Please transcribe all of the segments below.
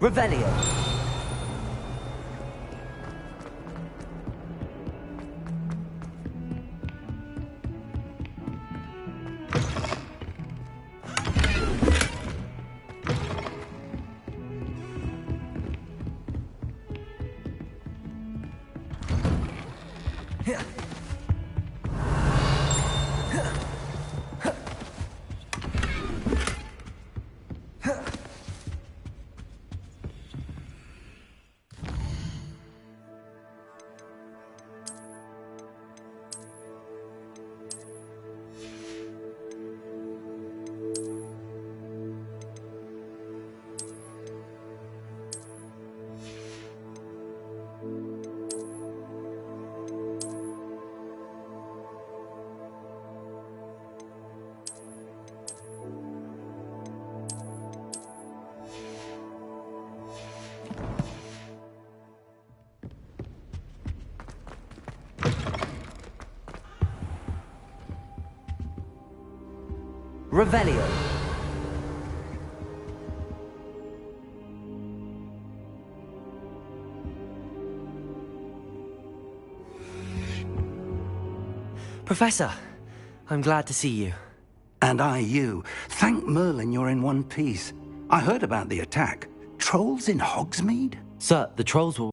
Revelio. Revelio. Professor, I'm glad to see you. And I you. Thank Merlin you're in one piece. I heard about the attack. Trolls in Hogsmeade? Sir, the trolls will...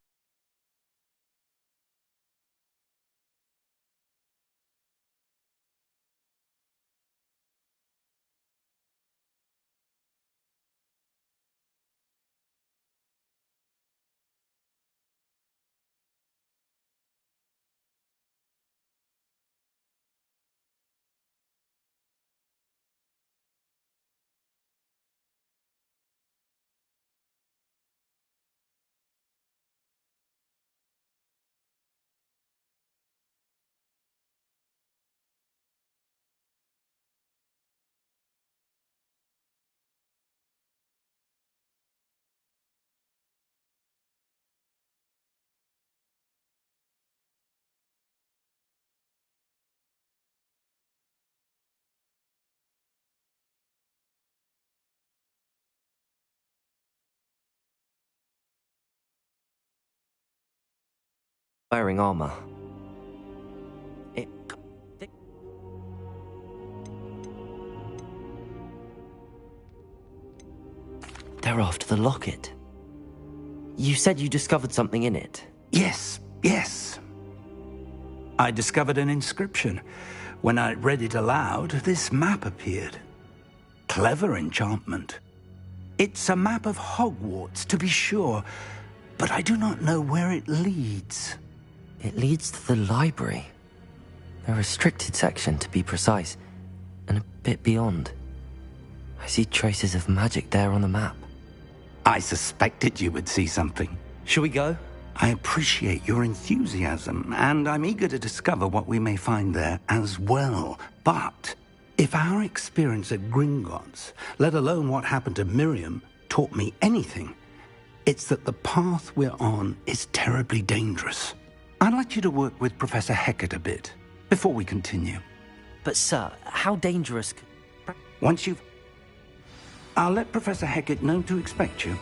wearing armor. They're after the locket. You said you discovered something in it. Yes. I discovered an inscription. When I read it aloud, this map appeared. Clever enchantment. It's a map of Hogwarts, to be sure, but I do not know where it leads. It leads to the library. A restricted section, to be precise, and a bit beyond. I see traces of magic there on the map. I suspected you would see something. Shall we go? I appreciate your enthusiasm, and I'm eager to discover what we may find there as well. But if our experience at Gringotts, let alone what happened to Miriam, taught me anything, it's that the path we're on is terribly dangerous. I'd like you to work with Professor Hecat a bit, before we continue. But sir, how dangerous... Once you've... I'll let Professor Hecat know to expect you.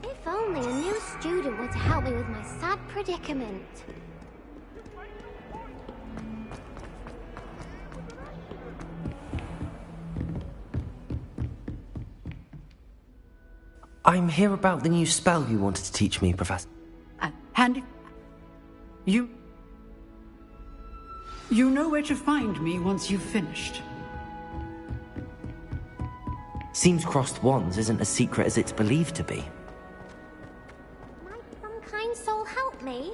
If only a new student were to help me with my sad predicament. I'm here about the new spell you wanted to teach me, Professor. Handy... You know where to find me once you've finished. Seems crossed wands isn't as secret as it's believed to be. Might some kind soul help me?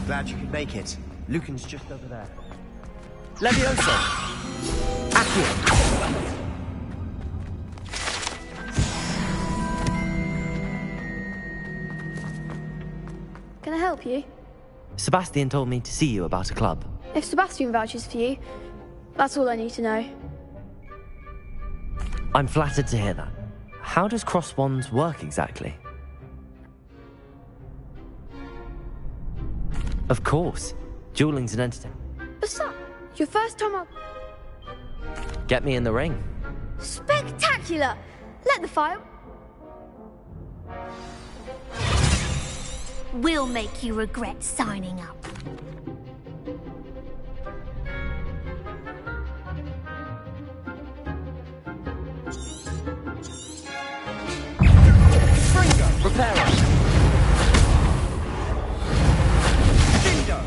Glad you could make it. Lucan's just over there. Levioso! Accio! Can I help you? Sebastian told me to see you about a club. If Sebastian vouches for you, that's all I need to know. I'm flattered to hear that. How does cross wands work exactly? Of course. Dueling's an entertainment. Besides, your first time up. Get me in the ring. Spectacular! Let the fire. We'll make you regret signing up. Reparo!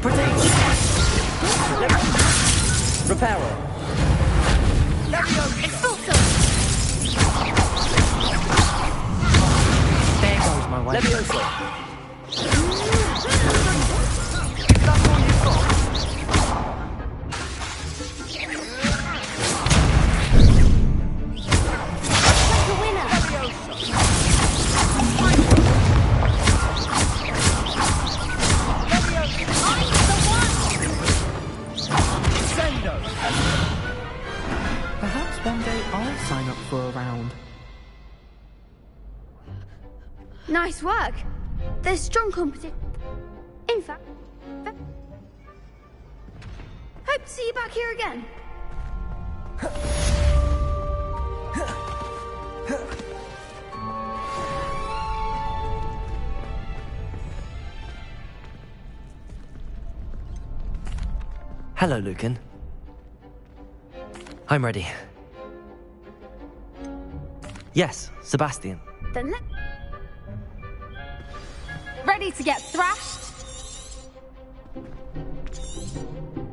Potato! Reparo! Expulso! There goes my wife. Levioso! Perhaps one day I'll sign up for a round. Nice work. There's strong competition. In fact, hope to see you back here again. Hello, Lucan. I'm ready. Yes, Sebastian. Then let. Ready to get thrashed?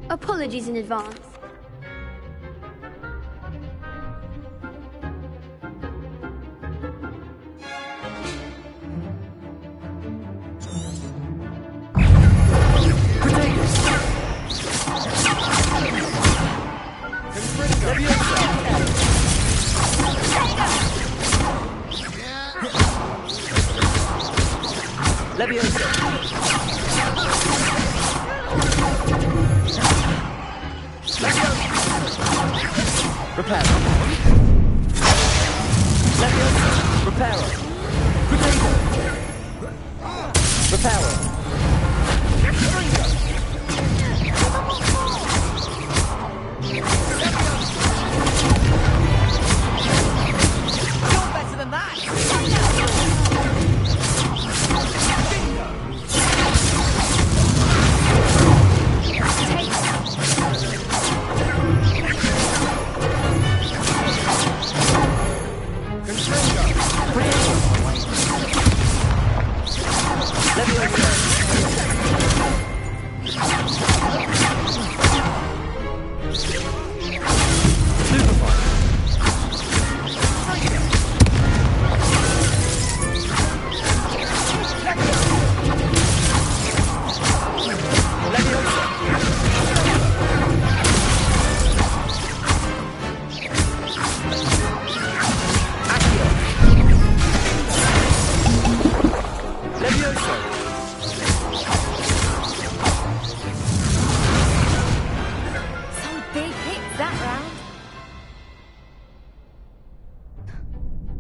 Apologies in advance. Levioso! Reparo! Levioso! Reparo! Potato! Reparo! You're better than that!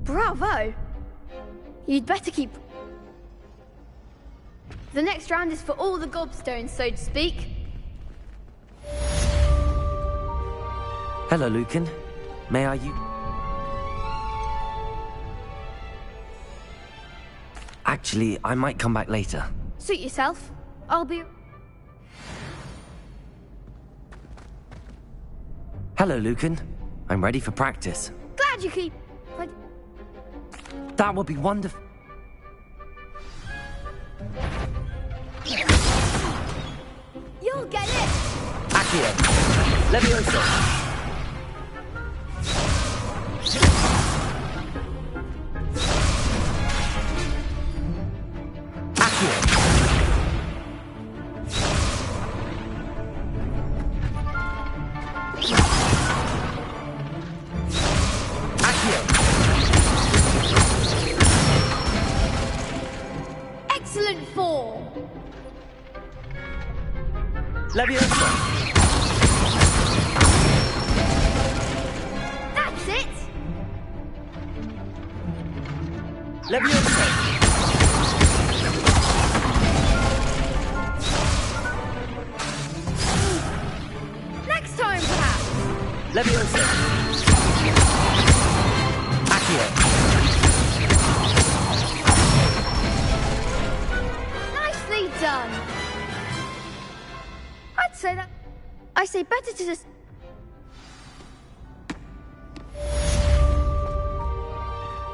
Bravo! You'd better keep... The next round is for all the gobstones, so to speak. Hello, Lucan. May I Actually, I might come back later. Suit yourself. I'll be... Hello, Lucan. I'm ready for practice. Glad you keep... That would be wonderful. You'll get it! Accio! Levioso! Accio! 4. Leviosa! That's it! Leviosa! Next time, perhaps! Leviosa! Accio! Nicely done! I'd say that... I say better to just...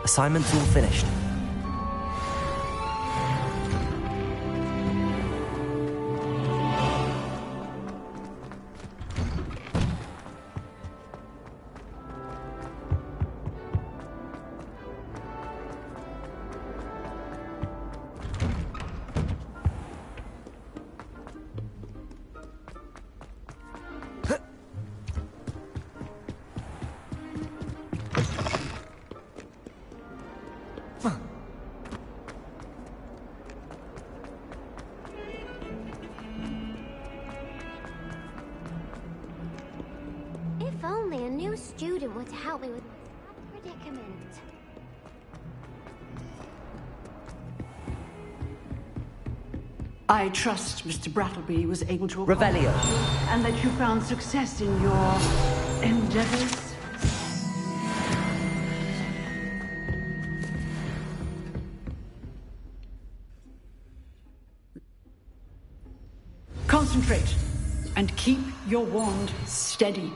Assignment's all finished. If only a new student would help me with my sad predicament. I trust Mr. Brattleby was able to... Revelio! And that you found success in your endeavors. Concentrate and keep your wand steady.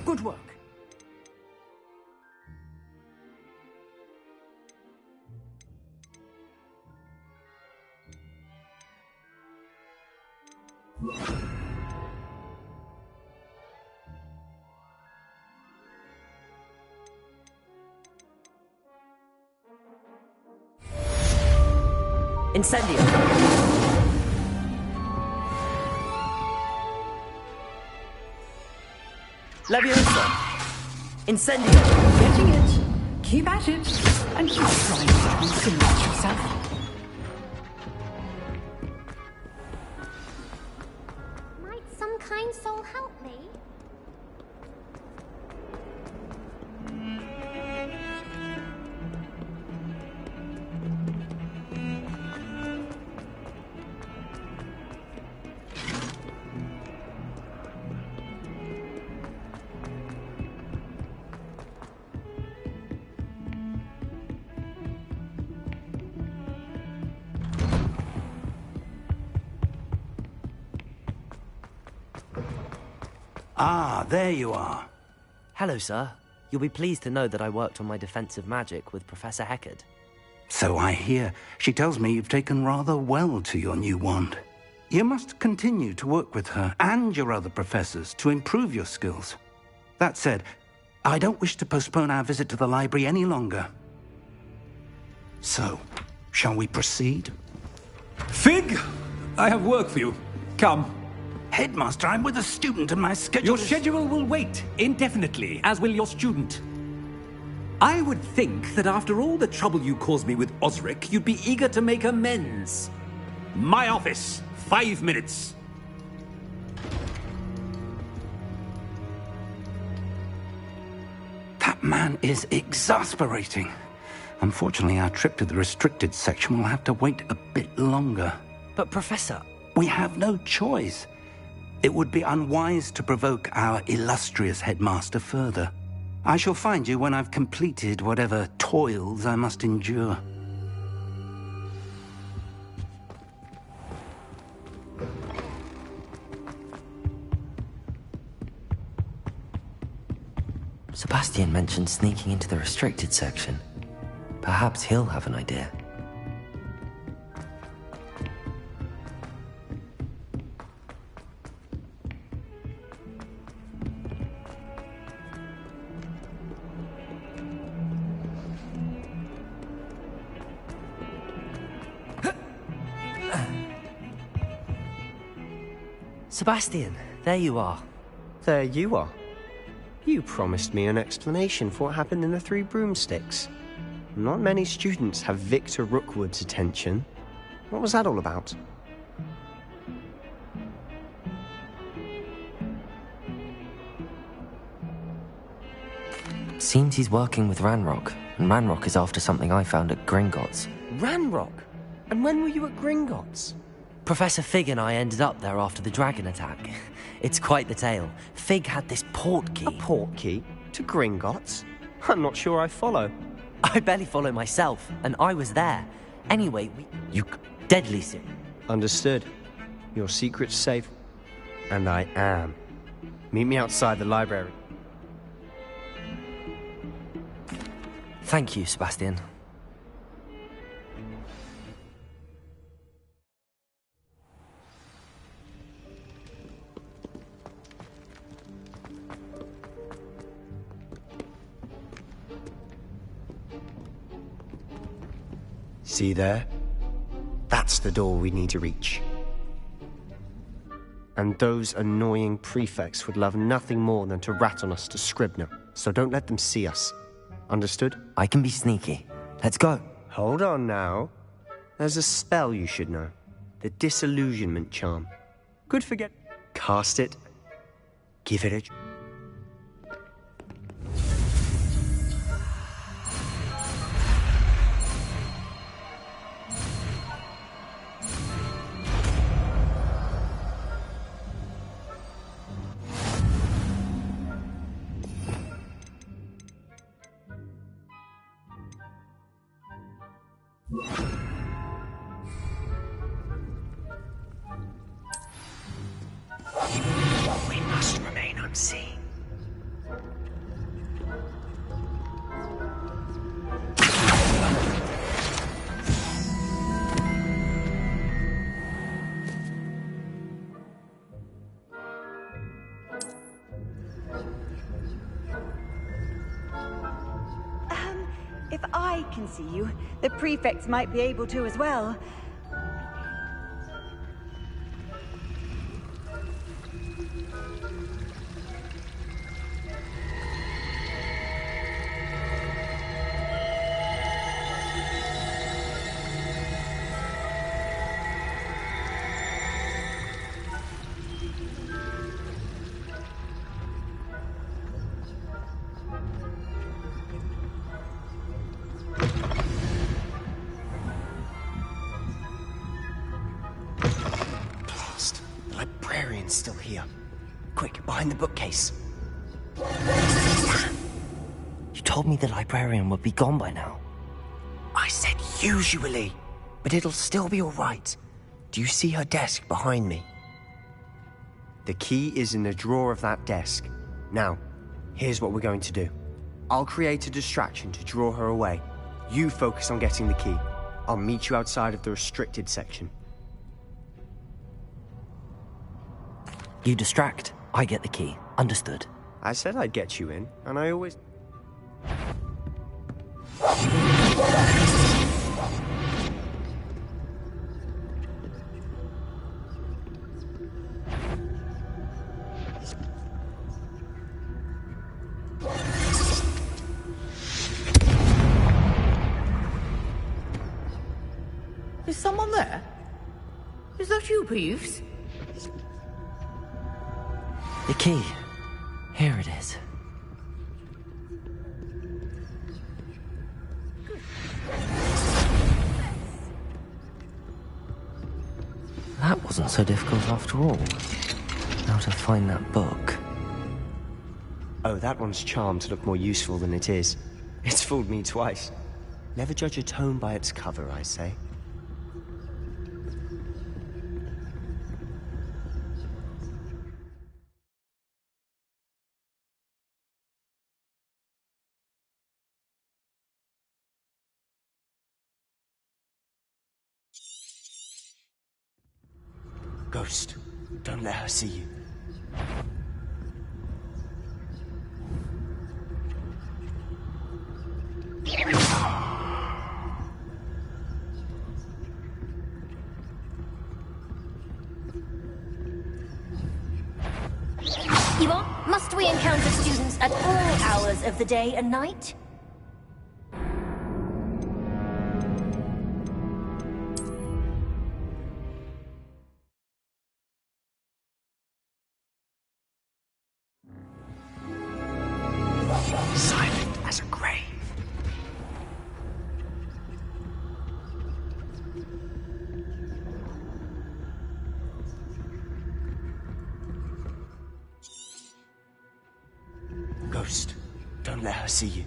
Good work. Incendio! Leviosa! Incendio! Getting it. Keep at it. And keep trying to incriminate yourself. Might some kind soul help me? Ah, there you are. Hello, sir. You'll be pleased to know that I worked on my defensive magic with Professor Heckard. So I hear. She tells me you've taken rather well to your new wand. You must continue to work with her and your other professors to improve your skills. That said, I don't wish to postpone our visit to the library any longer. So, shall we proceed? Fig, I have work for you. Come. Headmaster, I'm with a student and my schedule Your is... schedule will wait indefinitely, as will your student. I would think that after all the trouble you caused me with Osric, you'd be eager to make amends. My office, 5 minutes. That man is exasperating. Unfortunately, our trip to the restricted section will have to wait a bit longer. But, Professor... We have no choice. It would be unwise to provoke our illustrious headmaster further. I shall find you when I've completed whatever toils I must endure. Sebastian mentioned sneaking into the restricted section. Perhaps he'll have an idea. Sebastian, there you are. There you are. You promised me an explanation for what happened in the Three Broomsticks. Not many students have Victor Rookwood's attention. What was that all about? Seems he's working with Ranrock, and Ranrock is after something I found at Gringotts. Ranrock? And when were you at Gringotts? Professor Fig and I ended up there after the dragon attack. It's quite the tale. Fig had this port key. A port key? To Gringotts? I'm not sure I follow. I barely follow myself, and I was there. Anyway, you deadly sick. Understood. Your secret's safe. And I am. Meet me outside the library. Thank you, Sebastian. See there? That's the door we need to reach. And those annoying prefects would love nothing more than to rat on us to Scribner, so don't let them see us. Understood? I can be sneaky. Let's go. Hold on now. There's a spell you should know. The Disillusionment Charm. Good forget. Cast it. Give it a... We must remain unseen. If I can see you, the prefects might be able to as well. Still here. Quick, behind the bookcase. You told me the librarian would be gone by now. I said usually, but it'll still be all right. Do you see her desk behind me? The key is in the drawer of that desk. Now, here's what we're going to do. I'll create a distraction to draw her away. You focus on getting the key. I'll meet you outside of the restricted section. You distract, I get the key. Understood. I said I'd get you in, and I always... Is someone there? Is that you, Peeves? The key. Here it is. That wasn't so difficult after all. Now to find that book. Oh, that one's charmed to look more useful than it is. It's fooled me twice. Never judge a tome by its cover, I say. Ghost, don't let her see you. we encounter students at all hours of the day and night? Silent as a grave. Ghost, don't let her see you.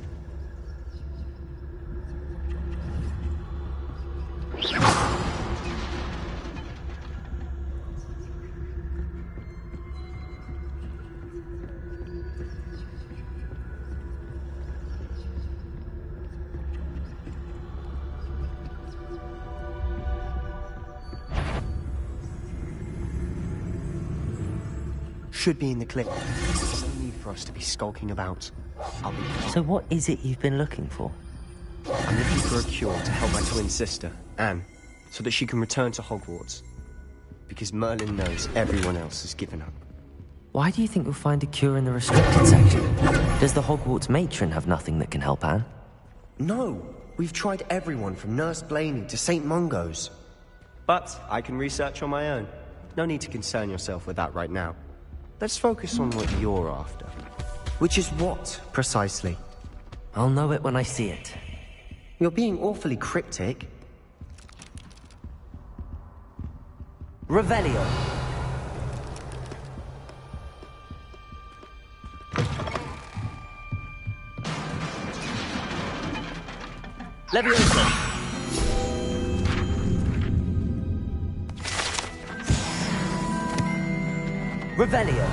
Should be in the clip. There's no need for us to be skulking about. I'll be fine. So what is it you've been looking for? I'm looking for a cure to help my twin sister, Anne, so that she can return to Hogwarts. Because Merlin knows everyone else has given up. Why do you think you'll find a cure in the restricted section? Does the Hogwarts matron have nothing that can help Anne? No! We've tried everyone from Nurse Blaney to St. Mungo's. But I can research on my own. No need to concern yourself with that right now. Let's focus on what you're after. Which is what, precisely? I'll know it when I see it. You're being awfully cryptic. Revelio. Leviosa! Revelio.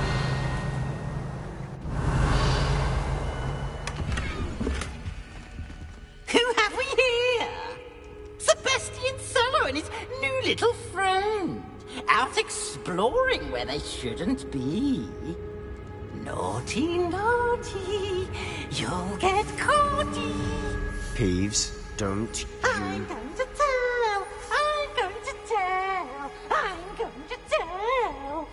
Who have we here? Sebastian Sallow and his new little friend. Out exploring where they shouldn't be. Naughty, naughty. You'll get caughty. Peeves, don't you... I'm going to tell. I'm going to tell. I'm going to tell.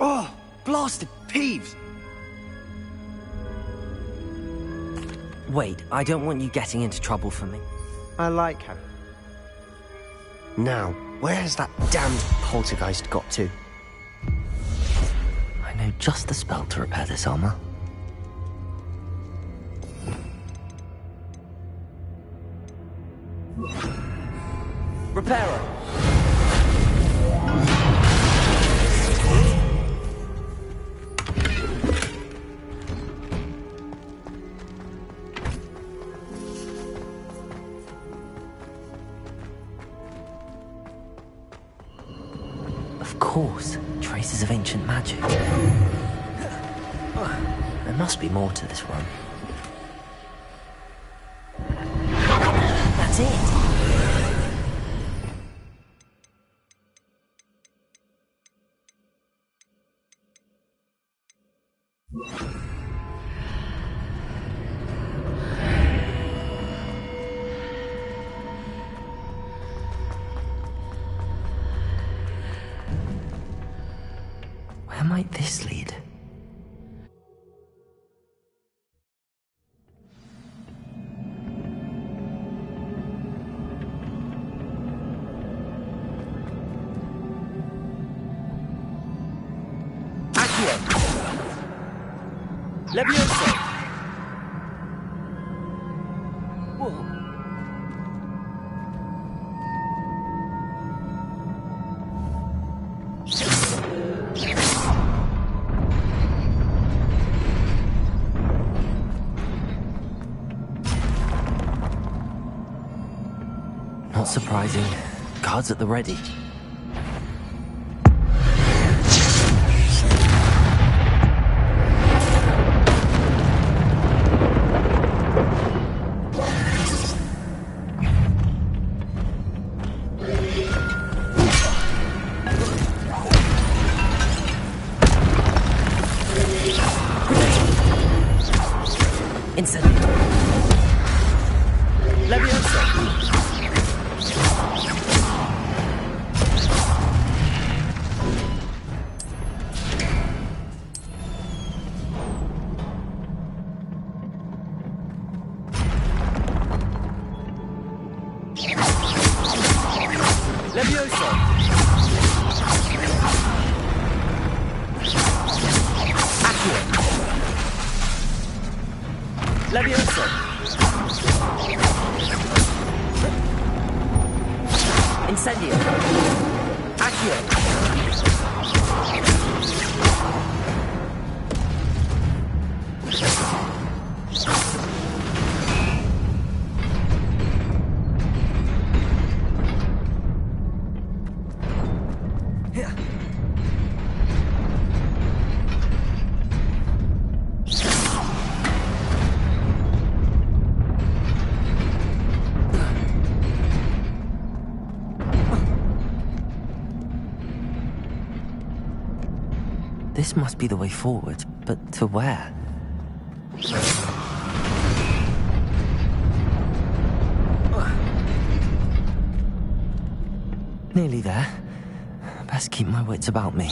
Oh, blasted Peeves! Wait, I don't want you getting into trouble for me. I like her. Now, where has that damned poltergeist got to? I know just the spell to repair this armor. Reparo! Of course, traces of ancient magic. There must be more to this run. That's it! Where might this lead? Accio! Leviosa! Whoa. Not surprising. Guards at the ready. Incendio. Leviosa! Levioso! Accio! Levioso! Incendio! Accio! This must be the way forward, but to where? Nearly there. Best keep my wits about me.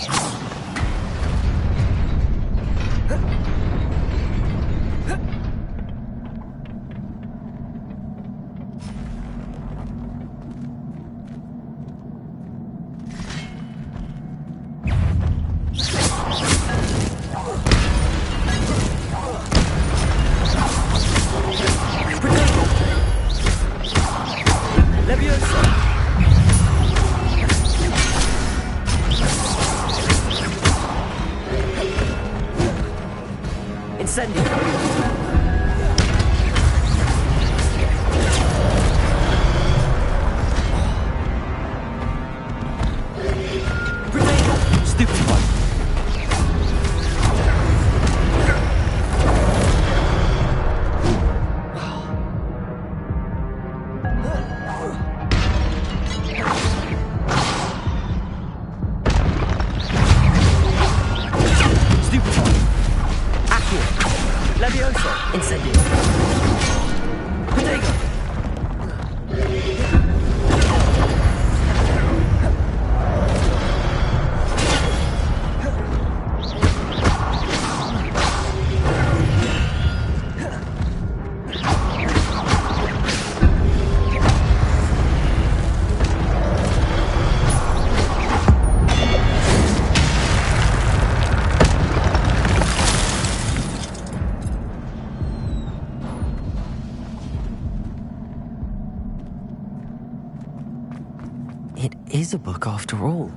It is a book after all.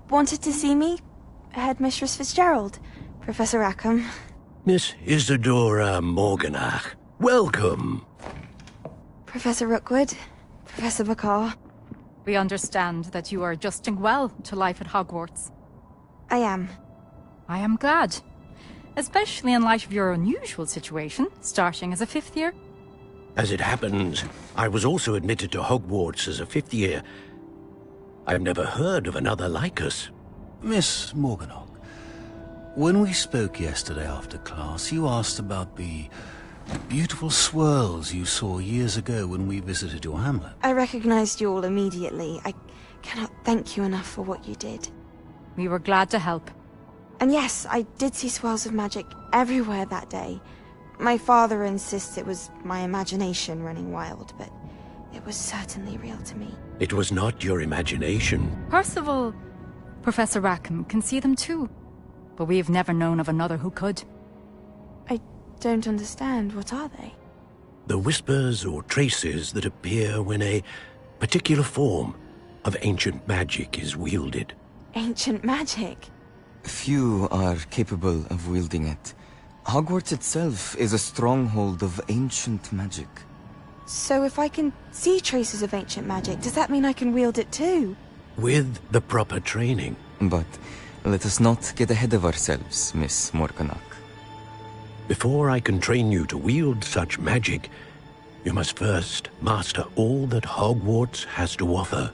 wanted to see me? Headmistress Fitzgerald, Professor Rackham. Miss Isadora Morganach, welcome. Professor Rookwood, Professor Bakar. We understand that you are adjusting well to life at Hogwarts. I am. I am glad. Especially in light of your unusual situation, starting as a 5th year. As it happens, I was also admitted to Hogwarts as a 5th year. I've never heard of another like us. Miss Morganach, when we spoke yesterday after class, you asked about the beautiful swirls you saw years ago when we visited your hamlet. I recognized you all immediately. I cannot thank you enough for what you did. We were glad to help. And yes, I did see swirls of magic everywhere that day. My father insists it was my imagination running wild, but it was certainly real to me. It was not your imagination. Percival, Professor Rackham can see them too. But we have never known of another who could. I don't understand. What are they? The whispers or traces that appear when a particular form of ancient magic is wielded. Ancient magic? Few are capable of wielding it. Hogwarts itself is a stronghold of ancient magic. So if I can see traces of ancient magic, does that mean I can wield it too? With the proper training. But let us not get ahead of ourselves, Miss Morganach. Before I can train you to wield such magic, you must first master all that Hogwarts has to offer.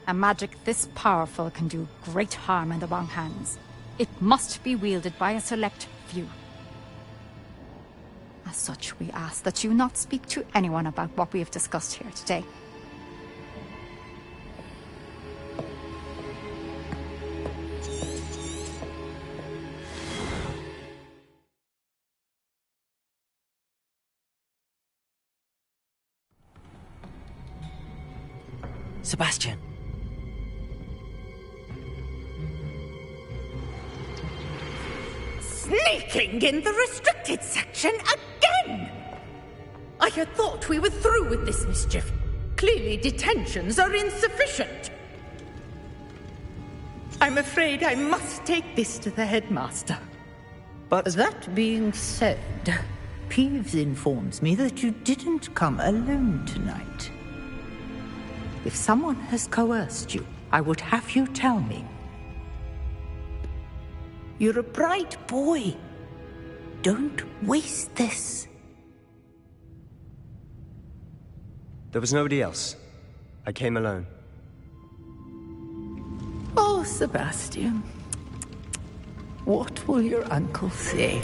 A magic this powerful can do great harm in the wrong hands. It must be wielded by a select few. As such, we ask that you not speak to anyone about what we have discussed here today. Sebastian. Sneaking in the restricted section again! I had thought we were through with this mischief. Clearly detentions are insufficient. I'm afraid I must take this to the headmaster. But that being said, Peeves informs me that you didn't come alone tonight. If someone has coerced you, I would have you tell me. You're a bright boy. Don't waste this. There was nobody else. I came alone. Oh, Sebastian. What will your uncle say?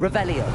Revelio.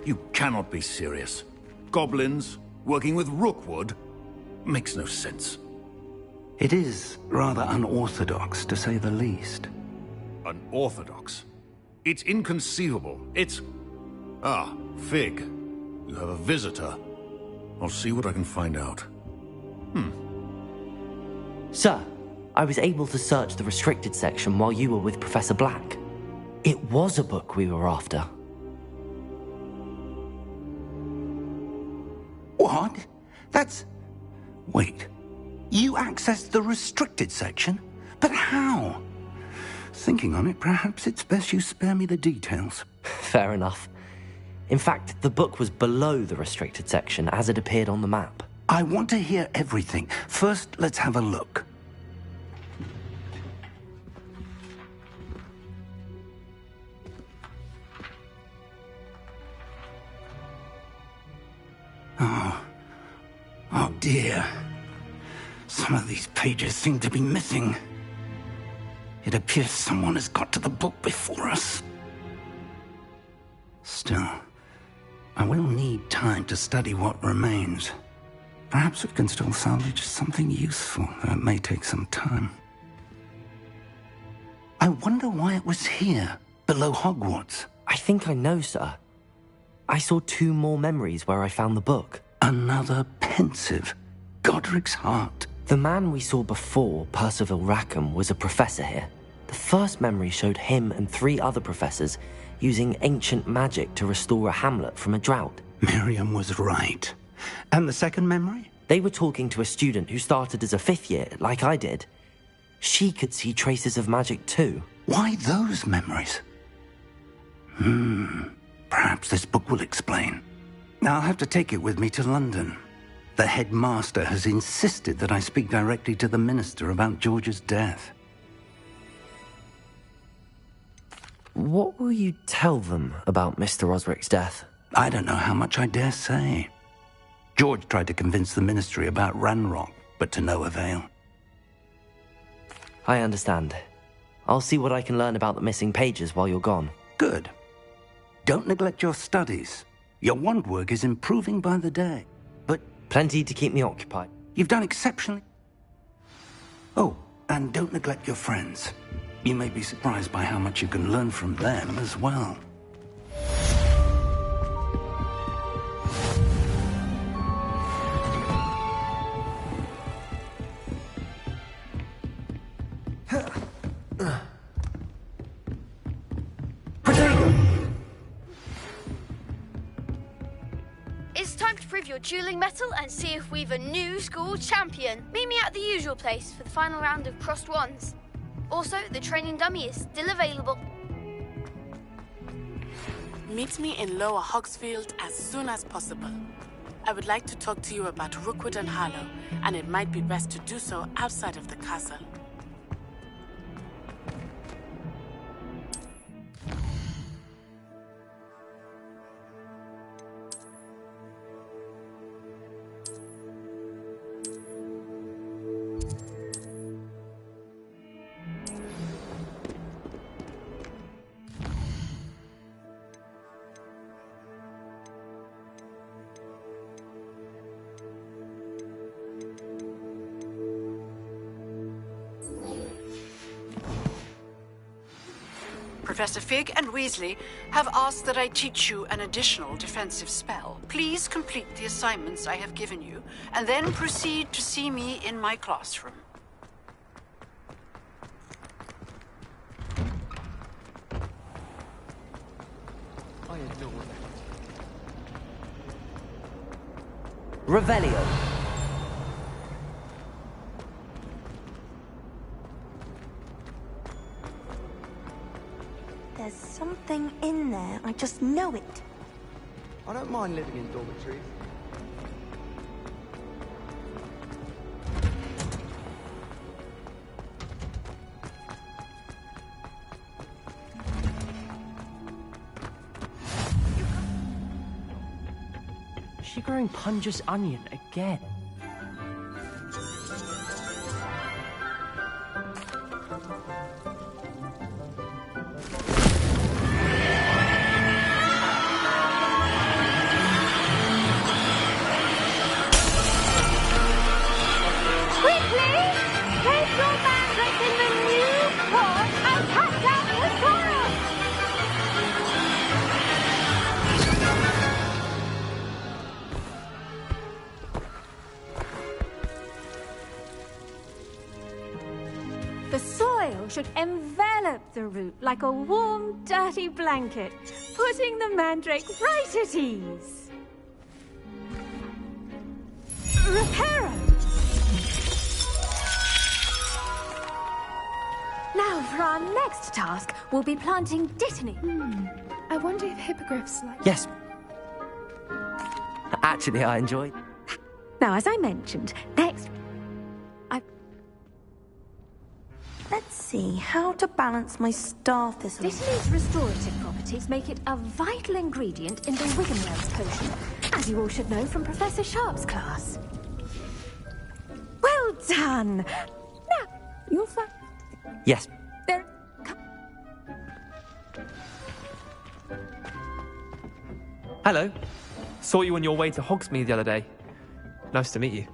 You cannot be serious. Goblins working with Rookwood makes no sense. It is rather unorthodox, to say the least. Unorthodox? It's inconceivable. It's... Ah, Fig. You have a visitor. I'll see what I can find out. Sir, I was able to search the restricted section while you were with Professor Black. It was a book we were after. What? That's... Wait. You accessed the restricted section? But how? Thinking on it, perhaps it's best you spare me the details. Fair enough. In fact, the book was below the restricted section as it appeared on the map. I want to hear everything. First, let's have a look. Oh dear. Some of these pages seem to be missing. It appears someone has got to the book before us. Still, I will need time to study what remains. Perhaps we can still salvage something useful, though it may take some time. I wonder why it was here, below Hogwarts. I think I know, sir. I saw 2 more memories where I found the book. Another pensive. Godric's heart. The man we saw before, Percival Rackham, was a professor here. The first memory showed him and 3 other professors using ancient magic to restore a hamlet from a drought. Miriam was right. And the second memory? They were talking to a student who started as a 5th year, like I did. She could see traces of magic too. Why those memories? Perhaps this book will explain. I'll have to take it with me to London. The headmaster has insisted that I speak directly to the minister about George's death. What will you tell them about Mr. Osric's death? I don't know how much I dare say. George tried to convince the ministry about Ranrock, but to no avail. I understand. I'll see what I can learn about the missing pages while you're gone. Good. Don't neglect your studies. Your wand work is improving by the day. But plenty to keep me occupied. You've done exceptionally. Oh, and don't neglect your friends. You may be surprised by how much you can learn from them as well. It's time to prove your dueling mettle and see if we've a new school champion. Meet me at the usual place for the final round of crossed wands. Also, the training dummy is still available. Meet me in Lower Hogsfield as soon as possible. I would like to talk to you about Rookwood and Harlow, and it might be best to do so outside of the castle. Professor Fig and Weasley have asked that I teach you an additional defensive spell. Please complete the assignments I have given you, and then proceed to see me in my classroom. I adore that. Revelio. There's something in there. I just know it. I don't mind living in dormitories. Is she growing Punja's onion again? Hollow should envelop the root like a warm, dirty blanket, putting the mandrake right at ease. Reparo! Now for our next task, we'll be planting Dittany. I wonder if hippogriffs like... Yes. Actually, I enjoyed. Now, as I mentioned, next... Let's see, how to balance my star thistle. Dittany's restorative properties make it a vital ingredient in the Wiggenwells potion, as you all should know from Professor Sharp's class. Well done! Now, you'll find... Yes. There... Hello. Saw you on your way to Hogsmeade the other day. Nice to meet you.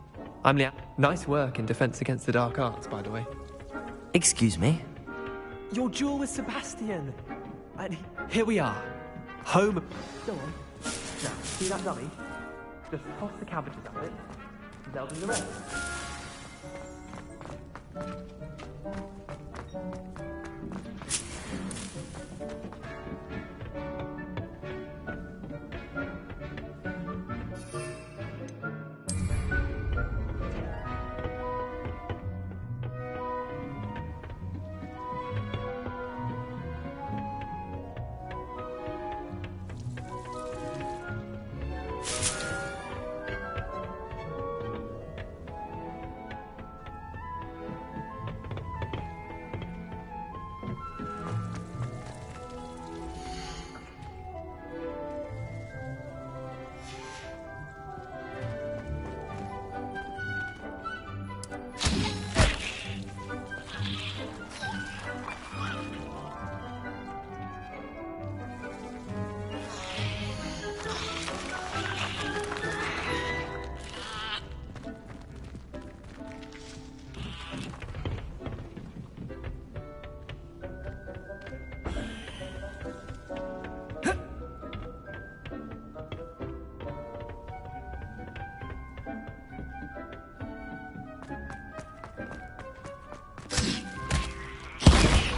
I'm Liam. Nice work in Defense Against the Dark Arts, by the way. Excuse me? Your duel with Sebastian. And here we are. Home. Go on. Now, see that dummy? Just toss the cabbages at it. And they'll do the rest.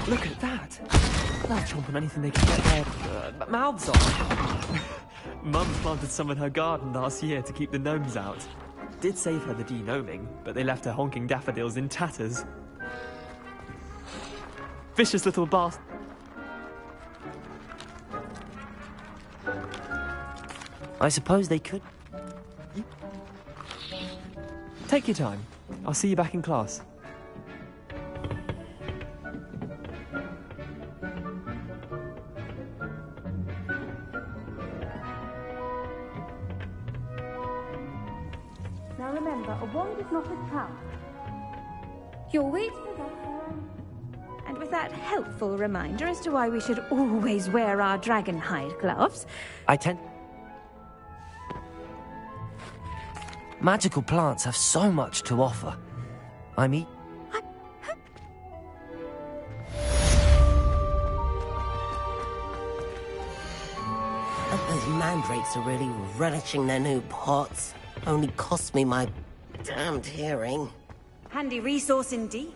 Look at that! They'll chomp on anything they can get their mouths on. Mum planted some in her garden last year to keep the gnomes out. Did save her the de-gnoming, but they left her honking daffodils in tatters. Vicious little bastard. I suppose they could. Take your time. I'll see you back in class. Now remember, a wand is not a trap. Your wait for that. And with that helpful reminder as to why we should always wear our dragon hide gloves. I tend... Magical plants have so much to offer. I mean... Those mandrakes are really relishing their new pots. Only cost me my damned hearing. Handy resource indeed.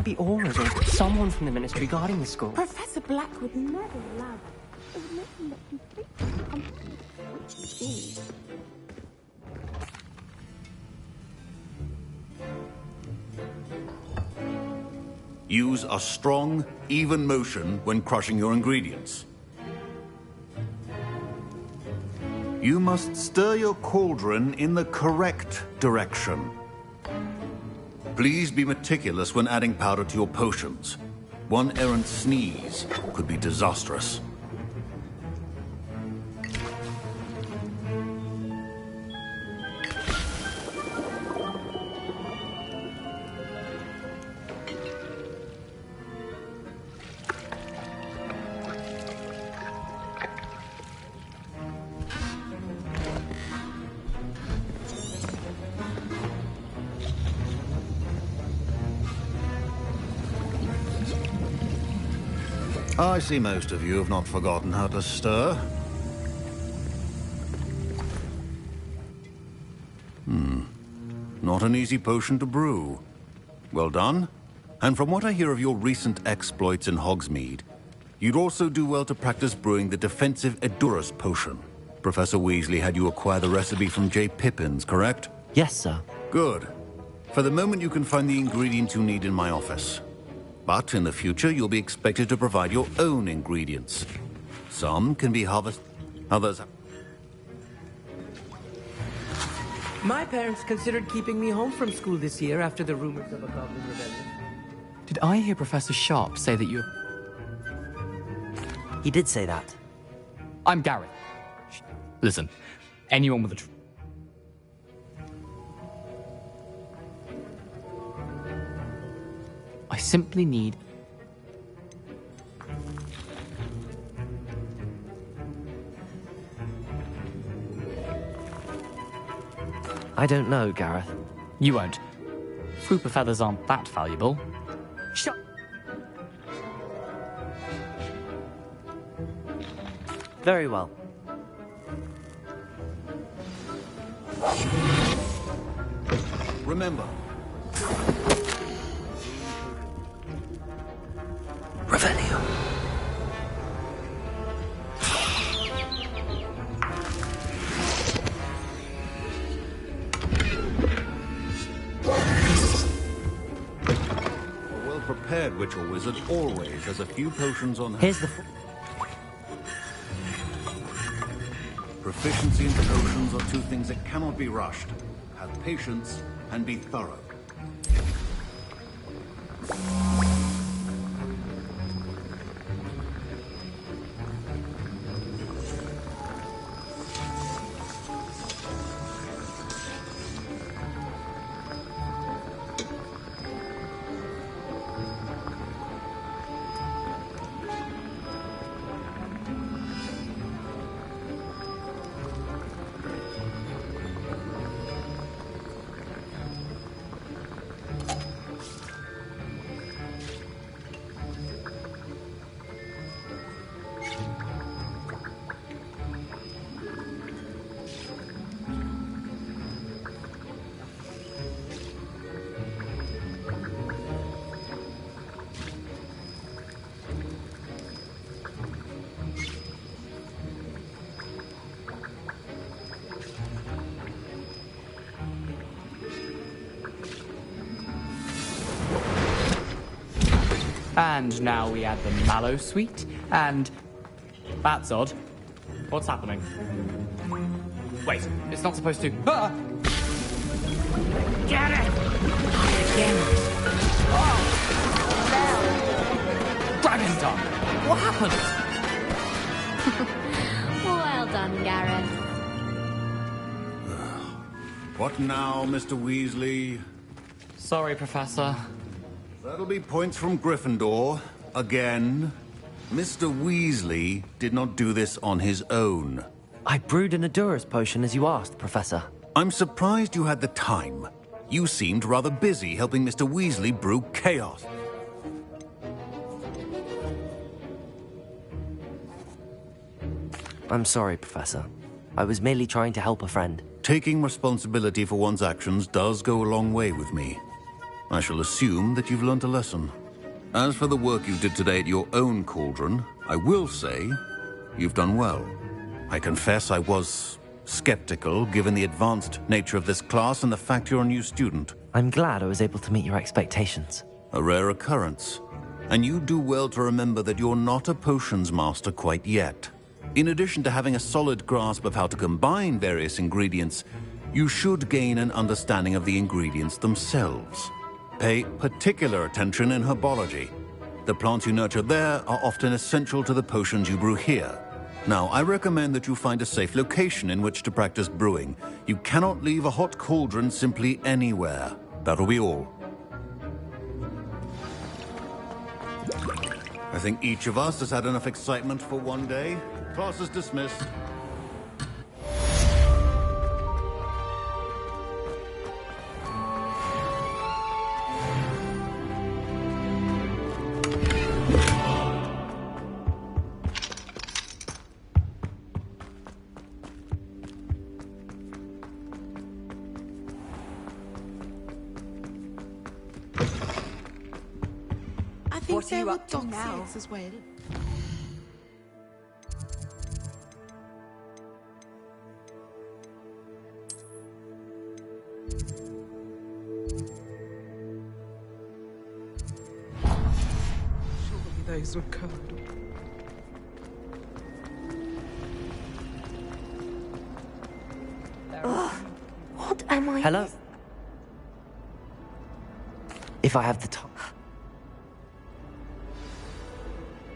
be Aurors or someone from the Ministry guarding the school. Professor Black would never allow that. It would make him look completely uncomfortable, which would be. Use a strong, even motion when crushing your ingredients. You must stir your cauldron in the correct direction. Please be meticulous when adding powder to your potions. One errant sneeze could be disastrous. I see most of you have not forgotten how to stir. Not an easy potion to brew. Well done. And from what I hear of your recent exploits in Hogsmeade, you'd also do well to practice brewing the defensive Edurus potion. Professor Weasley had you acquire the recipe from J. Pippins, correct? Yes, sir. Good. For the moment, you can find the ingredients you need in my office. But in the future, you'll be expected to provide your own ingredients. Some can be harvested, others... My parents considered keeping me home from school this year after the rumors of a Goblin rebellion. Did I hear Professor Sharp say that you... He did say that. I'm Gareth. Listen, anyone with a... I simply need... I don't know, Gareth. You won't. Frupa feathers aren't that valuable. Shut... Very well. Remember. Revelio. A well-prepared witch or wizard always has a few potions on hand. Here's the... Proficiency in potions are two things that cannot be rushed. Have patience and be thorough. And now we add the mallow sweet, and... That's odd. What's happening? Wait, it's not supposed to... Ah! Get it! Again! Oh! Dragon's tongue! What happened? Well done, Gareth. What now, Mr. Weasley? Sorry, Professor. That'll be points from Gryffindor. Again. Mr. Weasley did not do this on his own. I brewed an Edurus potion as you asked, Professor. I'm surprised you had the time. You seemed rather busy helping Mr. Weasley brew chaos. I'm sorry, Professor. I was merely trying to help a friend. Taking responsibility for one's actions does go a long way with me. I shall assume that you've learnt a lesson. As for the work you did today at your own cauldron, I will say you've done well. I confess I was skeptical, given the advanced nature of this class and the fact you're a new student. I'm glad I was able to meet your expectations. A rare occurrence. And you do well to remember that you're not a potions master quite yet. In addition to having a solid grasp of how to combine various ingredients, you should gain an understanding of the ingredients themselves. Pay particular attention in herbology. The plants you nurture there are often essential to the potions you brew here. Now, I recommend that you find a safe location in which to practice brewing. You cannot leave a hot cauldron simply anywhere. That'll be all. I think each of us has had enough excitement for one day. Class is dismissed. What are you up to now? As well. Surely those were code. What am I? Hello? If I have the time.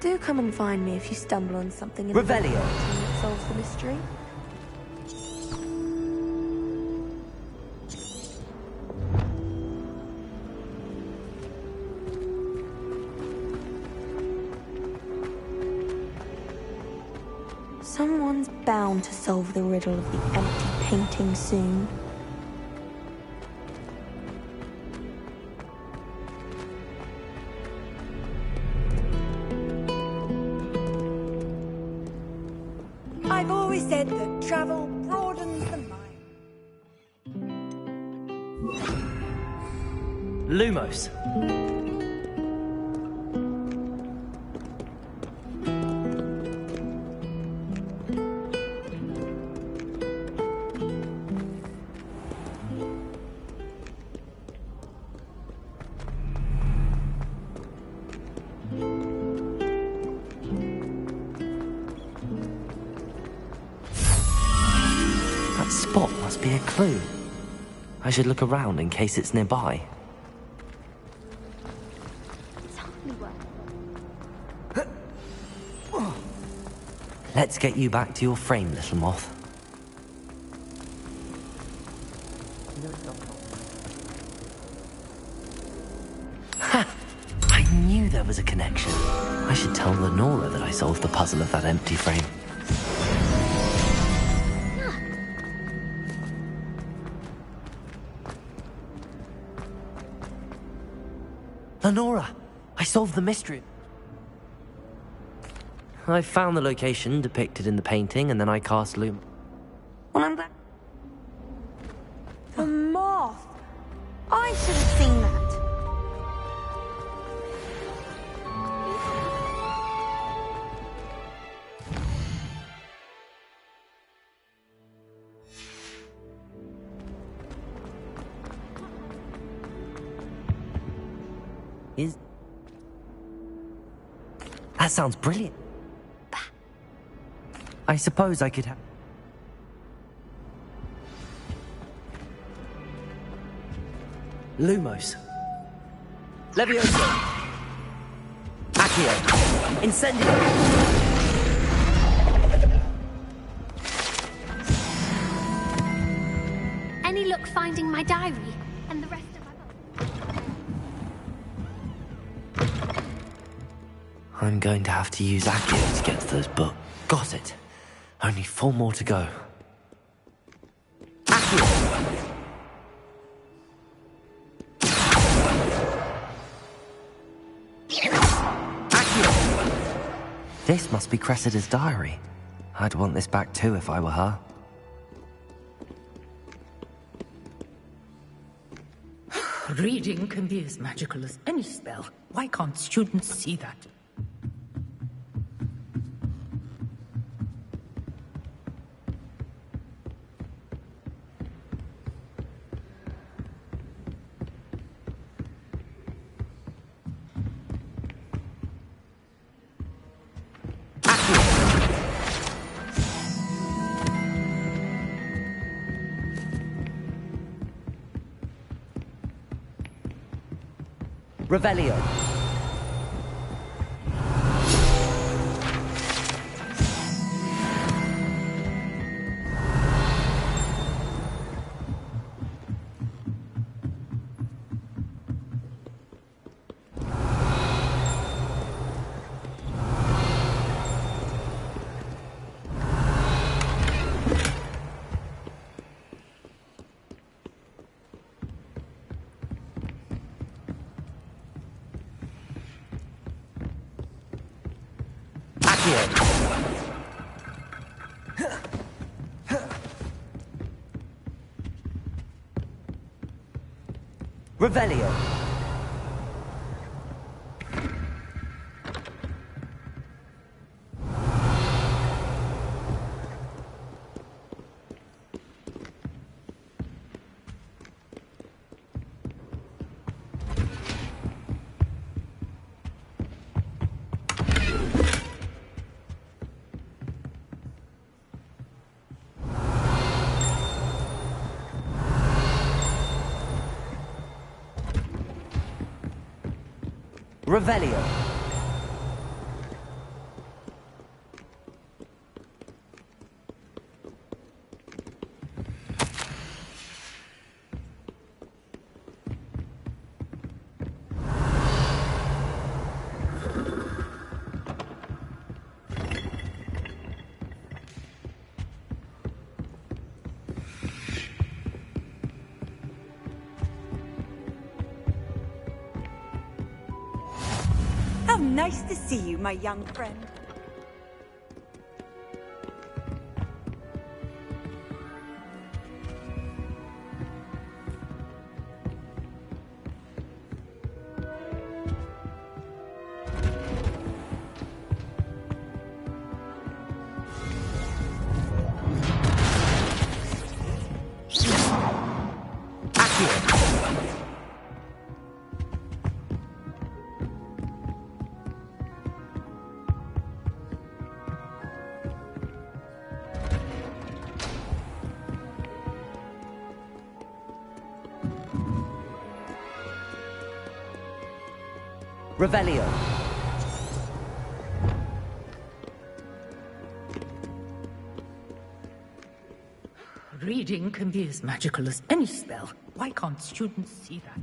Do come and find me if you stumble on something in Revelio. the that solves the mystery. Someone's bound to solve the riddle of the empty painting soon. I've always said that travel broadens the mind. Lumos. That spot must be a clue. I should look around in case it's nearby. Let's get you back to your frame, little moth. Ha! I knew there was a connection. I should tell Lenora that I solved the puzzle of that empty frame. Lenora! I solved the mystery. I found the location depicted in the painting, and then I cast Loom. Well, I'm glad. The moth! I should have seen that. That sounds brilliant. I suppose I could have... Lumos. Levioso. Accio. Incendio. Any luck finding my diary and the rest of my book? I'm going to have to use Accio to get to those books. Got it. Only 4 more to go. Accio! This must be Cressida's diary. I'd want this back too if I were her. Reading can be as magical as any spell. Why can't students see that? Revelio. Revelio. Revelio. How nice to see you, my young friend. Revelio. Reading can be as magical as any spell. Why can't students see that?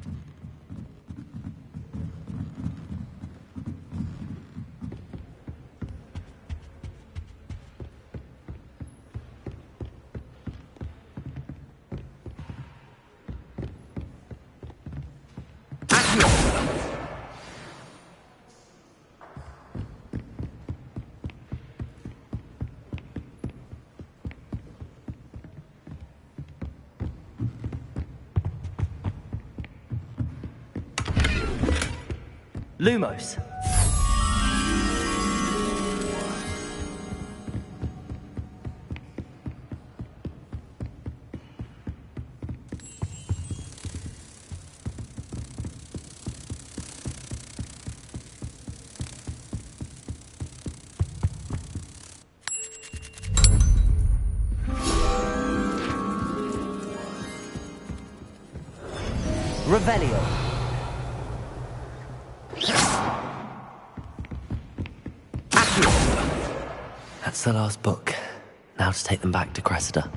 Lumos. Revelio. That's the last book. Now to take them back to Cressida.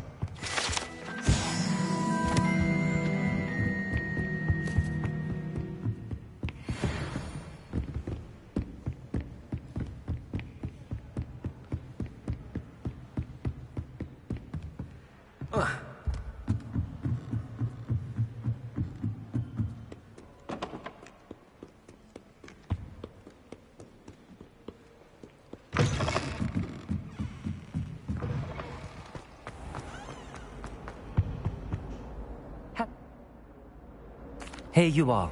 Here you are.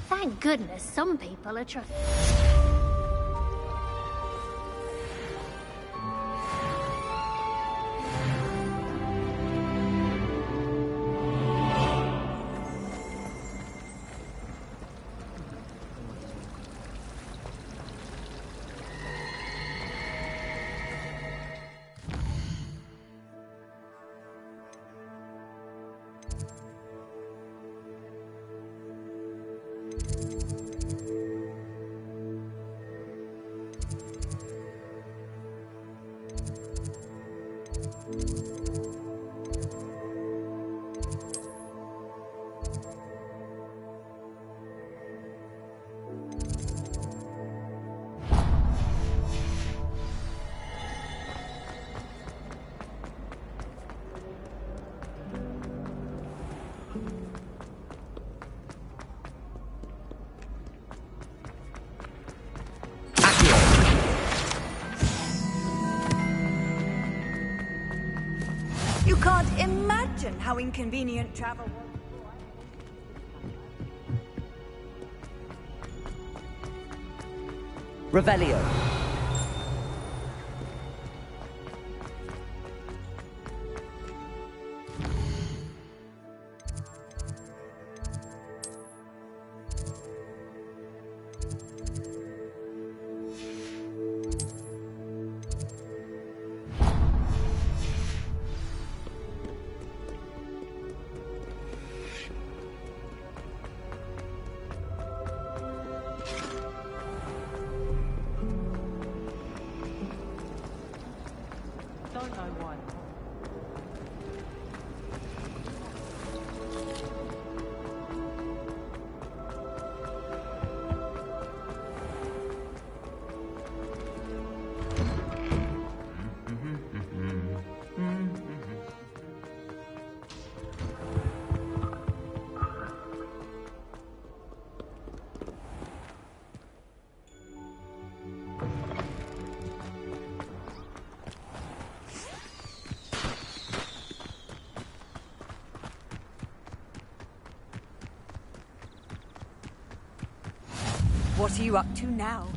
Thank goodness some people are trying. You can't imagine how inconvenient travel was. Revelio. What are you up to now?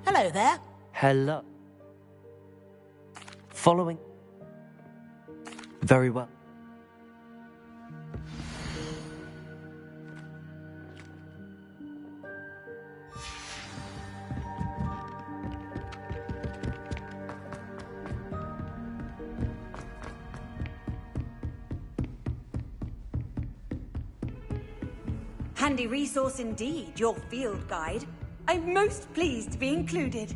Hello there. Hello. Following. Very well. Handy resource indeed, your field guide. I'm most pleased to be included.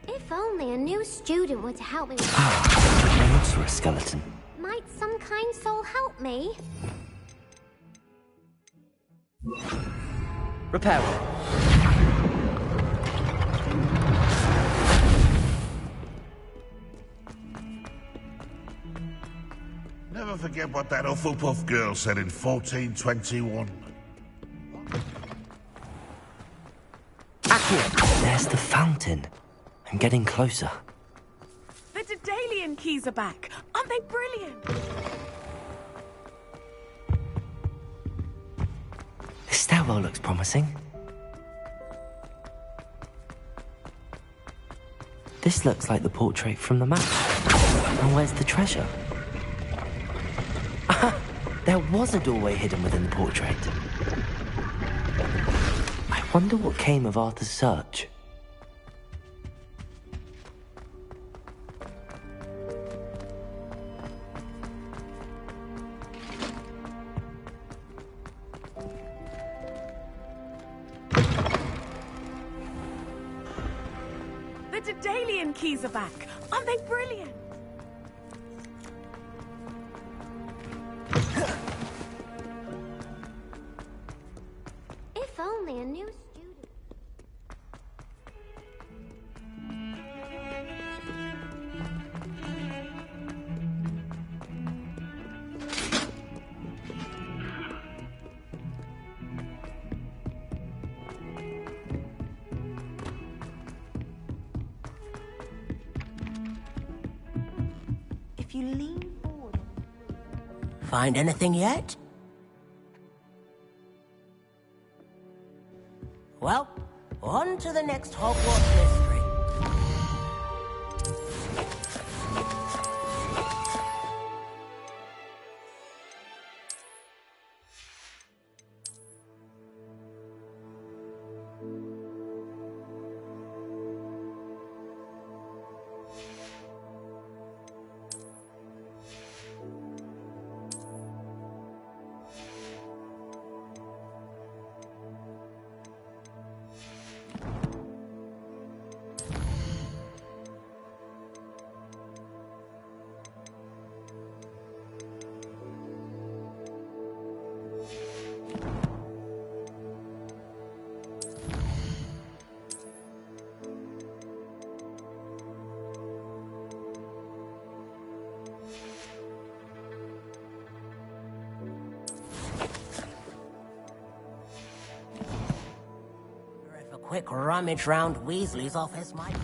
If If only a new student were to help me with Rhinoceros skeleton. Might some kind soul help me? Repair. Never forget what that Hufflepuff girl said in 1421. There's the fountain. I'm getting closer. The Daedalian keys are back. Aren't they brilliant? This stairwell looks promising. This looks like the portrait from the map. And where's the treasure? There was a doorway hidden within the portrait. I wonder what came of Arthur's search. The Daedalian keys are back. Aren't they brilliant? If only a new student. If you lean forward. Find anything yet? Well, on to the next Hogwarts mystery. Quick rummage round Weasley's office might...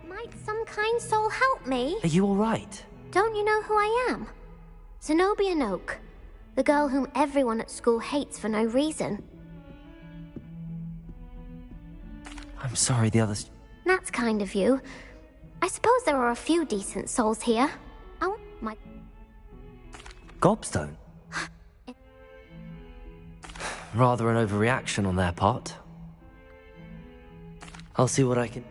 Might some kind soul help me? Are you all right? Don't you know who I am? Zenobia Noak, the girl whom everyone at school hates for no reason. I'm sorry, the others... That's kind of you. I suppose there are a few decent souls here. I want my... Gobstone? Rather an overreaction on their part. I'll see what I can...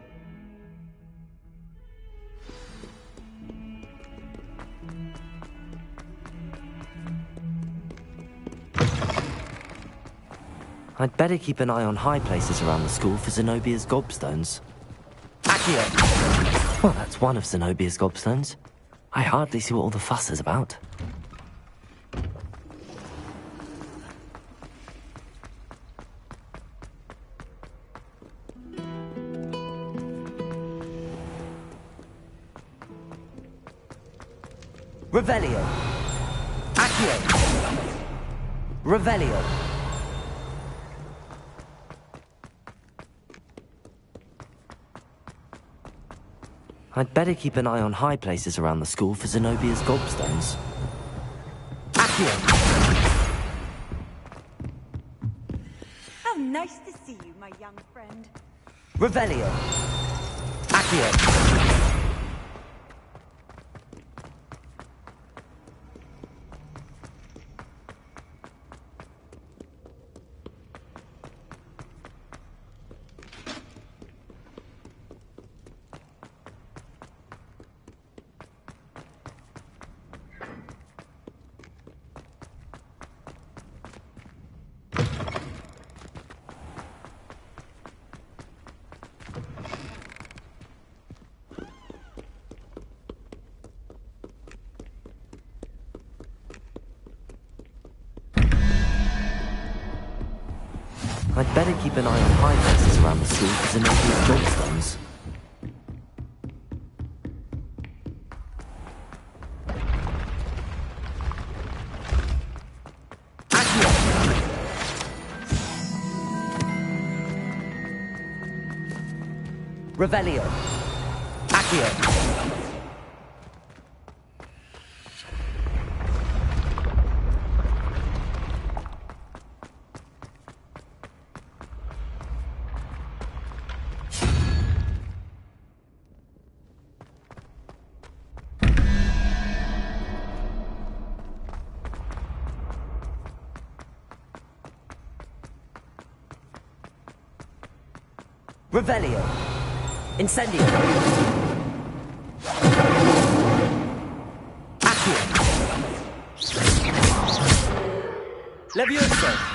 I'd better keep an eye on high places around the school for Zenobia's gobstones. Accio! Well, that's one of Zenobia's gobstones. I hardly see what all the fuss is about. Revelio. Accio. Revelio. I'd better keep an eye on high places around the school for Zenobia's gobstones. Accio. How nice to see you, my young friend. Revelio. Accio. I'd better keep an eye on high places around the school for Zenobia's gobstones. Revelio. Accio. Revelio. Incendio. Accio. Levioso.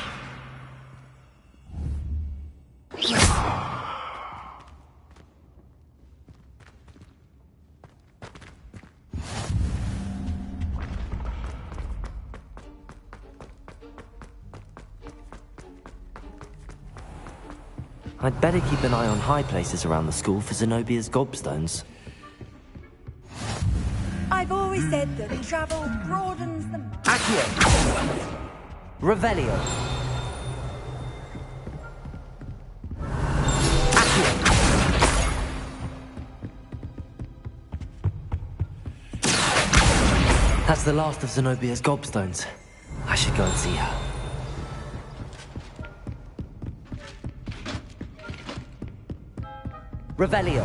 I'd better keep an eye on high places around the school for Zenobia's gobstones. I've always said that travel broadens the mind. Accio. Revelio. Accio. That's the last of Zenobia's gobstones. I should go and see her. Revelio.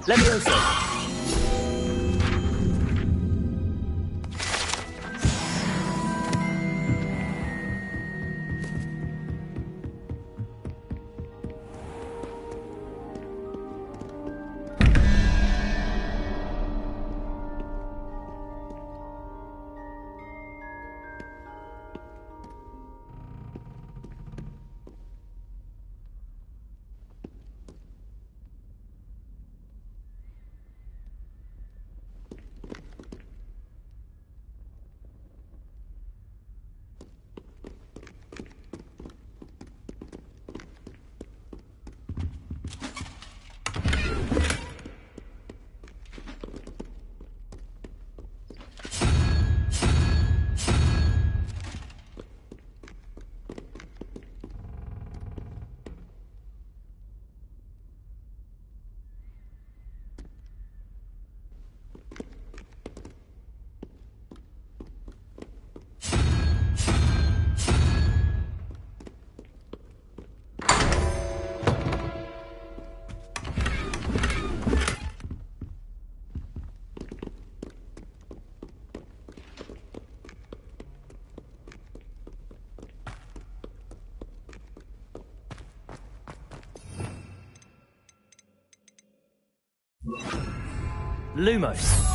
Levioso! Lumos.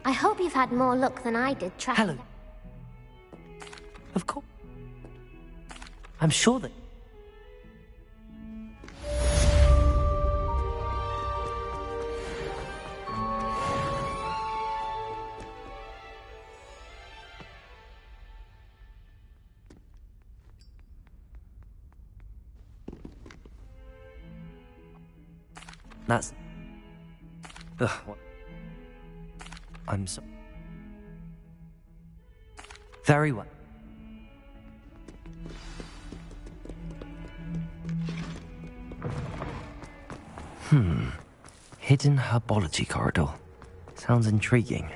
I hope you've had more luck than I did tracking. Hello. Of course. I'm sure that... That's... Ugh, what? I'm so... Very well. Hidden herbology corridor. Sounds intriguing.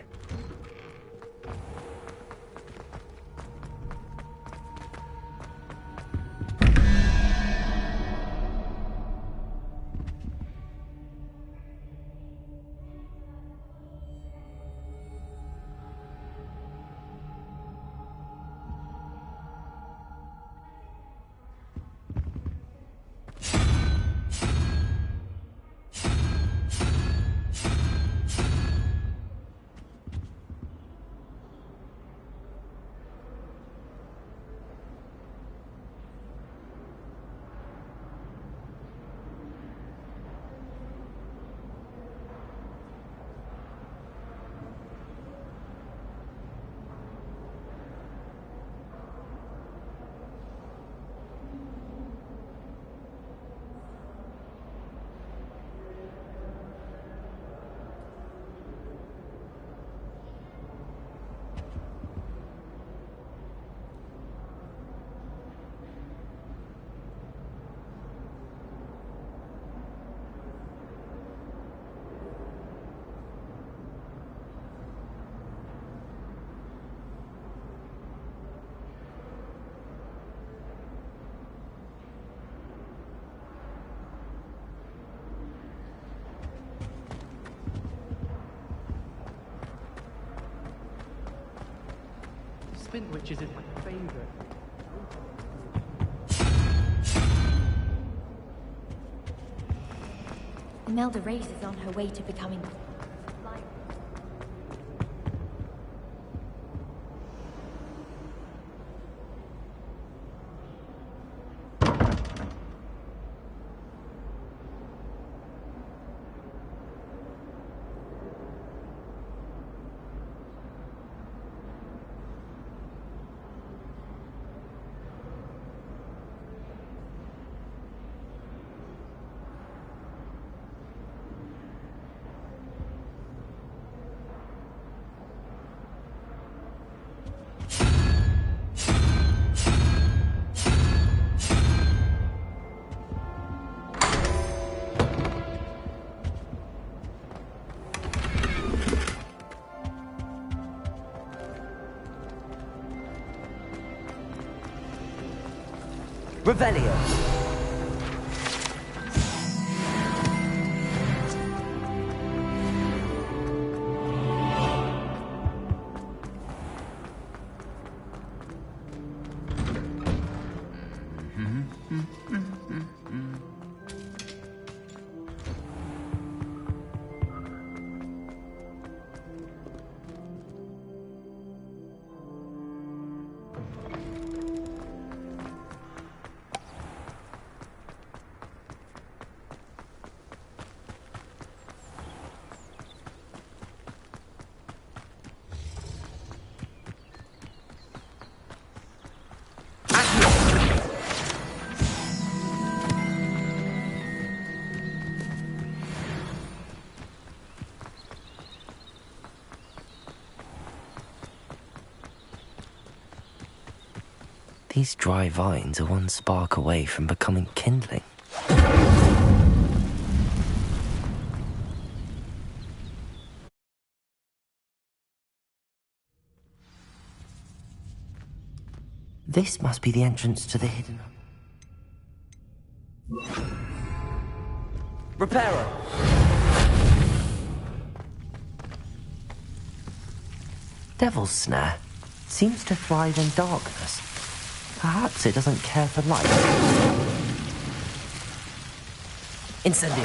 Spintwitches is my favorite. Imelda Reyes is on her way to becoming... Revelio. These dry vines are one spark away from becoming kindling. This must be the entrance to the hidden... Reparo! Devil's Snare seems to thrive in darkness. Perhaps it doesn't care for light. Incendio.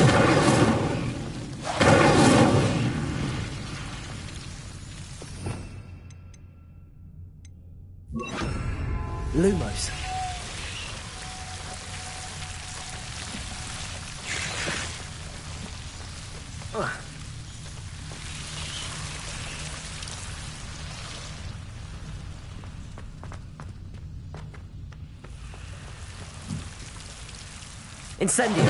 Lumos. Incendio.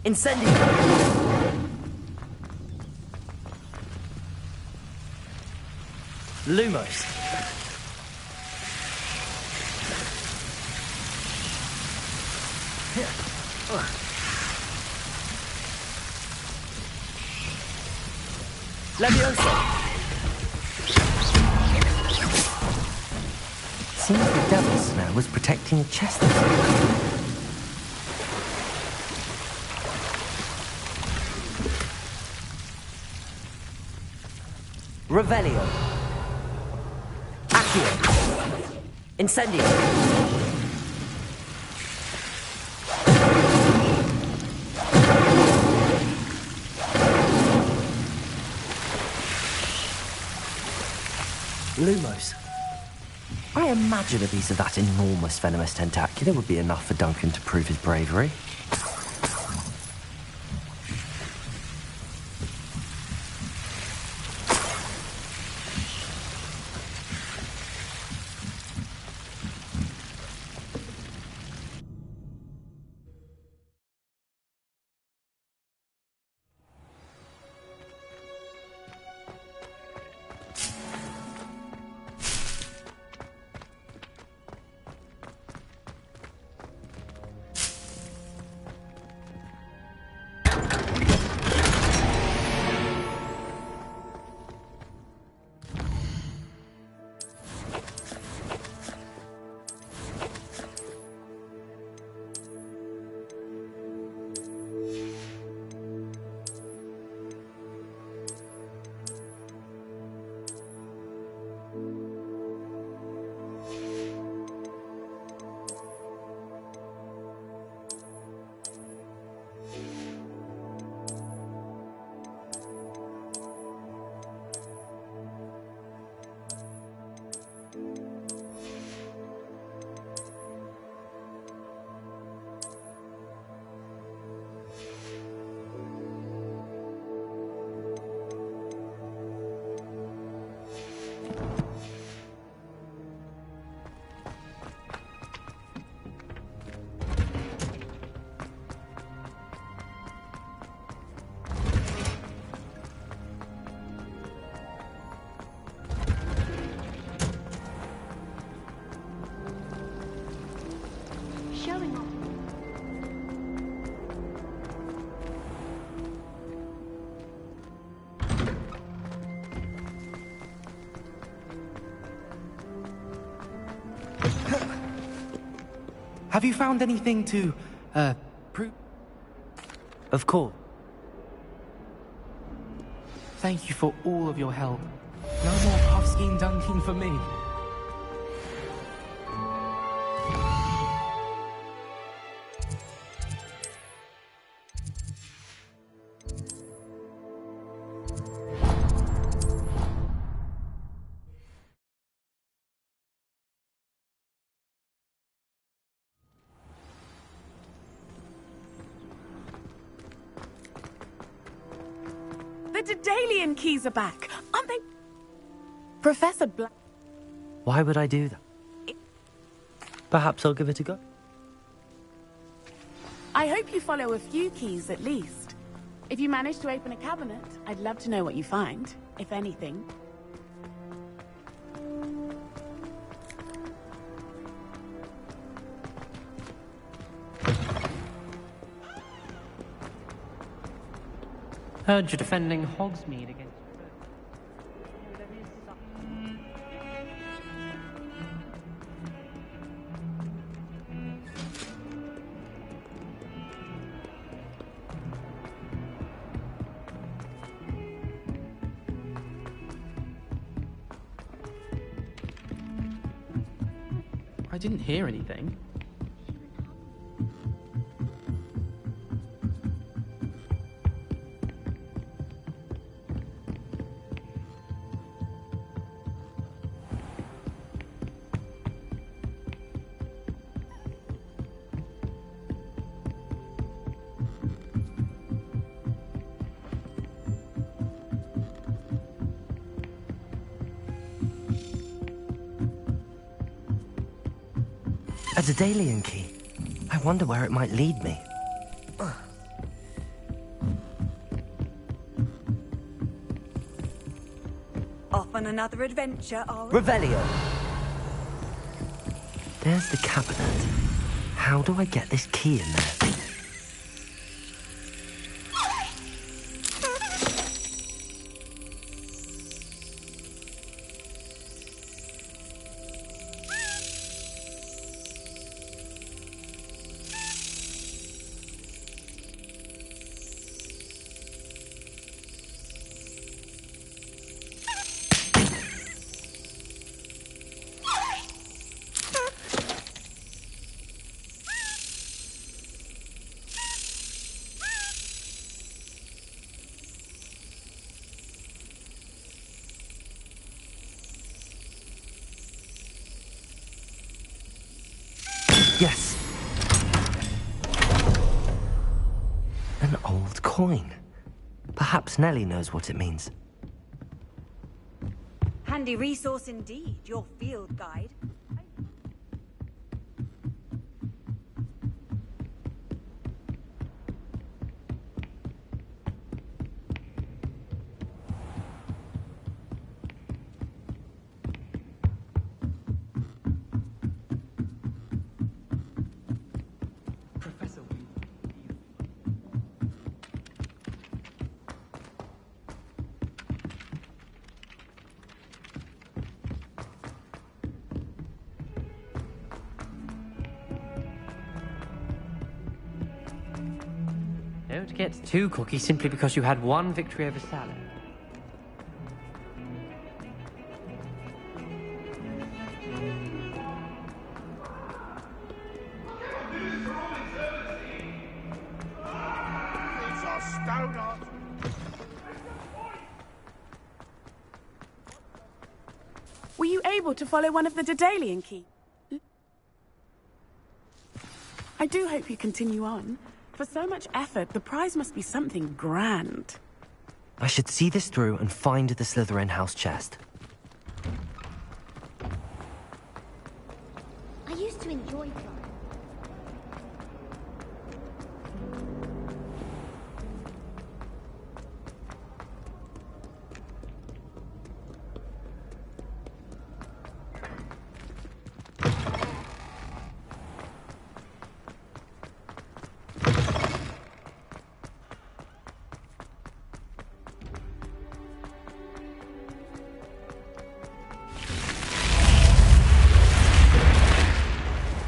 Incendio. Lumos. Leviosa! Seems the Devil's Snare was protecting a chest. Revelio. Accio. Incendio. Lumos. I imagine a piece of that enormous venomous tentacula would be enough for Duncan to prove his bravery. Have you found anything to, prove? Of course. Thank you for all of your help. No more Puffskein dunking for me. The Daedalian keys are back, aren't they? Professor Black. Why would I do that? Perhaps I'll give it a go. I hope you follow a few keys at least. If you manage to open a cabinet, I'd love to know what you find, if anything. Heard you're defending Hogsmeade against... I didn't hear anything. A Daedalian key. I wonder where it might lead me. Off on another adventure, are we? Revelio! There's the cabinet. How do I get this key in there? Yes. An old coin. Perhaps Nellie knows what it means. Handy resource indeed, your field guide. Don't get too cocky simply because you had one victory over Salad. These are stone art. Were you able to follow one of the Daedalian keys? I do hope you continue on. For so much effort, the prize must be something grand. I should see this through and find the Slytherin house chest. I used to enjoy flying.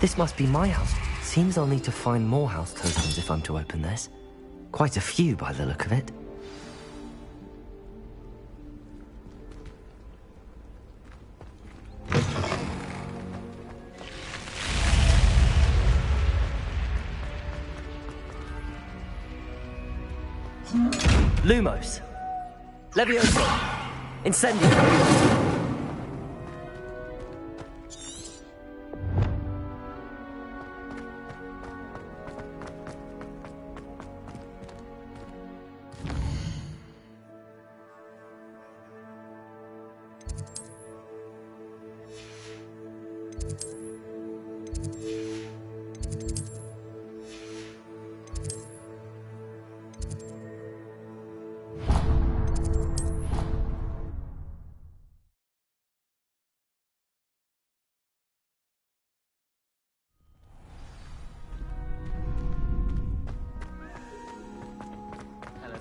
This must be my house. Seems I'll need to find more house tokens if I'm to open this. Quite a few by the look of it. Lumos. Levioso. Incendio.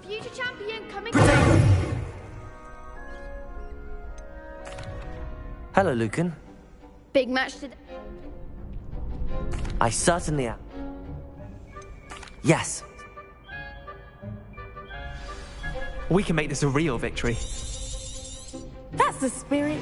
Future champion coming. Hello, Lucan. Big match today. I certainly am. Yes. We can make this a real victory. That's the spirit.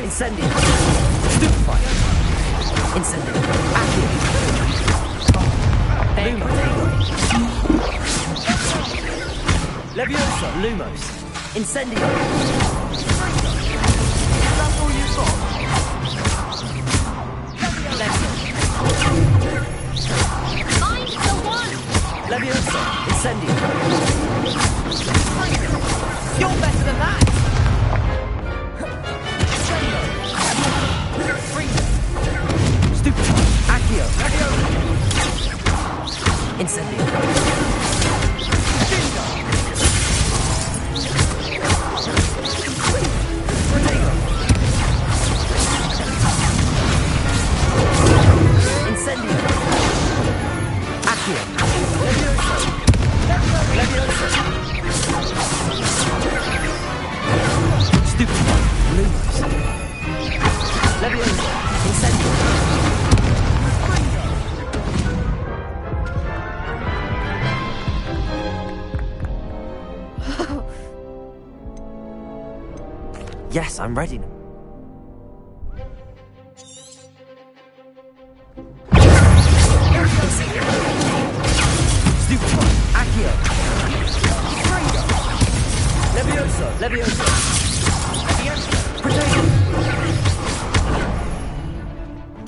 Incendio. Stupefy. Incendio. Accio. Levioso. Lumos. Incendio. That's all you've got. I'm the one. Levioso. Incendio. You're better than that. Accio. Incendio. Incendio. Accio. Levioso. Stupefy. Lumos. Levioso. Incendio. Yes, I'm ready now. Stupefy. Accio. Levioso. Levioso. Protego.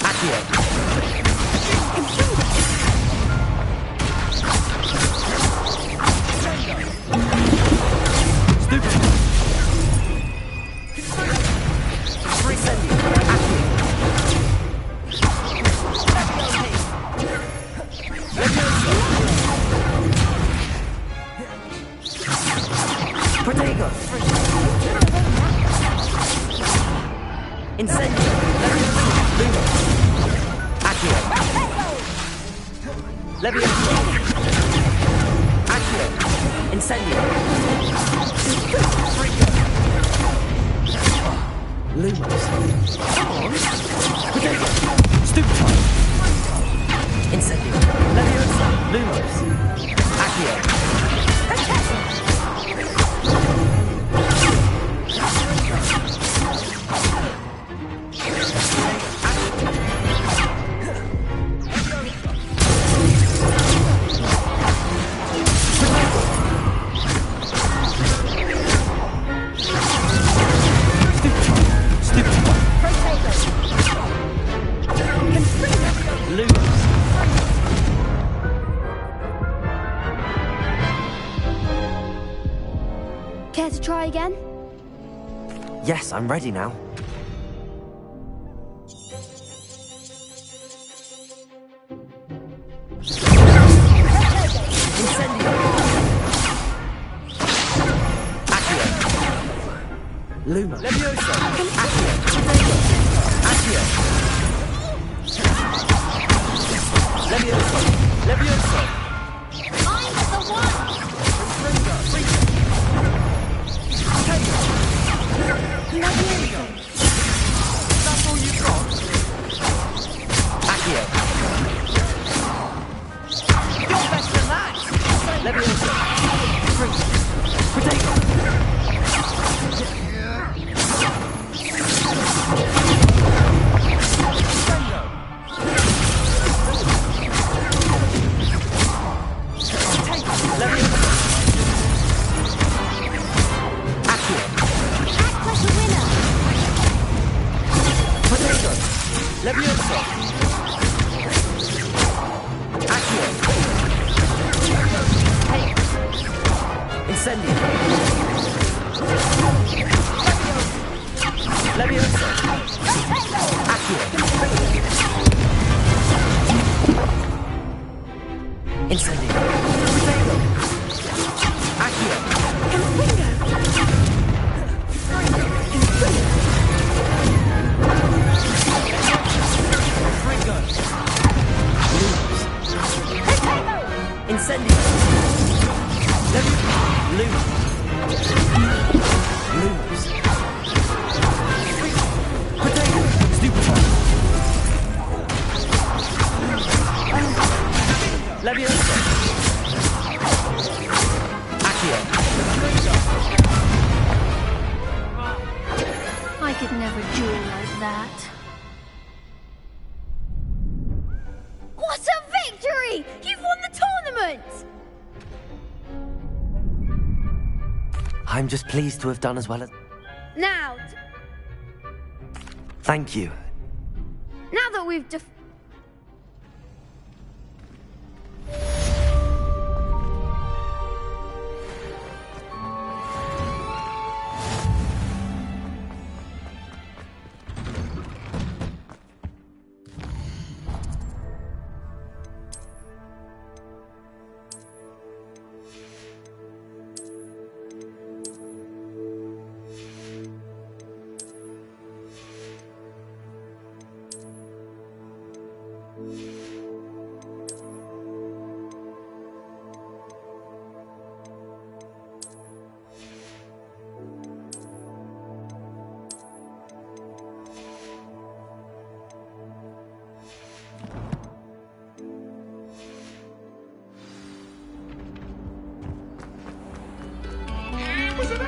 Accio. Stupefy. Protego. Incendio. Lumos. Accio. Levioso. Accio. Incendio. Lumos. Protego. Stupefy. Incendio. Levioso. Lumos. Accio. Care to try again? Yes, I'm ready now. Levioso! Levioso! I'm the one! Levioso! That's all you've got? Accio! You're better than that! Levioso! Potato! Levioso! Accio! Incendio! Levioso! Accio! Incendio! Accio! Incendio! Lose! Lose! Potato! Stupefy! Levioso! Accio! I could never duel like that. What a victory! You've won the tournament! I'm just pleased to have done as well as... Now, Thank you. now that we've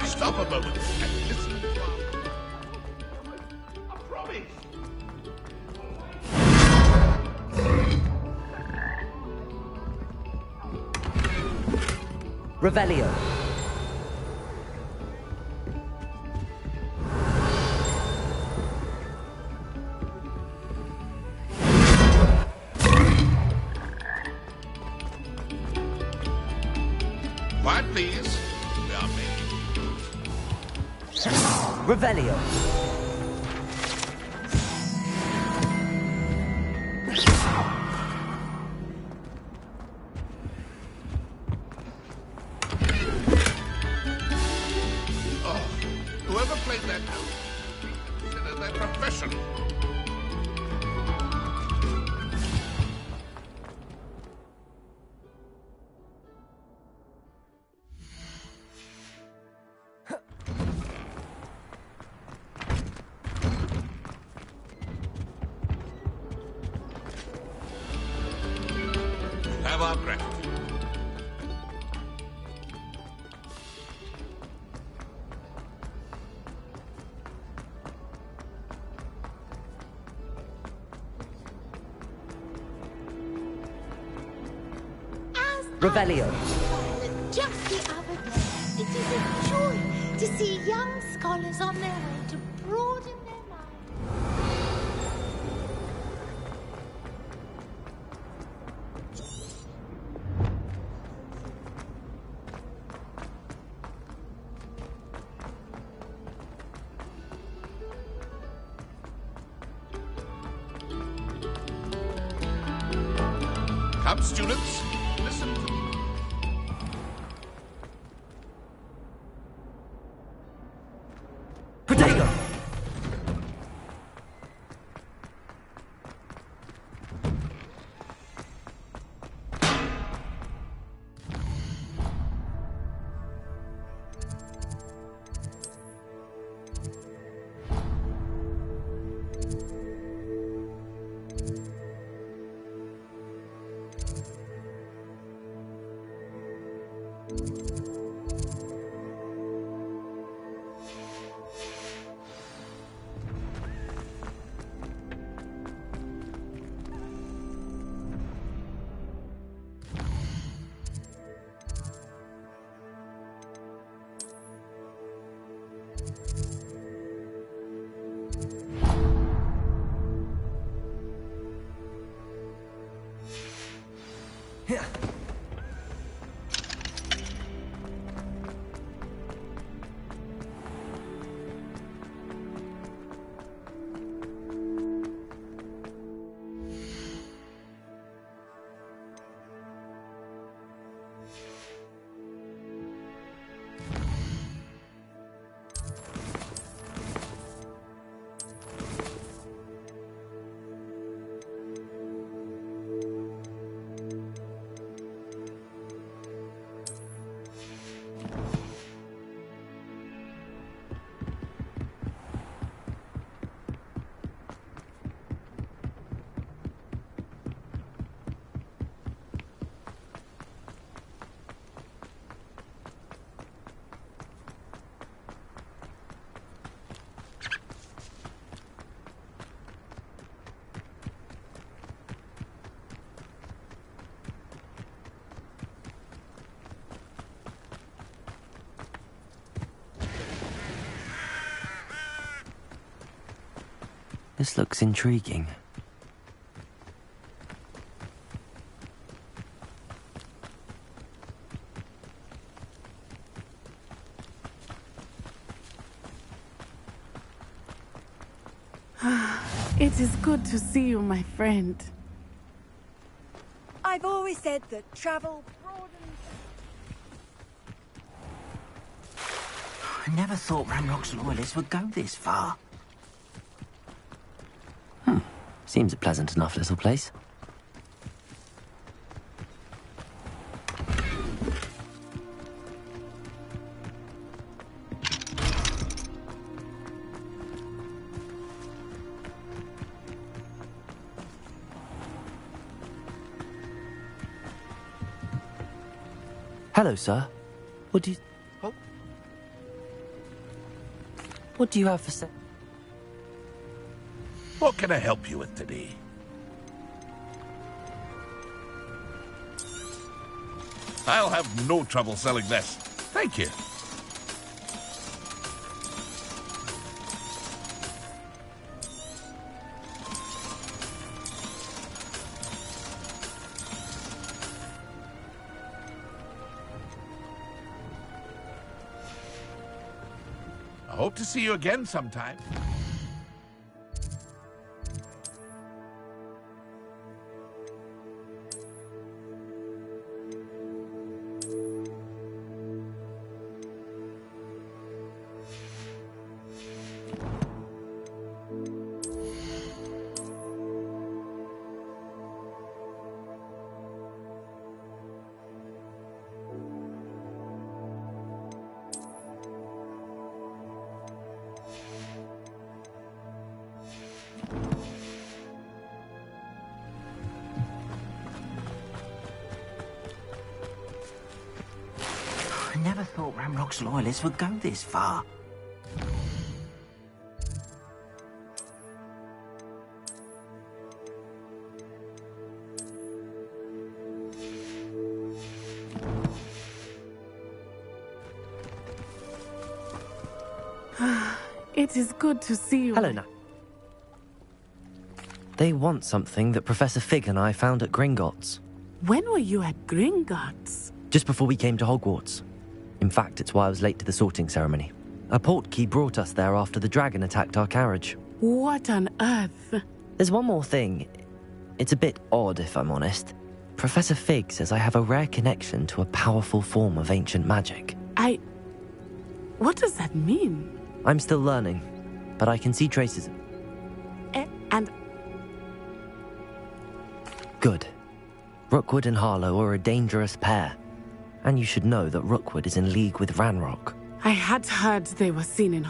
Stop a moment and listen. I promise. Revelio! Quiet, please. We are making. Revelio! Oh, whoever played that note, consider their profession. Have our gratitude. Revelio! Just the other day, it is a joy to see young scholars on their way to broaden their minds. Come, students, listen to me. Potato! This looks intriguing. It is good to see you, my friend. I've always said that travel broadens... I never thought Ranrock's loyalists would go this far. Seems a pleasant enough little place. Hello, sir. What do you... Oh? What do you have for sale? What can I help you with today? I'll have no trouble selling this. Thank you. I hope to see you again sometime. I never thought Ranrock's loyalists would go this far. It is good to see you. Hello, Nat. They want something that Professor Fig and I found at Gringotts. When were you at Gringotts? Just before we came to Hogwarts. In fact, it's why I was late to the sorting ceremony. A portkey brought us there after the dragon attacked our carriage. What on earth? There's one more thing. It's a bit odd, if I'm honest. Professor Fig says I have a rare connection to a powerful form of ancient magic. What does that mean? I'm still learning, but I can see traces. And... Good. Rookwood and Harlow are a dangerous pair. And you should know that Rookwood is in league with Ranrock. I had heard they were seen in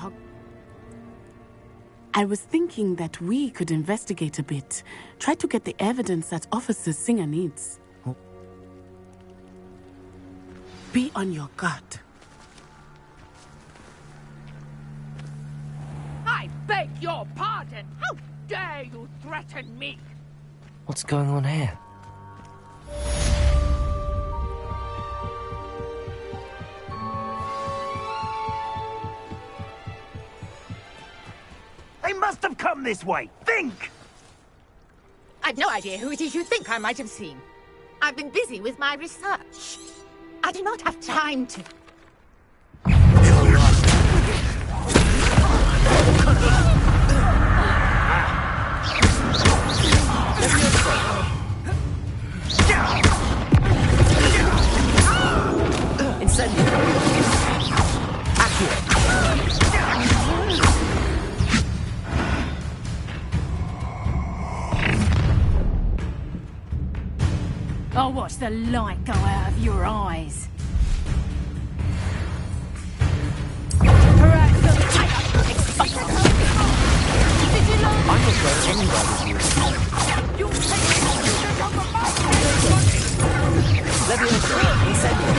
I was thinking that we could investigate a bit. Try to get the evidence that Officer Singer needs. Be on your guard. I beg your pardon! How dare you threaten me? What's going on here? They must have come this way. Think! I've no idea who it is you think I might have seen. I've been busy with my research. I do not have time to... I'll watch the light go out of your eyes. I'm not going anywhere with you. Leviosa, incendio.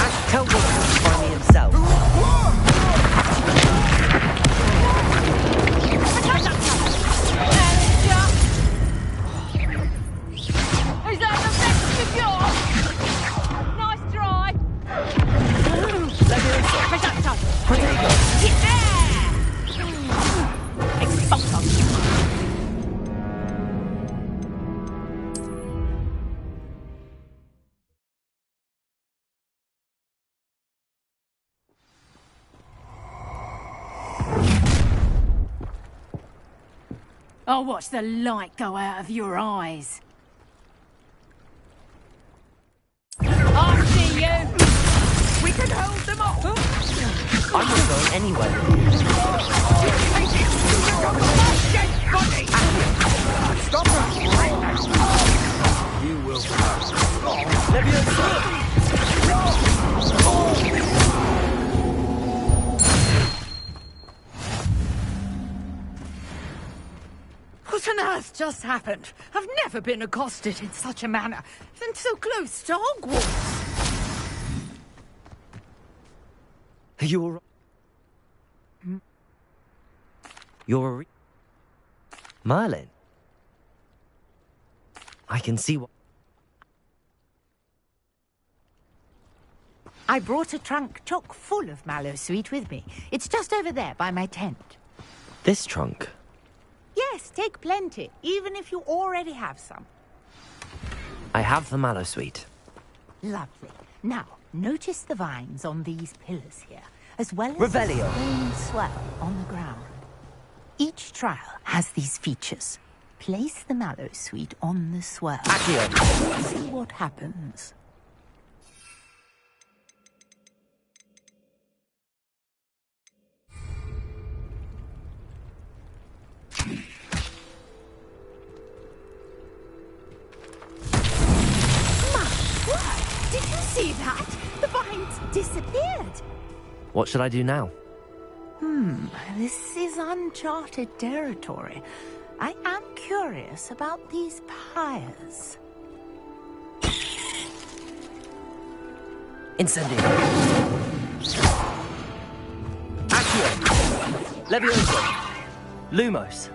Ash, tell Wilson to find me himself. Is that the best of yours? Nice try. Leviosa. Protego. I'll watch the light go out of your eyes. I'll see you. We can hold them off. I'm not going anywhere. Stop her! You will What on earth just happened? I've never been accosted in such a manner, and so close to Hogwarts. You're... You're... Merlin? I can see what... I brought a trunk chock full of Mallowsweet with me. It's just over there by my tent. This trunk? Yes, take plenty, even if you already have some. I have the Mallowsweet. Lovely. Now, notice the vines on these pillars here, as well as Revelio. the stone swell on the ground. Each trial has these features. Place the Mallowsweet on the swell. Accio. See what happens. Did you see that? The vines disappeared. What should I do now? This is uncharted territory. I am curious about these pyres. Incendio. Accio. Levioso. Lumos.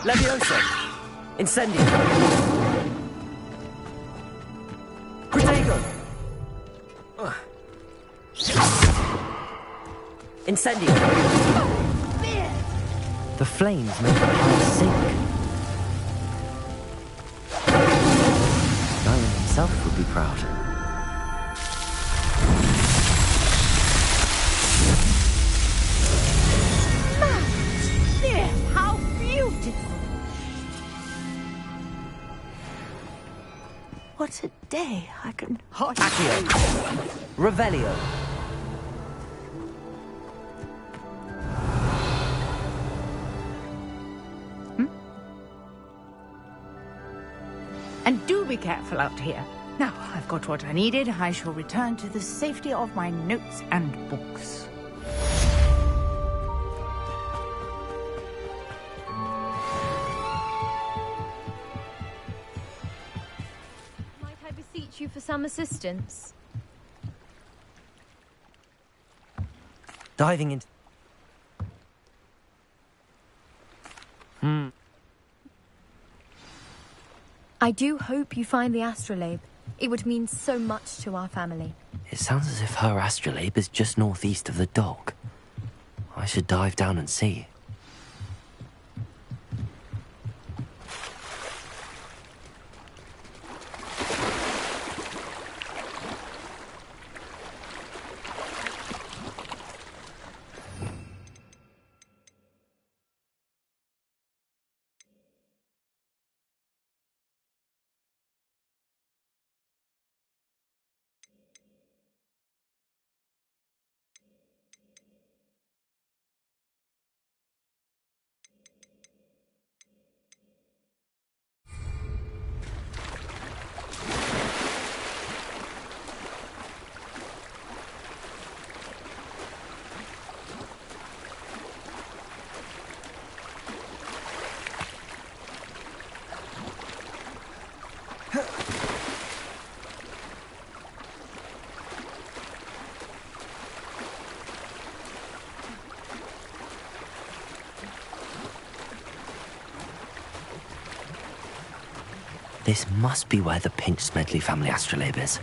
Levioso. Incendio. Protego. Incendio. The flames make the house sink. Merlin himself would be proud. How beautiful! What a day. I can... Accio. Revelio. And do be careful out here. Now, I've got what I needed. I shall return to the safety of my notes and books. Might I beseech you for some assistance? Diving into... I do hope you find the astrolabe. It would mean so much to our family. It sounds as if her astrolabe is just northeast of the dock. I should dive down and see. This must be where the Pinch Smedley family astrolabe is.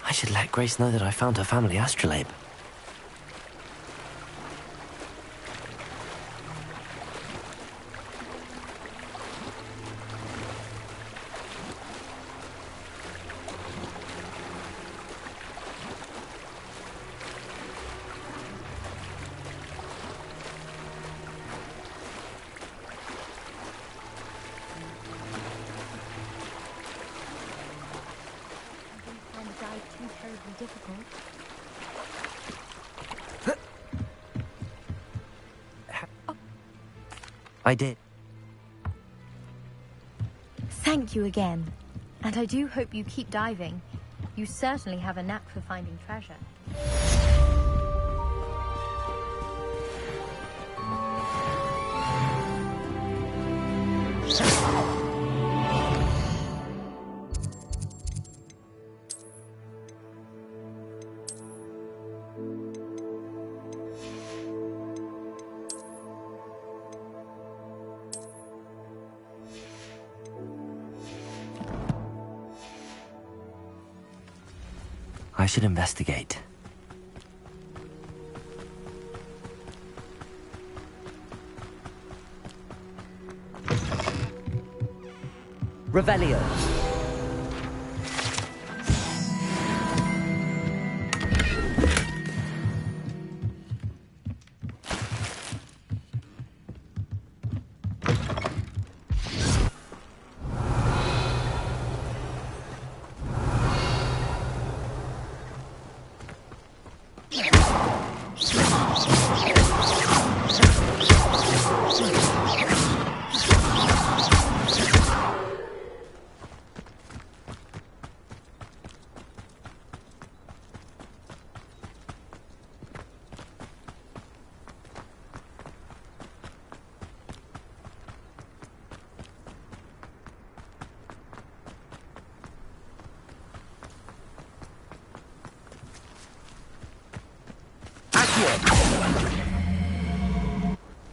I should let Grace know that I found her family astrolabe. I did. Thank you again. And I do hope you keep diving. You certainly have a knack for finding treasure. I should investigate. Revelio.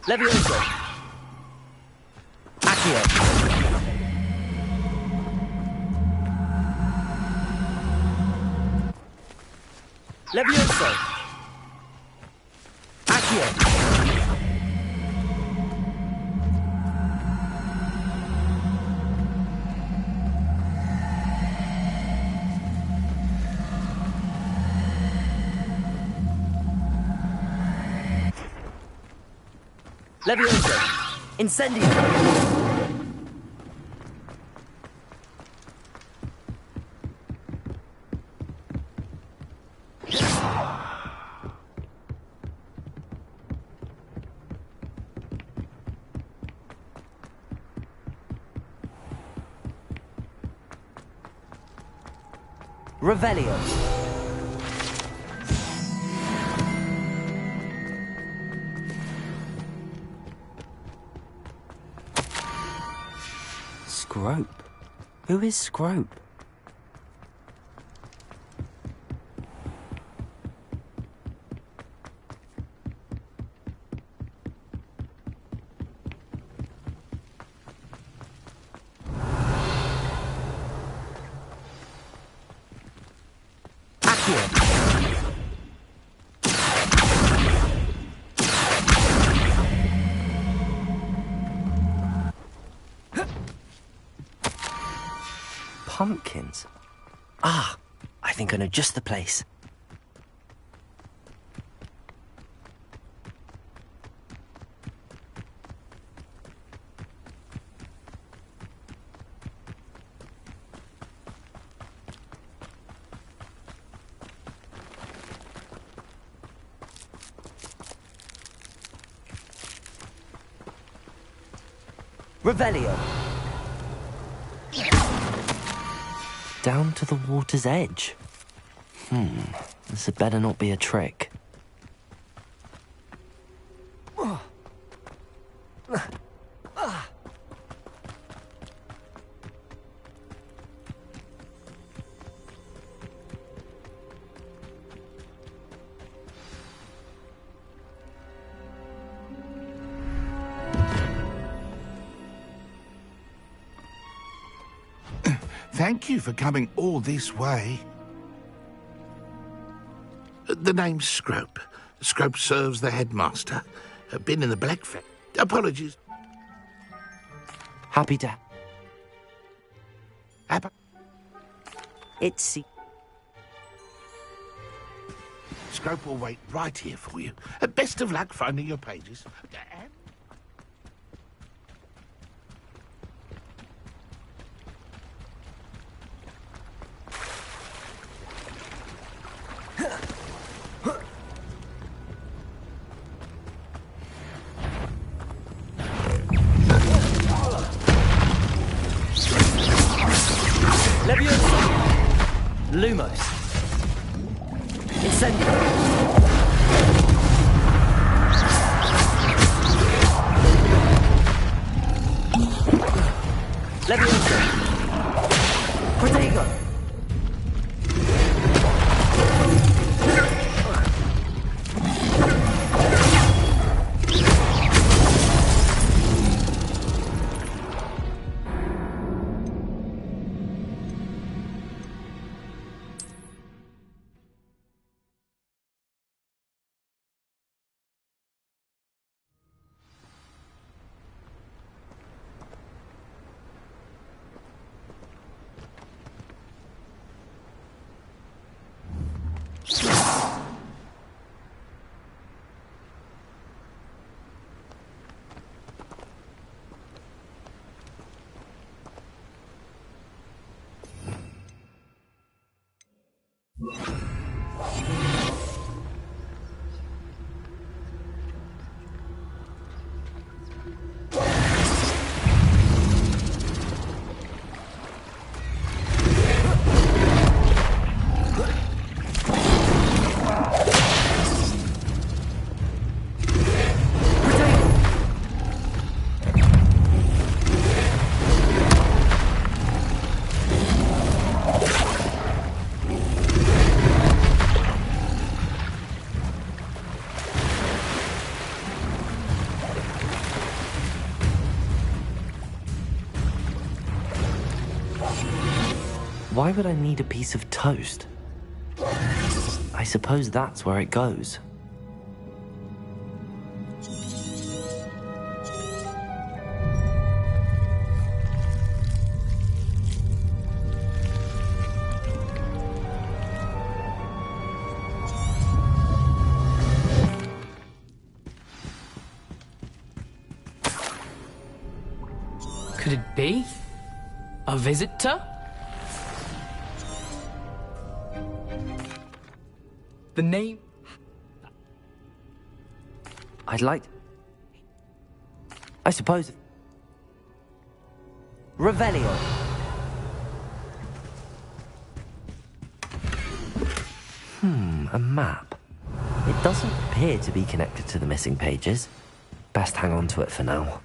Levioso. Accio. Levioso. Accio. Levioso! Incendio! Revelio. Scrope? Who is Scrope? Pumpkins? Ah, I think I know just the place. Revelio. Down to the water's edge. This had better not be a trick. Thank you for coming all this way. The name's Scrope. Scrope serves the headmaster. Been in the Black Factory. Apologies. Happy to... It's... Scrope will wait right here for you. Best of luck finding your pages. Lumos. Incendio. Levioso. Protego. Why would I need a piece of toast? I suppose that's where it goes. could it be? A visitor? The name... I'd like... I suppose... Revelio. A map. It doesn't appear to be connected to the missing pages. Best hang on to it for now.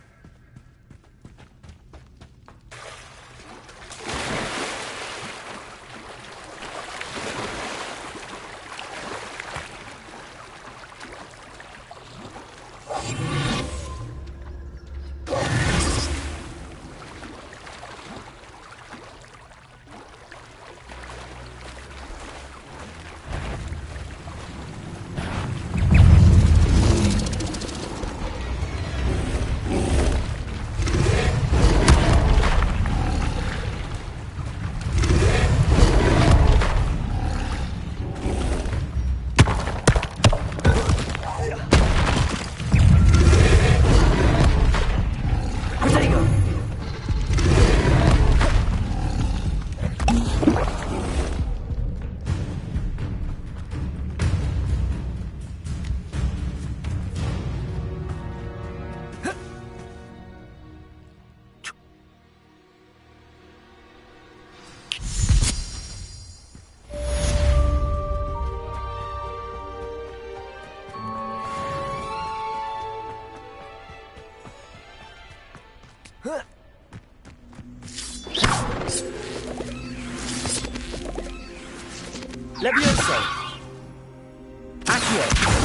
Levioso. Accio.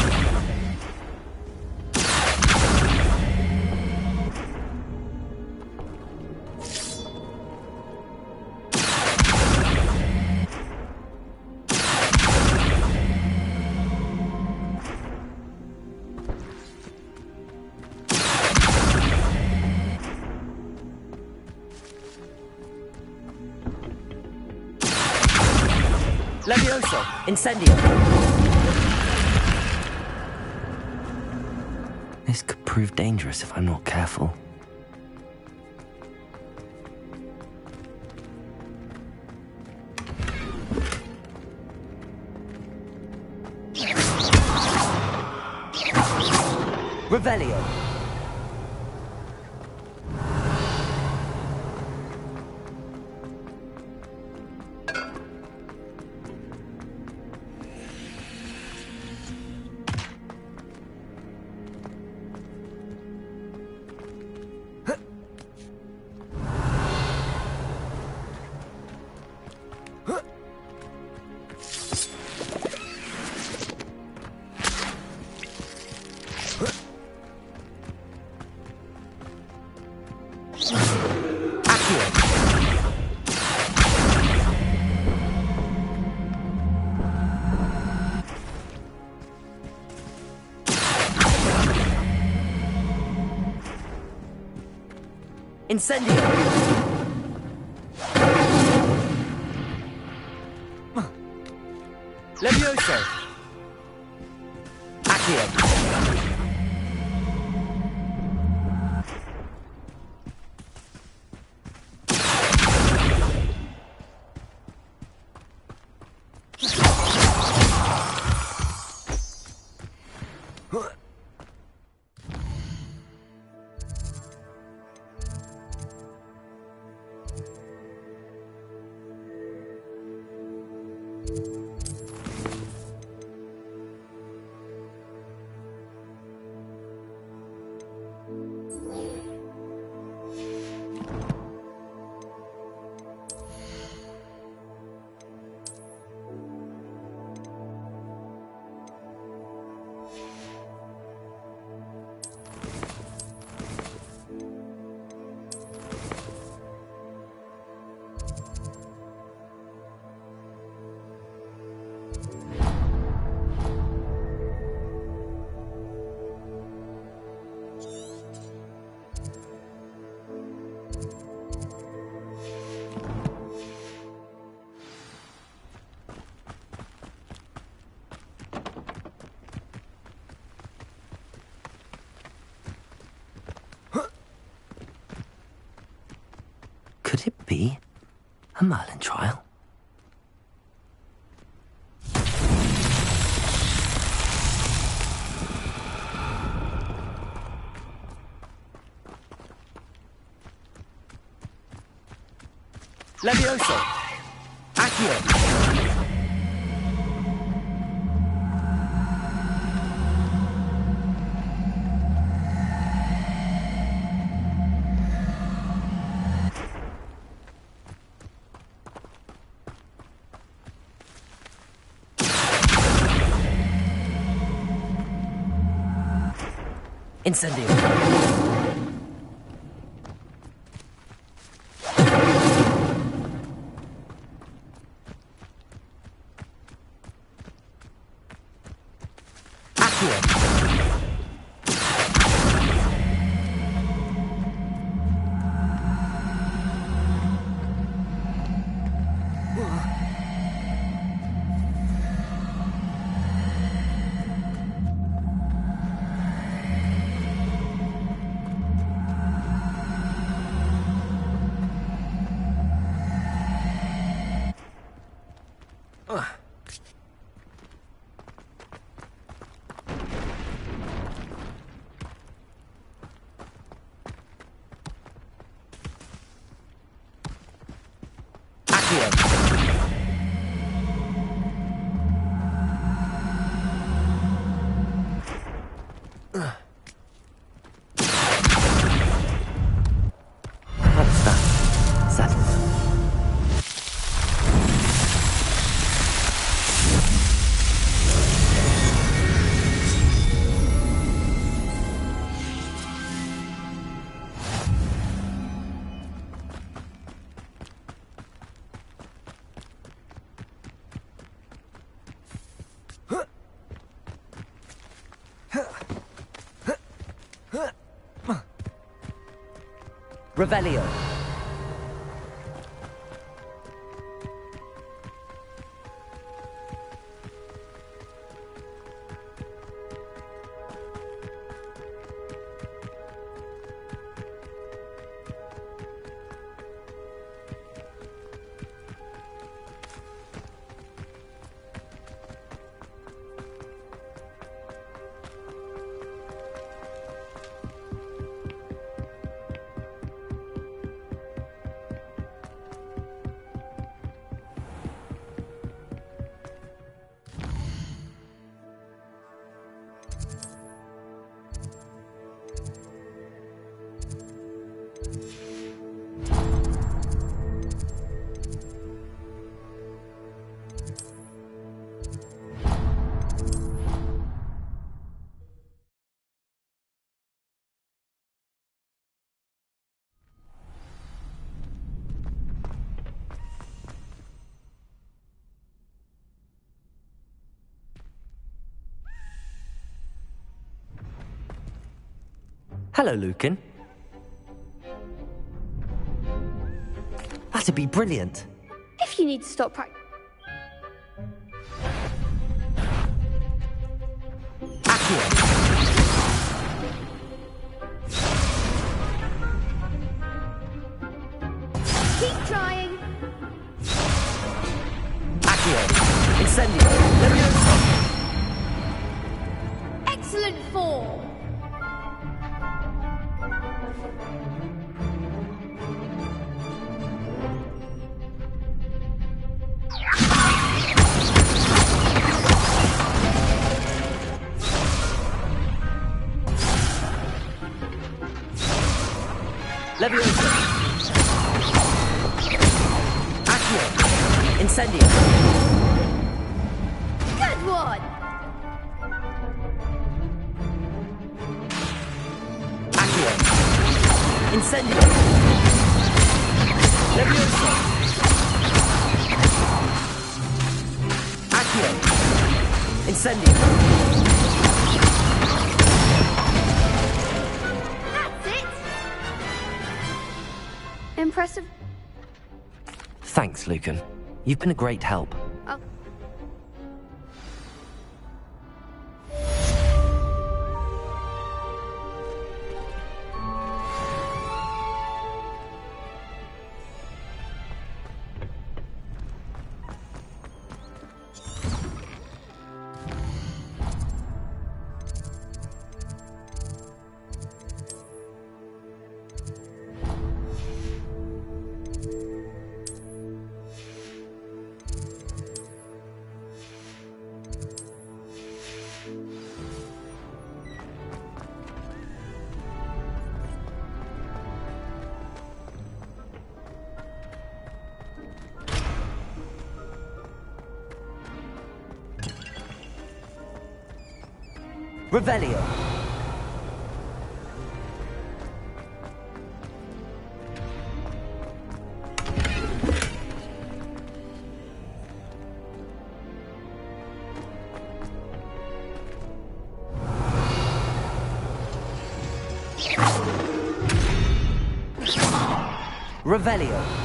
Levioso. Incendio. This could prove dangerous if I'm not careful. Revelio. Incendio. Levioso. Accio. be a Merlin trial. Levioso! Accio! Incendio! Revelio. Hello, Lucan. That'd be brilliant. If you need to stop practicing. Keep trying. Accio! Incendio! Levioso! Excellent form. Levioso! Accio! Incendio! Good one. Accio! Incendio! Levioso! Accio! Incendio! That's it. Impressive. Thanks, Lucan. You've been a great help. Oh. Revelio. Revelio.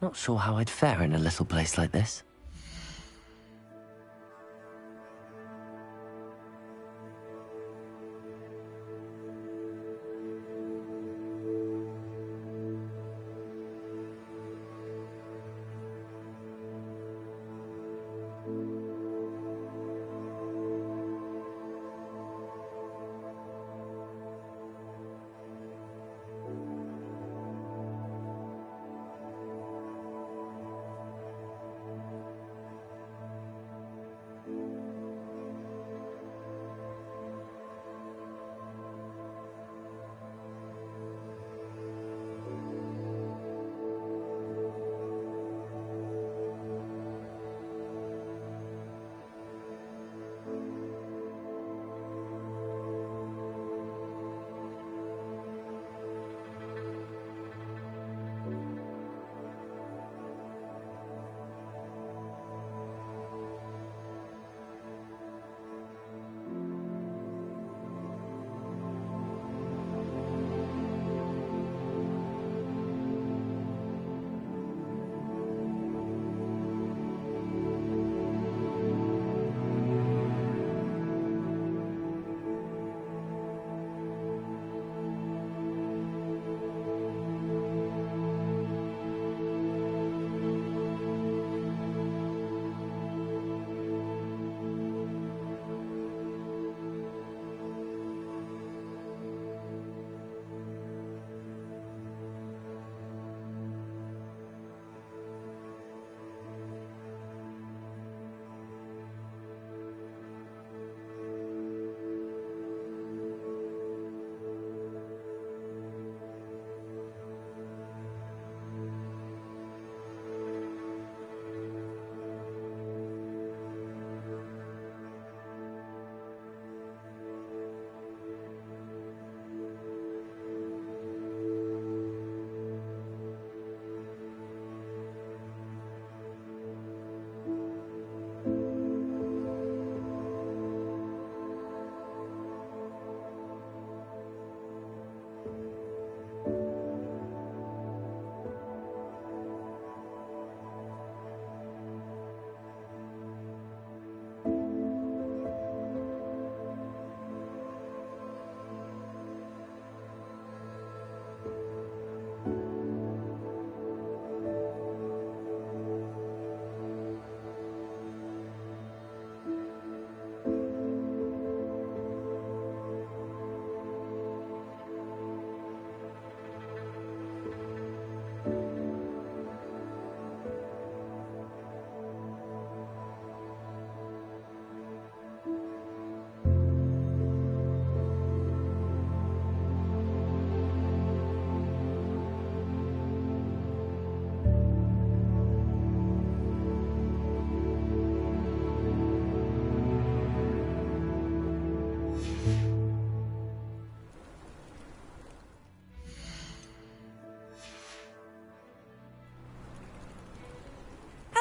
Not sure how I'd fare in a little place like this.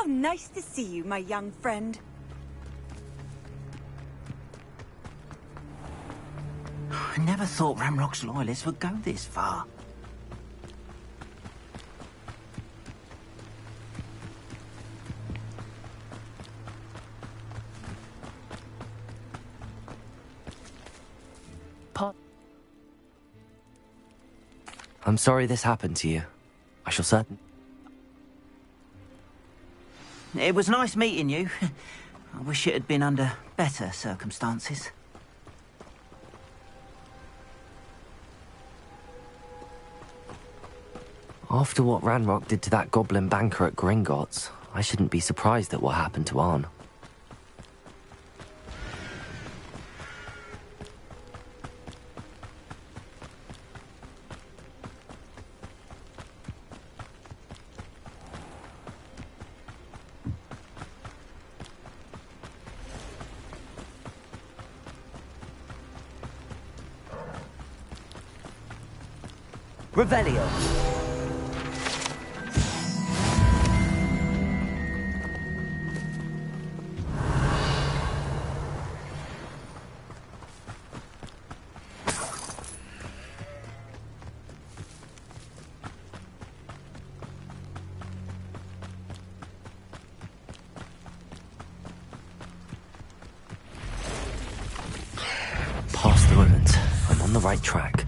How nice to see you, my young friend. I never thought Ramrock's loyalists would go this far. I'm sorry this happened to you. I shall certain... It was nice meeting you. I wish it had been under better circumstances. After what Ranrock did to that goblin banker at Gringotts, I shouldn't be surprised at what happened to Arn. Revelio. Past the ruins. I'm on the right track.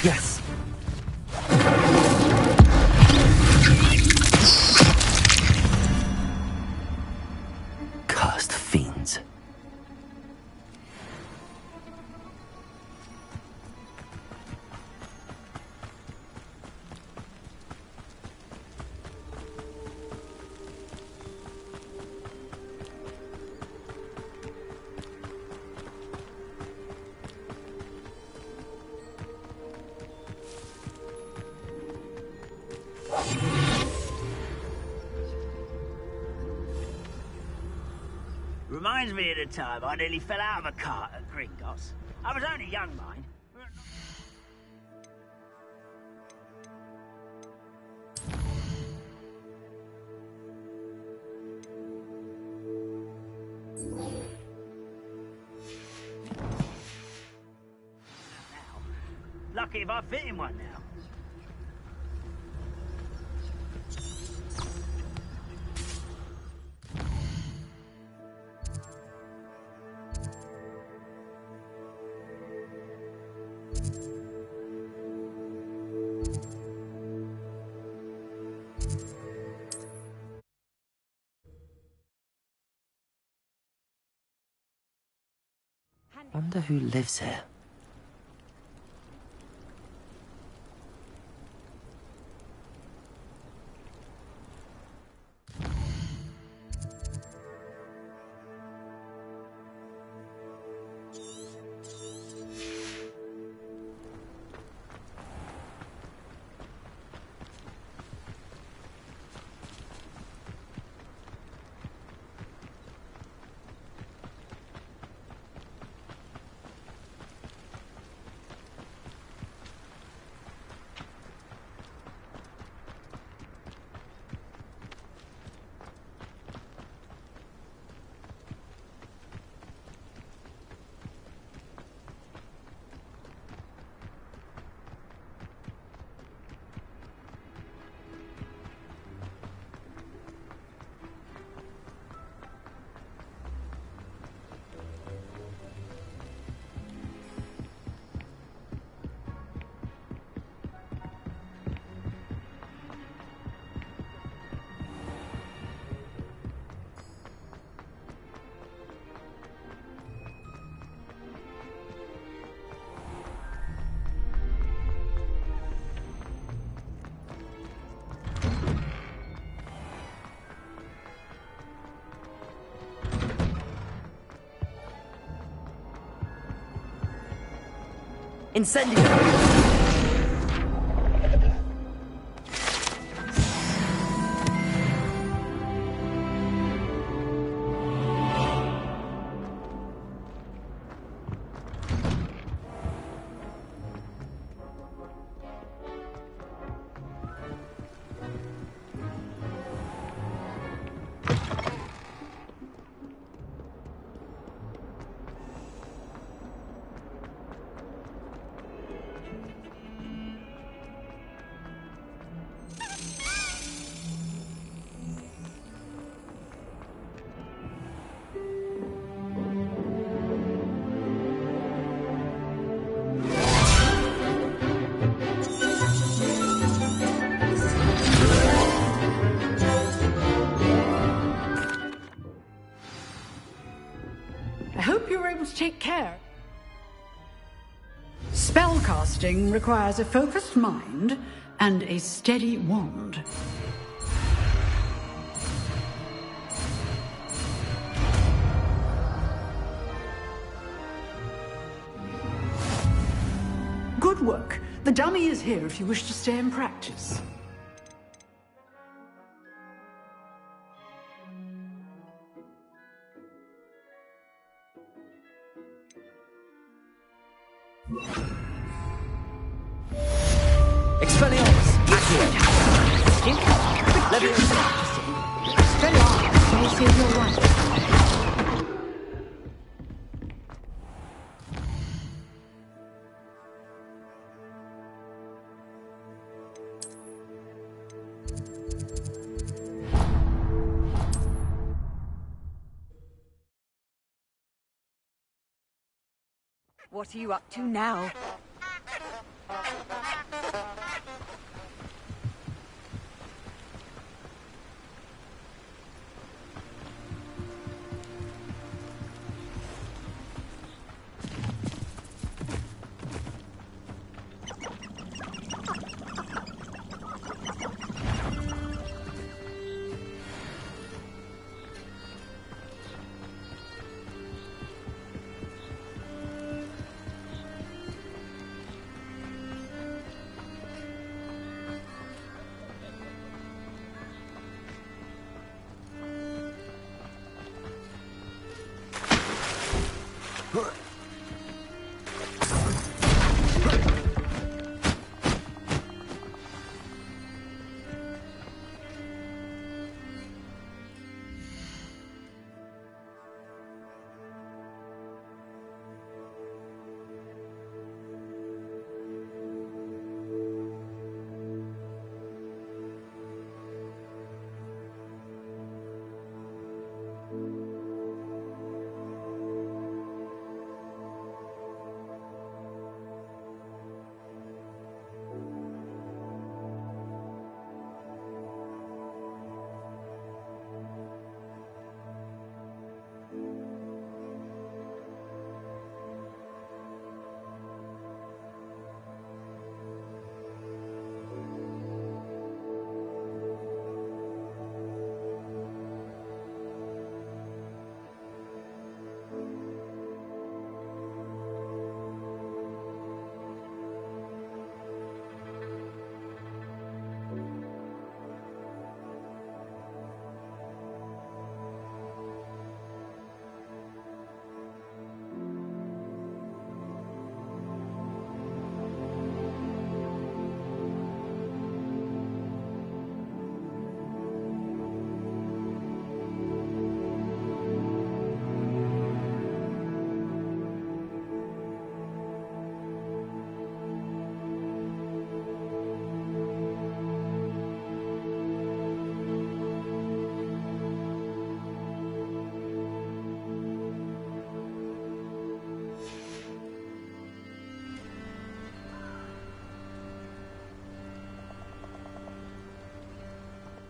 Yes. Cursed fiends. Reminds me of the time I nearly fell out of a cart at Gringotts. I was only young, mind. Lucky if I fit in one now. Wonder who lives here. Incendio! Spellcasting requires a focused mind and a steady wand. Good work. The dummy is here if you wish to stay and practice. Expelliarmus! Expelliarmus may save your life. What are you up to now?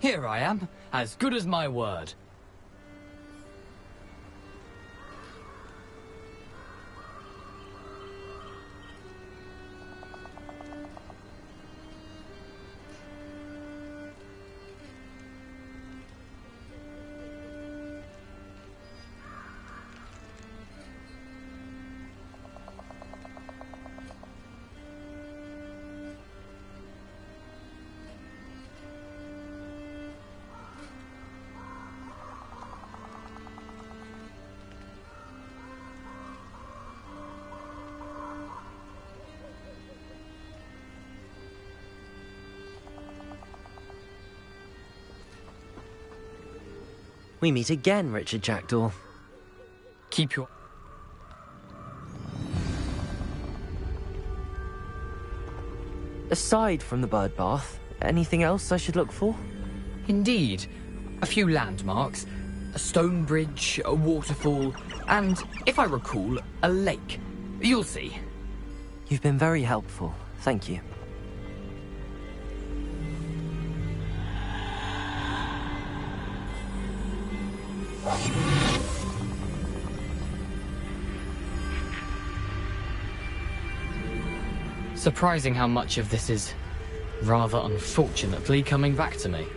Here I am, as good as my word. We meet again, Richard Jackdaw. Keep your... Aside from the bird bath, anything else I should look for? Indeed. A few landmarks, a stone bridge, a waterfall, and, if I recall, a lake. You'll see. You've been very helpful. Thank you. Surprising how much of this is, rather unfortunately, coming back to me.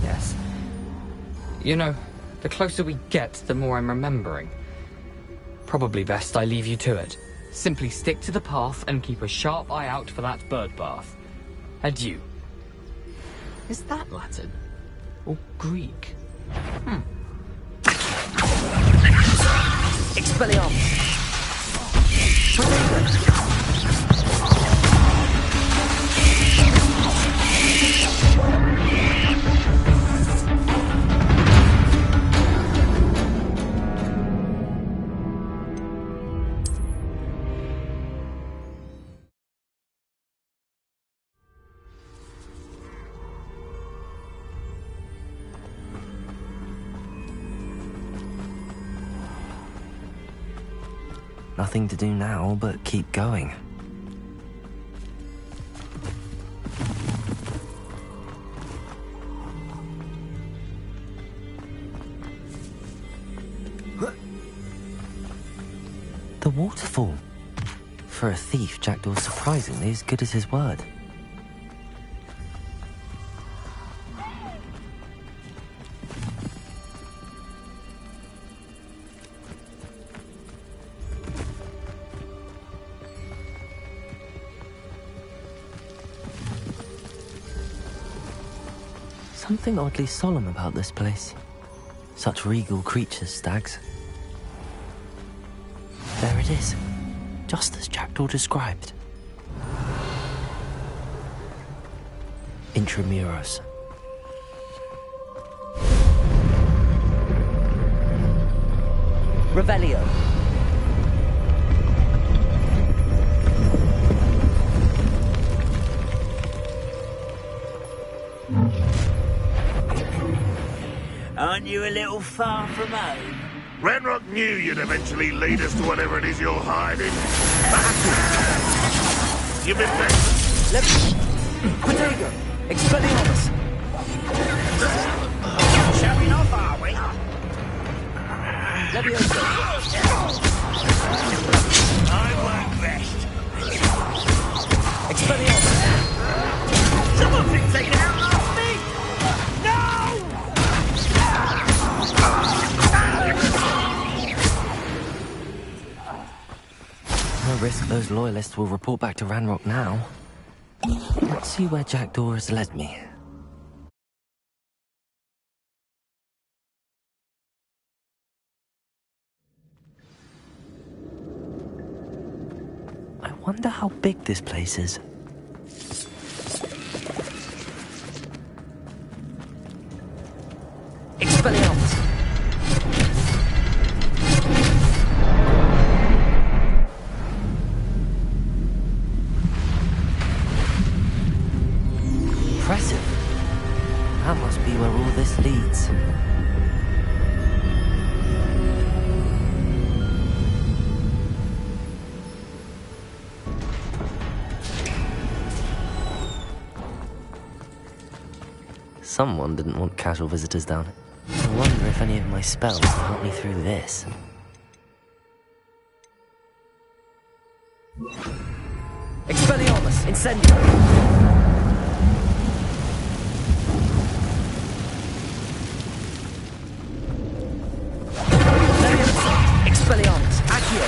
Yes. You know, the closer we get, the more I'm remembering. Probably best I leave you to it. Simply stick to the path and keep a sharp eye out for that bird bath. Adieu. Is that Latin? Or Greek? Expelliarmus! Nothing to do now but keep going. The waterfall. For a thief, Jackdaw's surprisingly as good as his word. Something oddly solemn about this place. Such regal creatures, stags. There it is, just as Jackdaw described. Intramuros. Revelio. Aren't you a little far from home? Ranrock knew you'd eventually lead us to whatever it is you're hiding. You've been there. Protego! Expelliarmus! Showing off, are we? Levioso! I won't rest. Expelliarmus! Someone's been taken out last week! No! No risk those loyalists will report back to Ranrock now. Let's see where Jackdaw has led me. I wonder how big this place is. Expelliarmus! Impressive. That must be where all this leads. Someone didn't want casual visitors down. I wonder if any of my spells will help me through this. Expelliarmus! Incendio! Expelliarmus! Accio!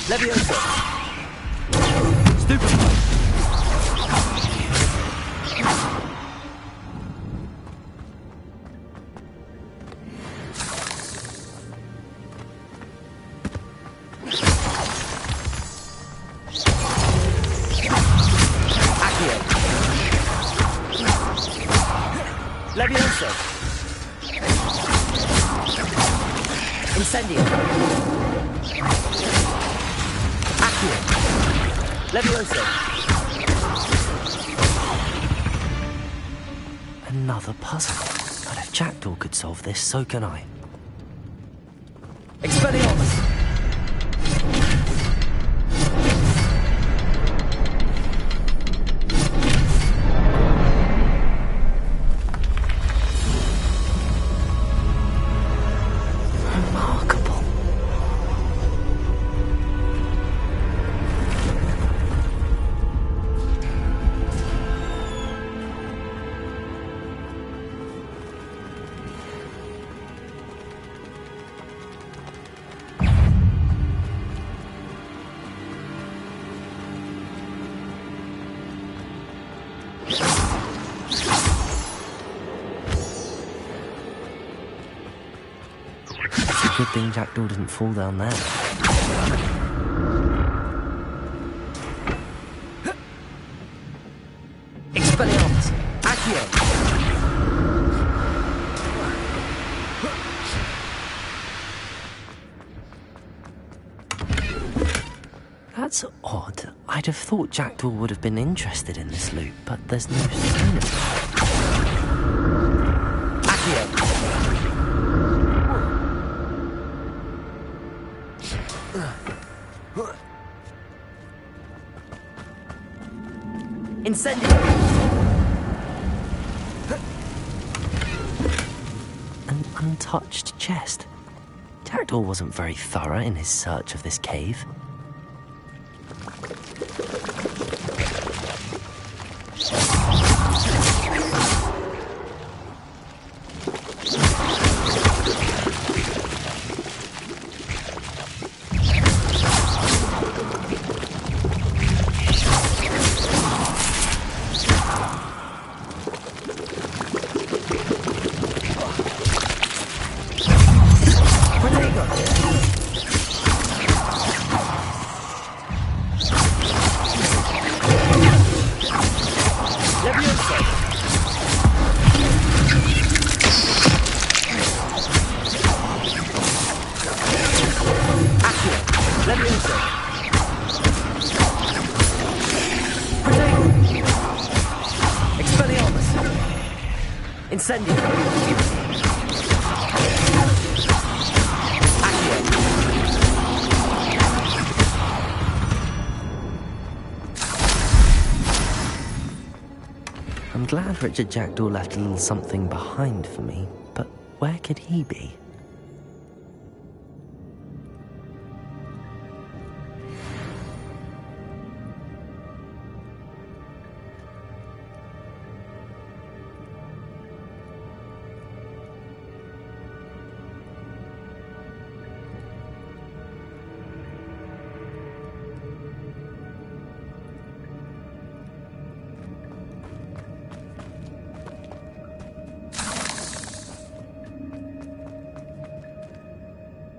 Levioso! Stupefy! Accio! Levioso! Incendio! Incendio. Accio. Levioso. Another puzzle. But if Jackdaw could solve this, so can I. Expelliarmus. Remarkable. Good thing Jackdaw didn't fall down there. Expelliarmus. Accio. That's odd. I'd have thought Jackdaw would have been interested in this loot, but there's no sign of it. Accio. Incendio. An untouched chest. Jackdaw wasn't very thorough in his search of this cave. Incendio. I'm glad Richard Jackdaw left a little something behind for me, but where could he be?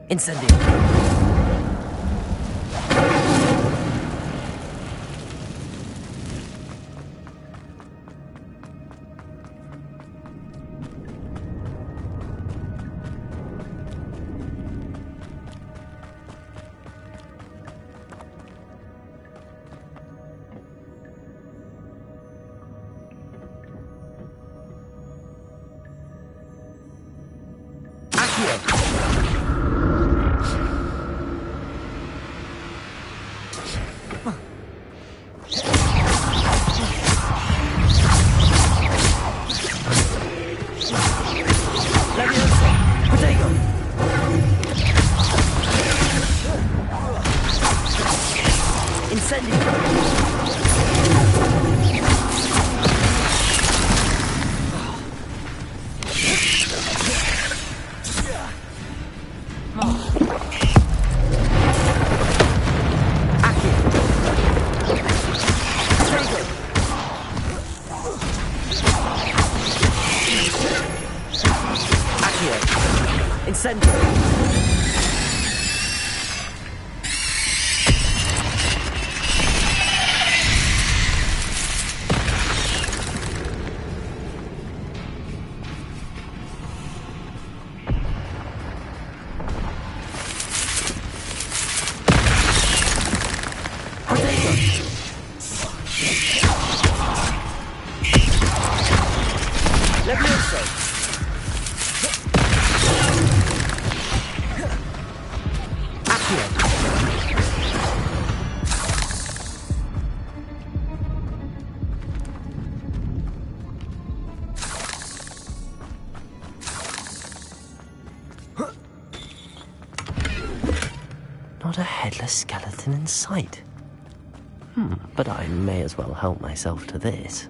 Incendio. Accio. Not a headless skeleton in sight. But I may as well help myself to this.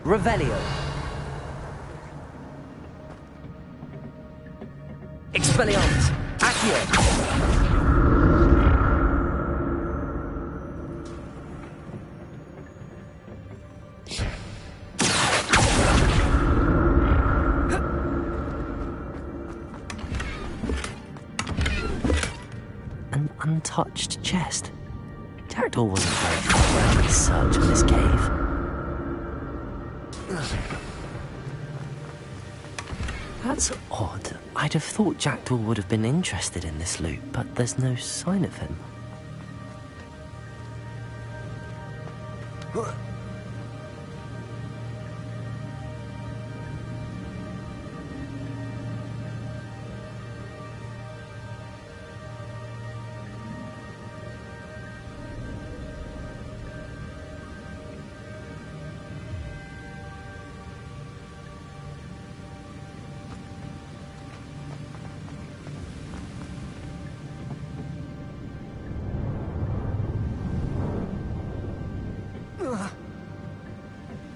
Revelio. Expelliarmus. Accio. An untouched chest. Jackdaw wasn't very thorough in his search for this cave. That's odd. I'd have thought Jackdaw would have been interested in this loot, but there's no sign of him.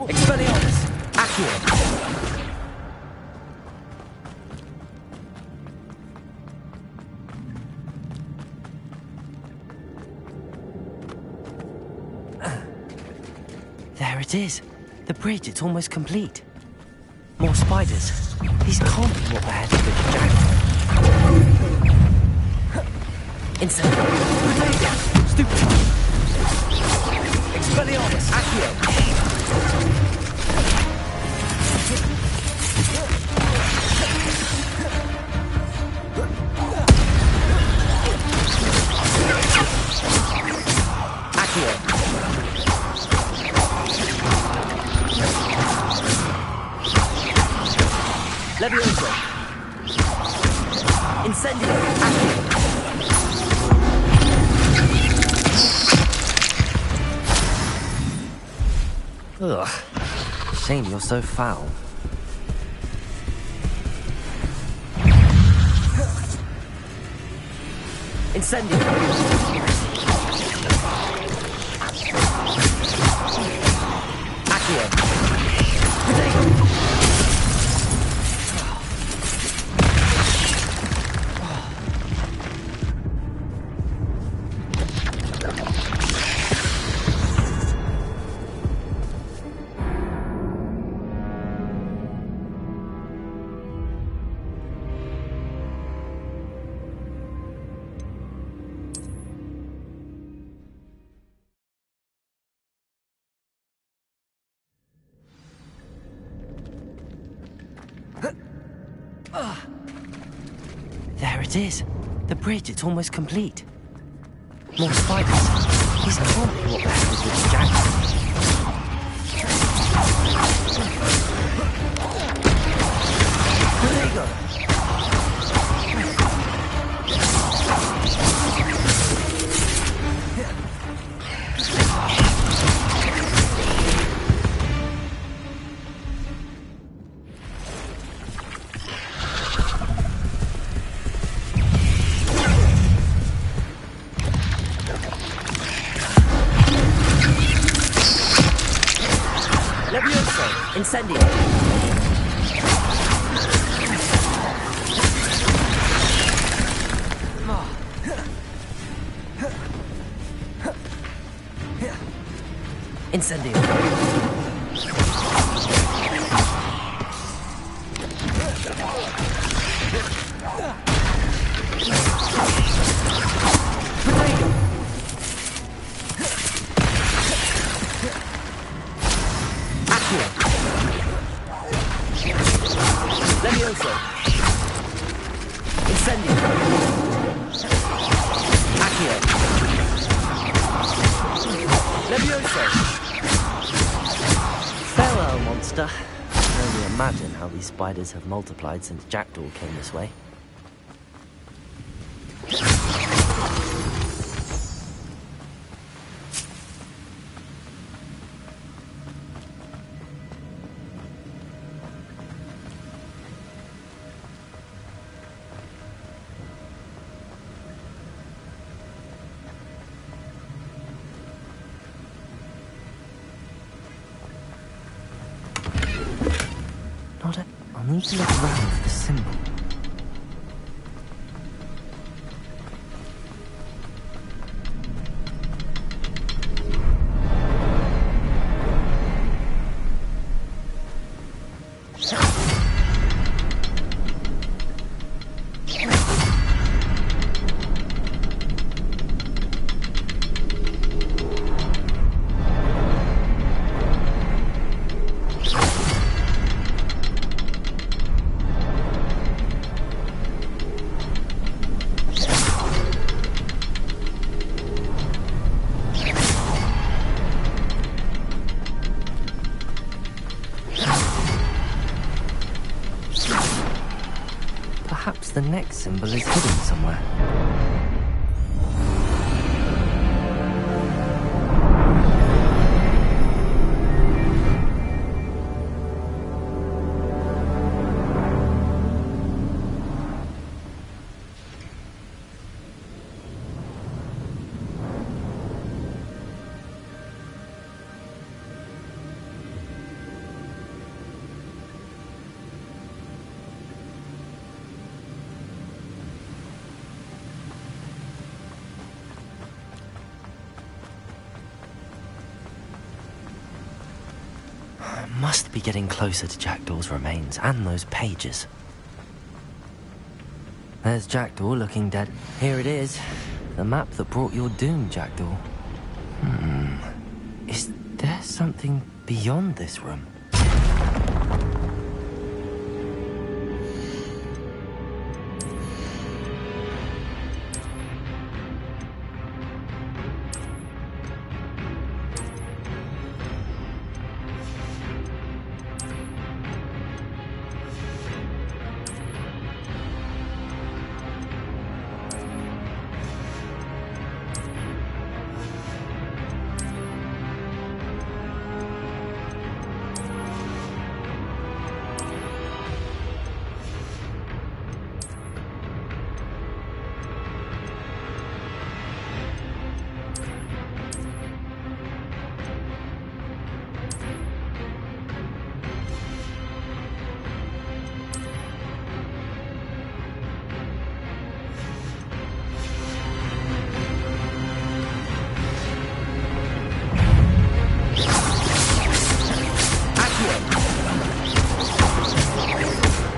Expelliarmus. Accio. There it is. The bridge, it's almost complete. More spiders. These can't be what they're headed for Jackdaw. Incendio. Stupefy. Expelliarmus. Accio. Levioso. Incendio. Ugh. Shame you're so foul. Incendio. Accio. Potato. There it is. The bridge, it's almost complete. More spiders. These can't be what they're headed with Jackdaw. There you go. Incendio! Incendio! Levioso! Incendio! Accio! Levioso! Farewell, monster. I can only imagine how these spiders have multiplied since Jackdaw came this way. I'll need to look around for the symbol. Perhaps the next symbol is hidden somewhere. Must be getting closer to Jackdaw's remains and those pages. There's Jackdaw looking dead. Here it is. The map that brought your doom, Jackdaw. Is there something beyond this room?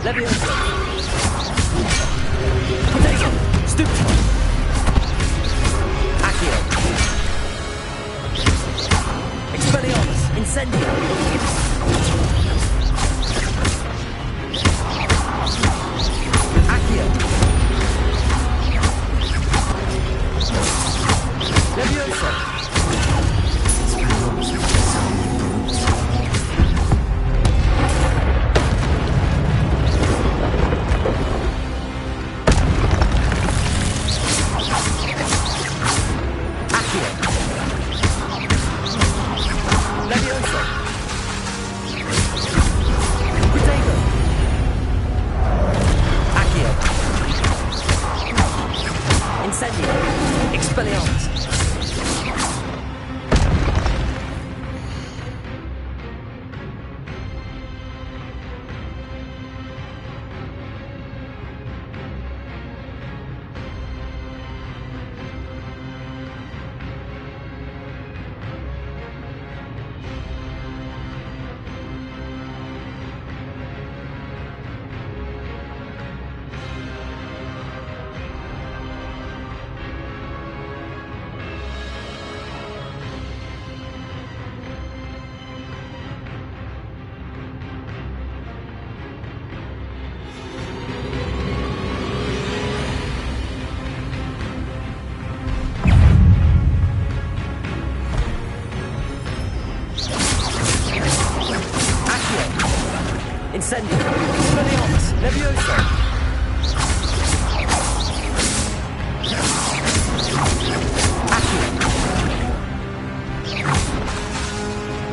Levioso! Potato! Stupid! Accio! Expelliarmus! Incendio! Accio! Levioso!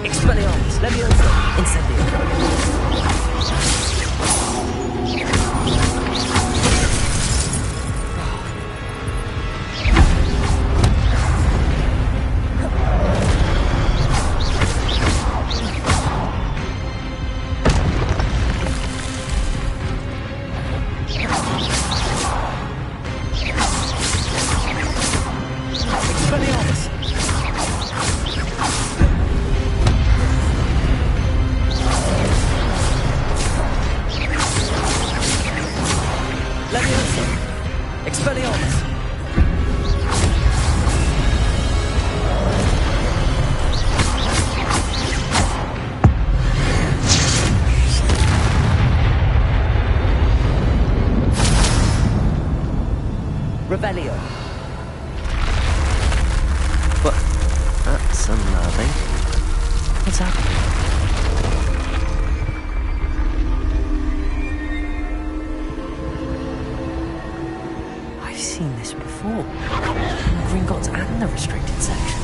Expelliarmus, Leviosa, Incendio. Expelliarmus. Leviosa. Expelliarmus. Revelio. But that's unnerving. What's happening? I've seen this before. In the Gringotts and the restricted section.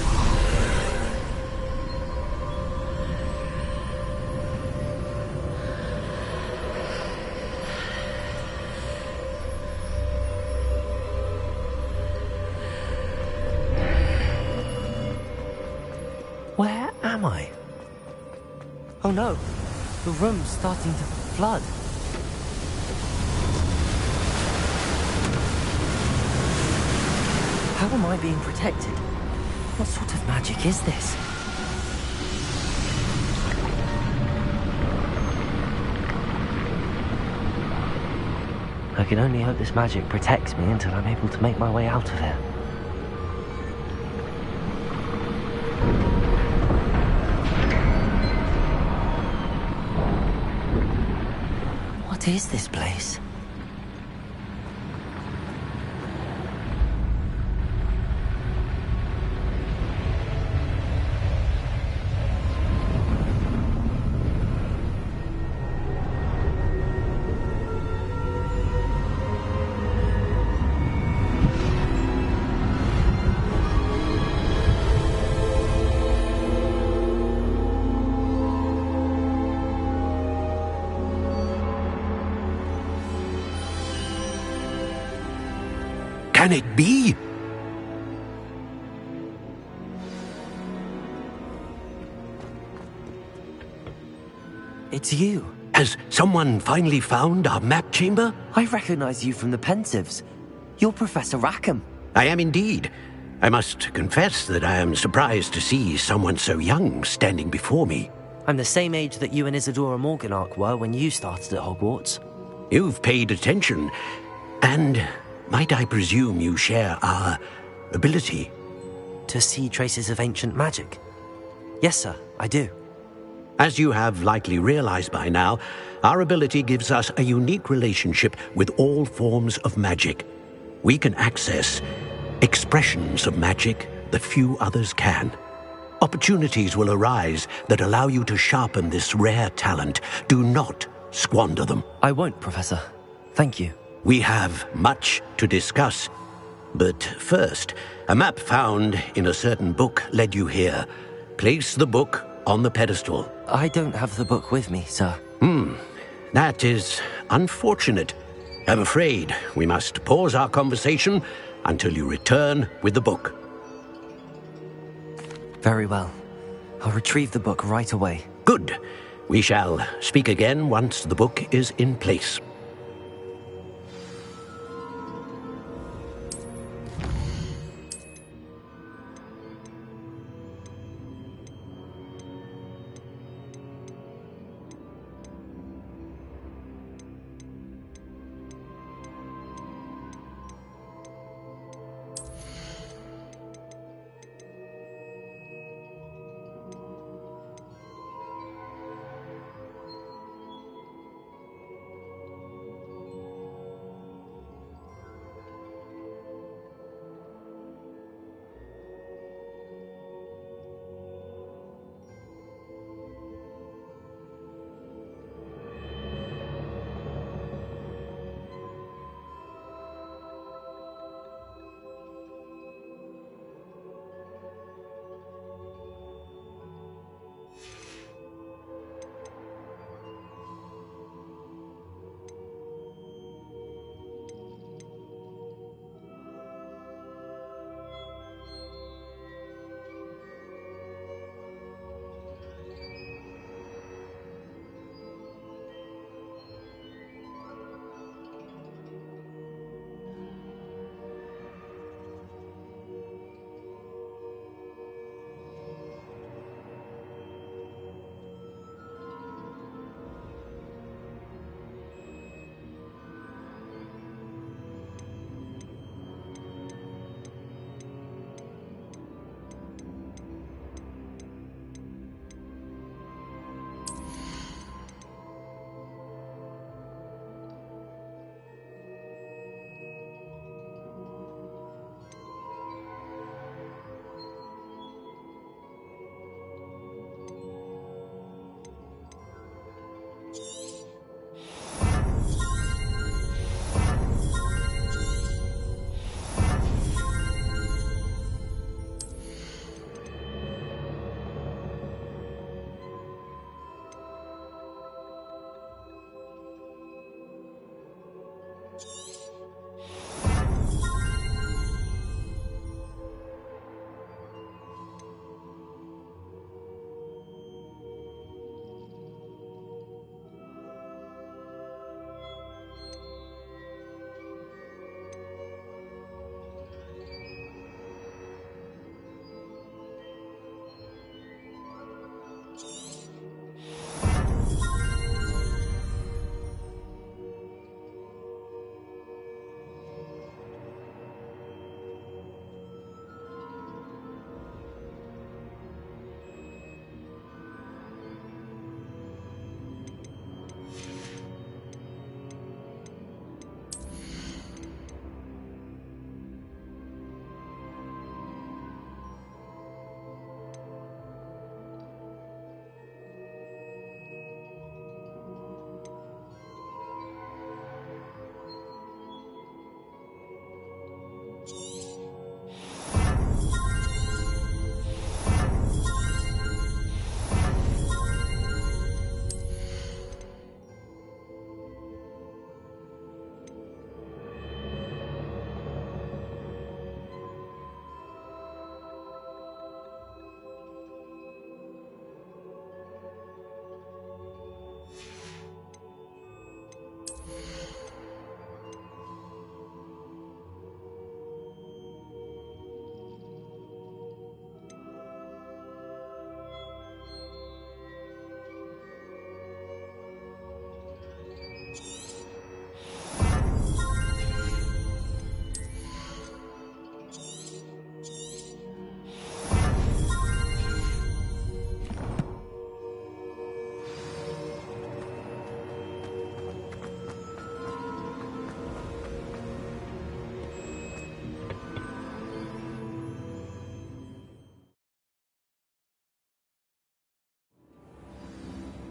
Where am I? Oh no, the room's starting to flood. How am I being protected? What sort of magic is this? I can only hope this magic protects me until I'm able to make my way out of here. What is this place? Can it be? It's you. Has someone finally found our map chamber? I recognize you from the Pensieves. You're Professor Rackham. I am indeed. I must confess that I am surprised to see someone so young standing before me. I'm the same age that you and Isadora Morganach were when you started at Hogwarts. You've paid attention, and might I presume you share our ability? To see traces of ancient magic? Yes, sir, I do. As you have likely realized by now, our ability gives us a unique relationship with all forms of magic. We can access expressions of magic that few others can. Opportunities will arise that allow you to sharpen this rare talent. Do not squander them. I won't, Professor. Thank you. We have much to discuss. But first, a map found in a certain book led you here. Place the book on the pedestal. I don't have the book with me, sir. That is unfortunate. I'm afraid we must pause our conversation until you return with the book. Very well. I'll retrieve the book right away. Good. We shall speak again once the book is in place.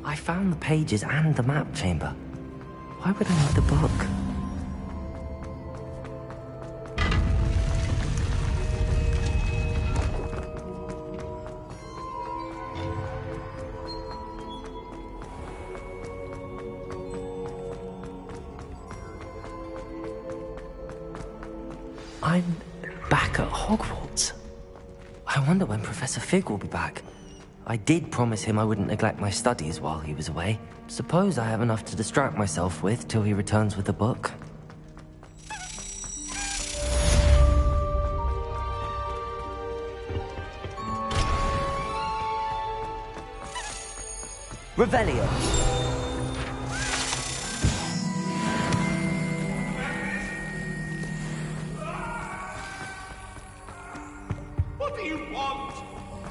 I found the pages and the map chamber. Why would I need the book? I'm back at Hogwarts. I wonder when Professor Fig will be back. I did promise him I wouldn't neglect my studies while he was away. Suppose I have enough to distract myself with till he returns with the book. Revelio. What do you want?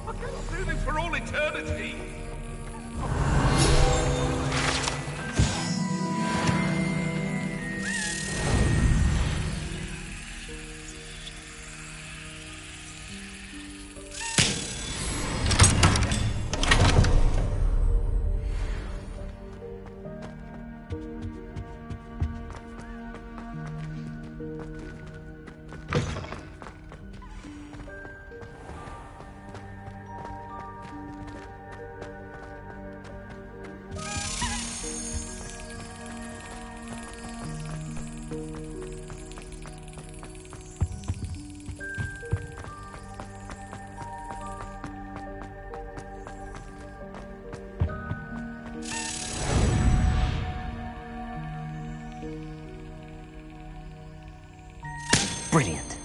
I cannot do this for all eternity. Brilliant.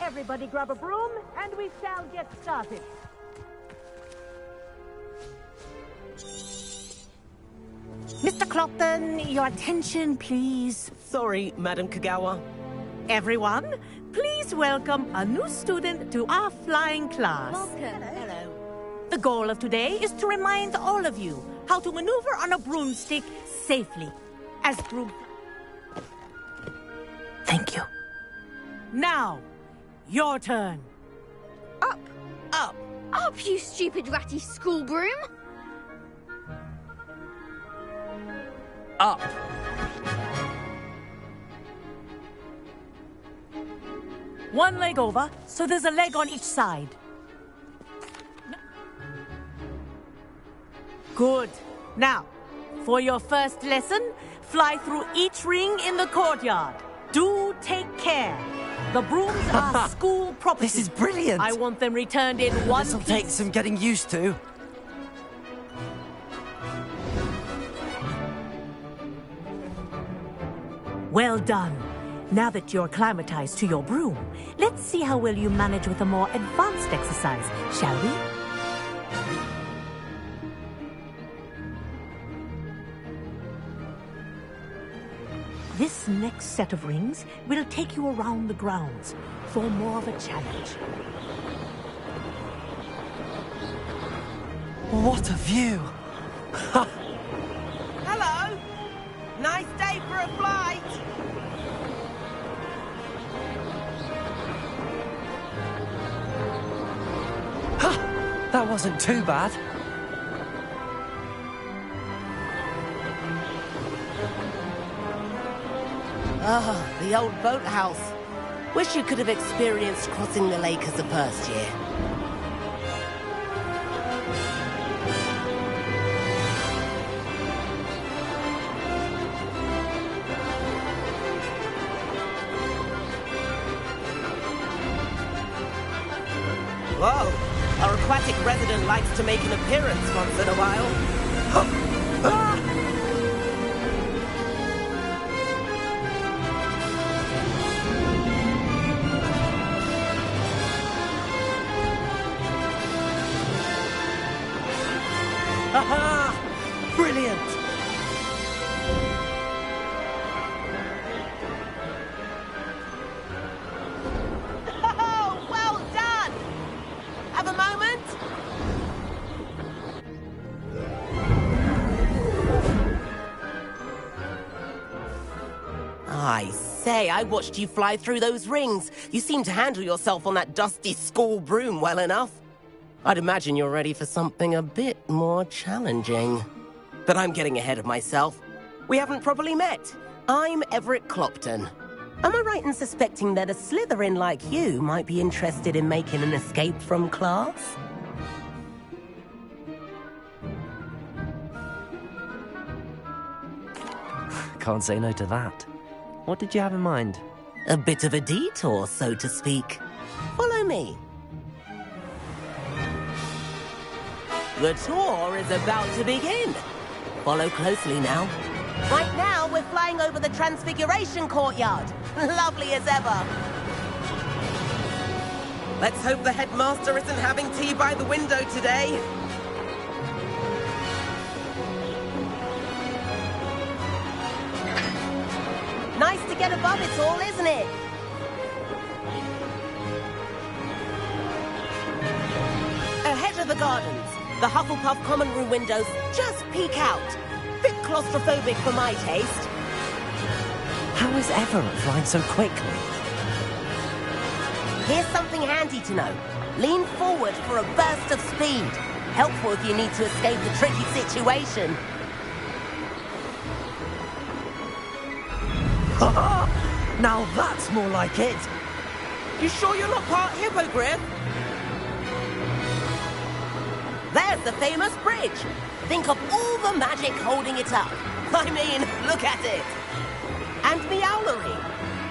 Everybody grab a broom, and we shall get started. Mr. Clopton, your attention, please. Sorry, Madam Kagawa. Everyone, please welcome a new student to our flying class. Welcome. Hello. The goal of today is to remind all of you how to maneuver on a broomstick safely. As broom... Thank you. Now, your turn. Up. Up. Up, you stupid ratty school broom. Up. One leg over, so there's a leg on each side. Good. Now, for your first lesson, fly through each ring in the courtyard. Do take care. The brooms are school property. This is brilliant! I want them returned in one This'll piece. take some getting used to. Well done. Now that you're acclimatized to your broom, let's see how well you manage with a more advanced exercise, shall we? This next set of rings will take you around the grounds for more of a challenge. What a view! Hello! Nice day for a flight! That wasn't too bad. Ah, the old boathouse. Wish you could have experienced crossing the lake as a first year. Whoa! Our aquatic resident likes to make an appearance once in a while. Aha! Brilliant! Oh, well done! Have a moment? I say, I watched you fly through those rings. You seem to handle yourself on that dusty school broom well enough. I'd imagine you're ready for something a bit more challenging. But I'm getting ahead of myself. We haven't properly met. I'm Everett Clopton. Am I right in suspecting that a Slytherin like you might be interested in making an escape from class? Can't say no to that. What did you have in mind? A bit of a detour, so to speak. Follow me. The tour is about to begin. Follow closely now. Right now, we're flying over the Transfiguration Courtyard. Lovely as ever. Let's hope the headmaster isn't having tea by the window today. Nice to get above it all, isn't it? Ahead of the gardens, the Hufflepuff common room windows just peek out. Bit claustrophobic for my taste. How is Everett flying so quickly? Here's something handy to know. Lean forward for a burst of speed. Helpful if you need to escape a tricky situation. Now that's more like it. You sure you're not part hippogriff? There's the famous bridge. Think of all the magic holding it up. I mean, look at it. And Meowlery.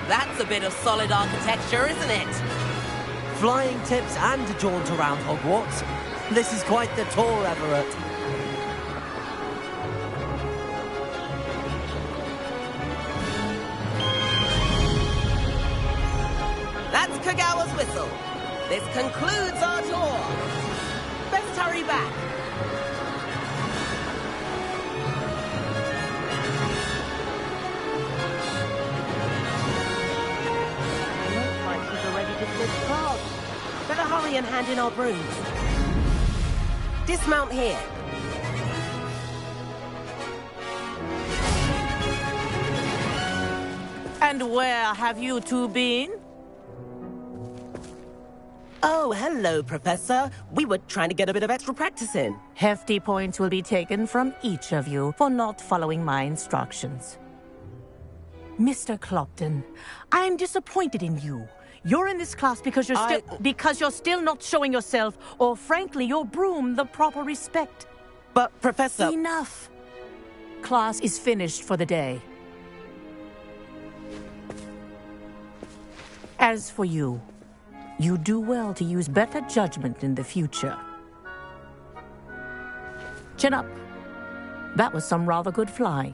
That's a bit of solid architecture, isn't it? Flying tips and a jaunt around Hogwarts. This is quite the tour, Everett. That's Kagawa's whistle. This concludes our tour. Best hurry back. Looks like she's already dismissed class. Better hurry and hand in our brooms. Dismount here. And where have you two been? Oh, hello, Professor. We were trying to get a bit of extra practice in. Hefty points will be taken from each of you for not following my instructions. Mr. Clopton, I am disappointed in you. You're in this class because you're still not showing yourself, or frankly, your broom, the proper respect. But, Professor... Enough. Class is finished for the day. As for you, you do well to use better judgment in the future. Chin up. That was some rather good flying.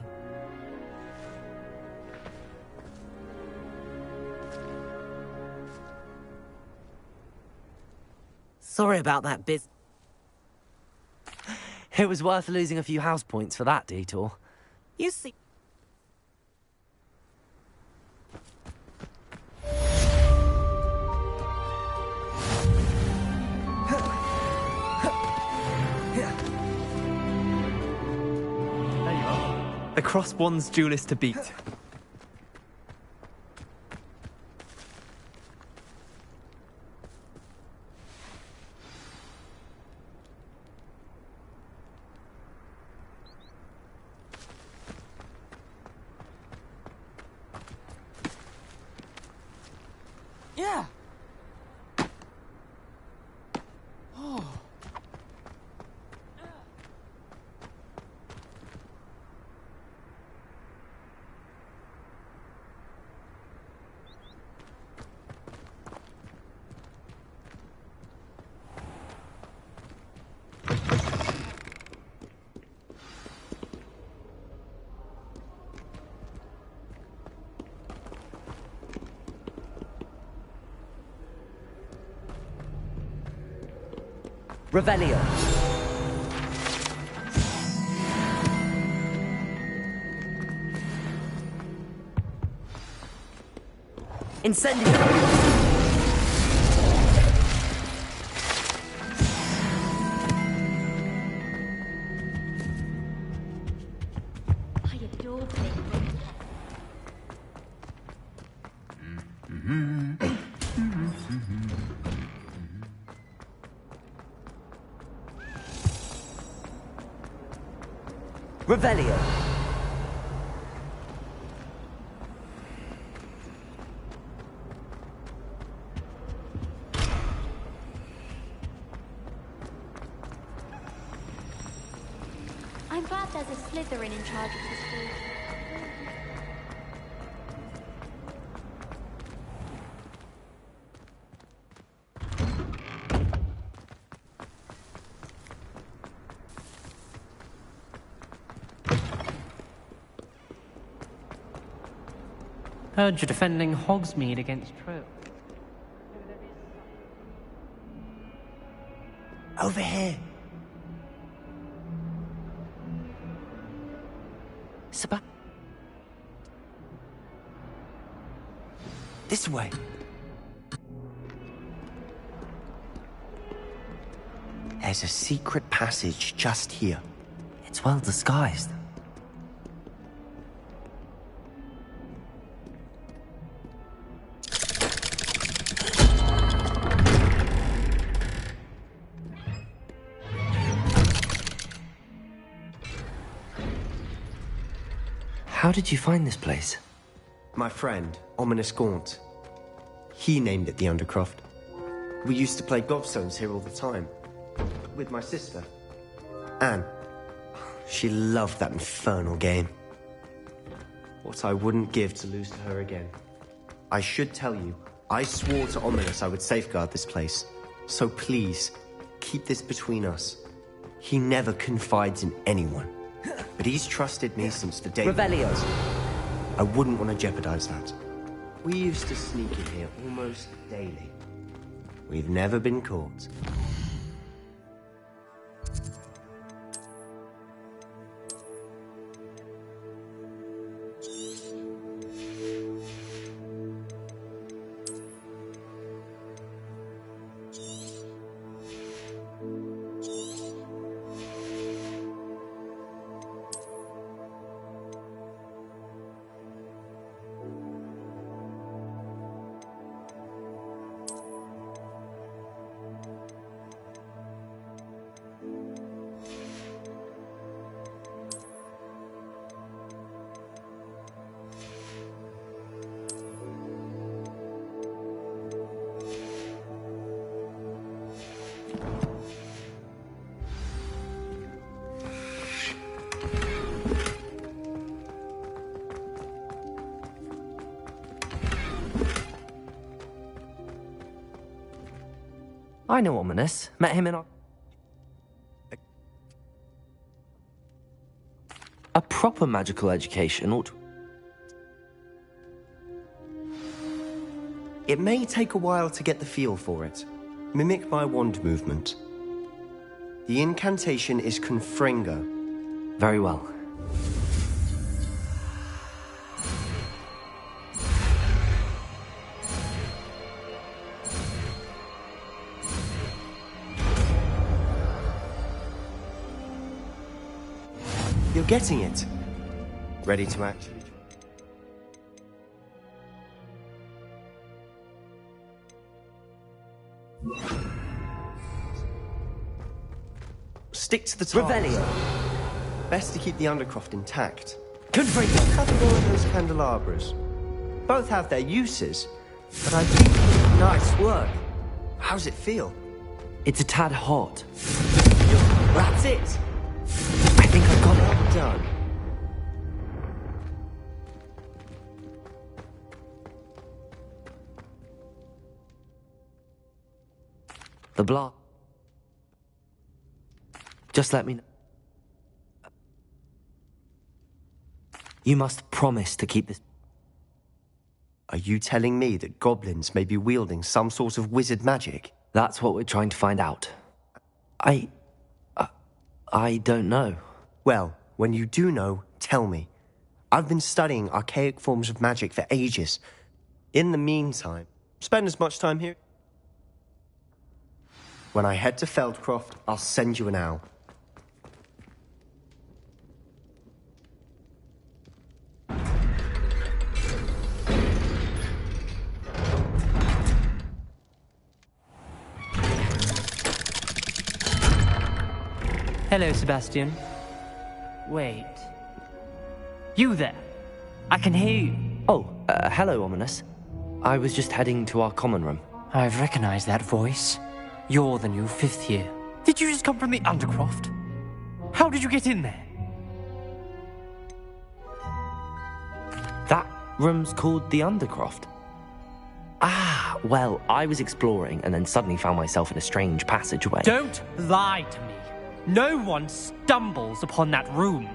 Sorry about that, Biz. It was worth losing a few house points for that detour. You see... Across one's duelist to beat. Yeah. Oh. Revelio. Incendio. I adore playing with Revelio. I'm glad there's a Slytherin in charge of the school. Heard you're defending Hogsmeade against True. Over here. This way. There's a secret passage just here. It's well disguised. How did you find this place? My friend, Ominous Gaunt. He named it the Undercroft. We used to play gobstones here all the time. With my sister, Anne. She loved that infernal game. What I wouldn't give to lose to her again. I should tell you, I swore to Ominous I would safeguard this place. So please, keep this between us. He never confides in anyone. But he's trusted me since the day... Revelio. I wouldn't want to jeopardize that. We used to sneak in here almost daily. We've never been caught. I know Ominous. Met him in a proper magical education ought... It may take a while to get the feel for it. Mimic my wand movement. The incantation is Confringo. Very well. You're getting it. Ready to act? Stick to the task. Revelio. Best to keep the Undercroft intact. Confringo. Cut all of those candelabras. Both have their uses, but I think... Nice work. How's it feel? It's a tad hot. That's it. I think I've got it. Well done. The block. Just let me know. You must promise to keep this... Are you telling me that goblins may be wielding some sort of wizard magic? That's what we're trying to find out. I don't know. Well, when you do know, tell me. I've been studying archaic forms of magic for ages. In the meantime, spend as much time here. When I head to Feldcroft, I'll send you an owl. Hello, Sebastian. Wait. You there? I can hear you. Oh, hello, Ominous. I was just heading to our common room. I've recognized that voice. You're the new 5th year. Did you just come from the Undercroft? How did you get in there? That room's called the Undercroft. Ah, well, I was exploring and then suddenly found myself in a strange passageway. Don't lie to me. No one stumbles upon that room.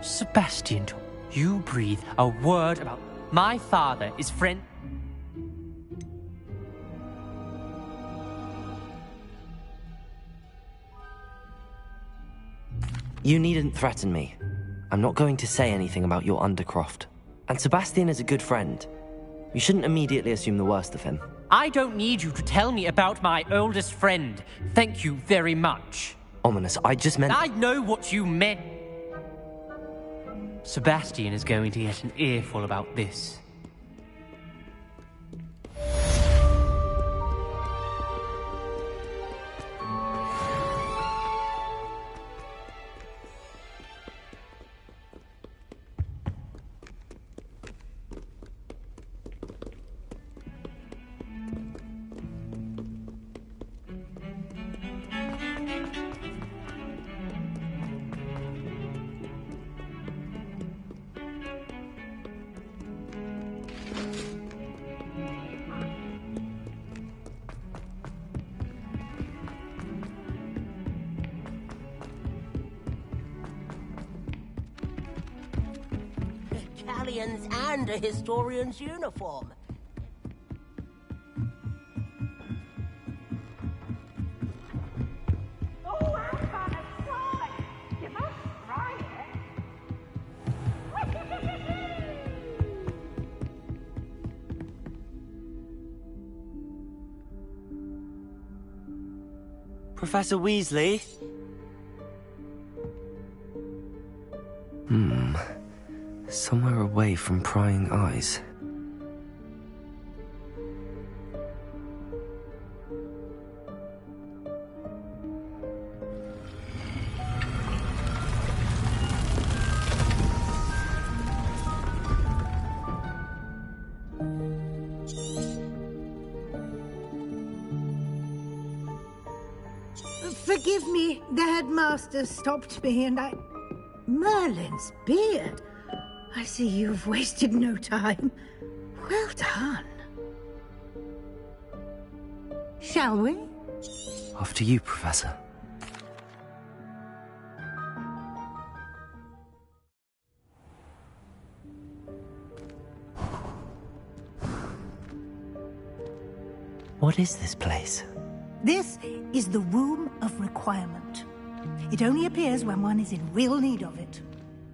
Sebastian, you breathe a word about my father is friend... You needn't threaten me. I'm not going to say anything about your Undercroft. And Sebastian is a good friend. You shouldn't immediately assume the worst of him. I don't need you to tell me about my oldest friend. Thank you very much. Ominous, I just meant... I know what you meant. Sebastian is going to get an earful about this. And a historian's uniform. Oh, I'm gonna try. You must try it. Professor Weasley? Somewhere away from prying eyes. Forgive me, the headmaster stopped me and I... Merlin's beard. I see you've wasted no time. Well done. Shall we? After you, Professor. What is this place? This is the Room of Requirement. It only appears when one is in real need of it.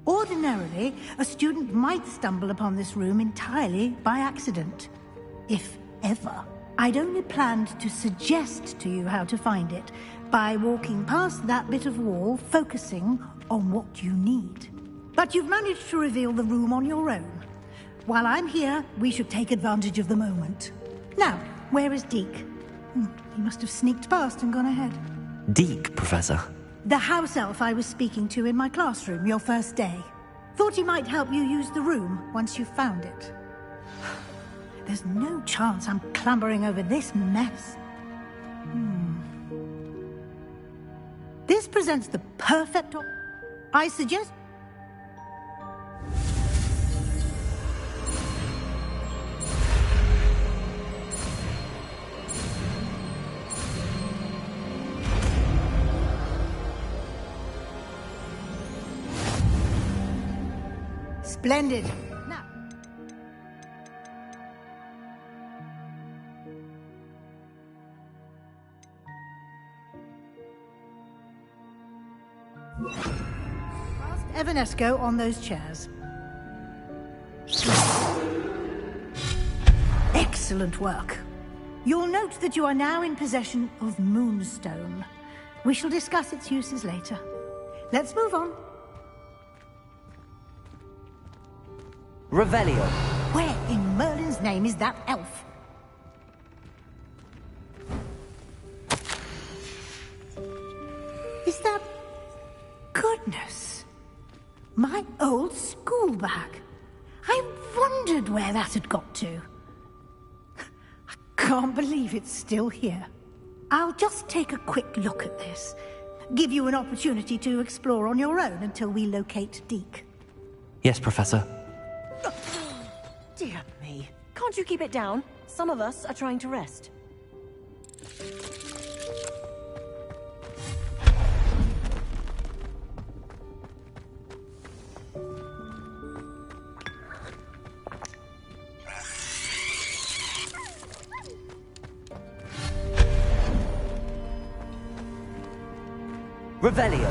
Ordinarily, a student might stumble upon this room entirely by accident. If ever. I'd only planned to suggest to you how to find it by walking past that bit of wall, focusing on what you need. But you've managed to reveal the room on your own. While I'm here, we should take advantage of the moment. Now, where is Deke? He must have sneaked past and gone ahead. Deke, Professor. The house elf I was speaking to in my classroom your first day. Thought he might help you use the room once you found it. There's no chance I'm clambering over this mess. This presents the perfect I suggest... Splendid. Now. Past Evanesco on those chairs. Excellent work. You'll note that you are now in possession of Moonstone. We shall discuss its uses later. Let's move on. Revelio. Where in Merlin's name is that elf? Is that... Goodness. My old school bag. I wondered where that had got to. I can't believe it's still here. I'll just take a quick look at this. Give you an opportunity to explore on your own until we locate Deke. Yes, Professor. Dear me. Can't you keep it down? Some of us are trying to rest. Revelio.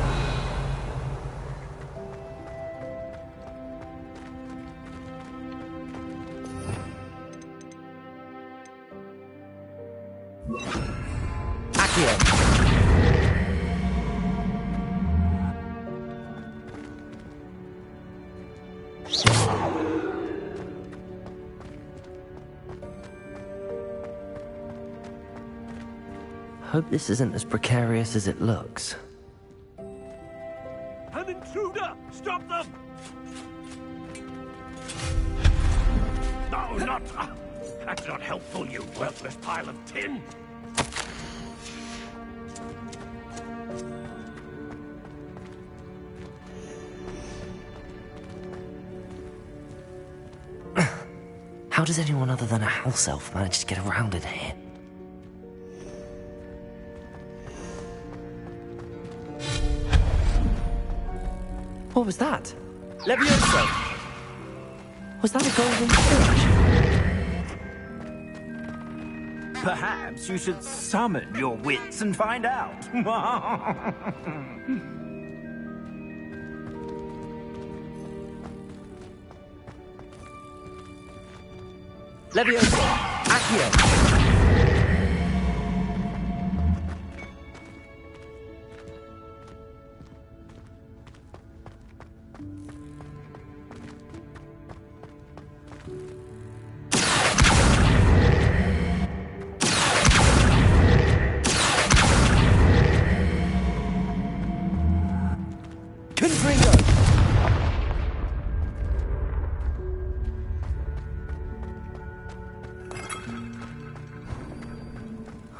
Hope this isn't as precarious as it looks. An intruder! Stop them! No, not... That's not helpful, you worthless pile of tin! How does anyone other than a house elf manage to get around in here? What was that? Levioso! Was that a golden fish? Perhaps you should summon your wits and find out. Levioso! Accio!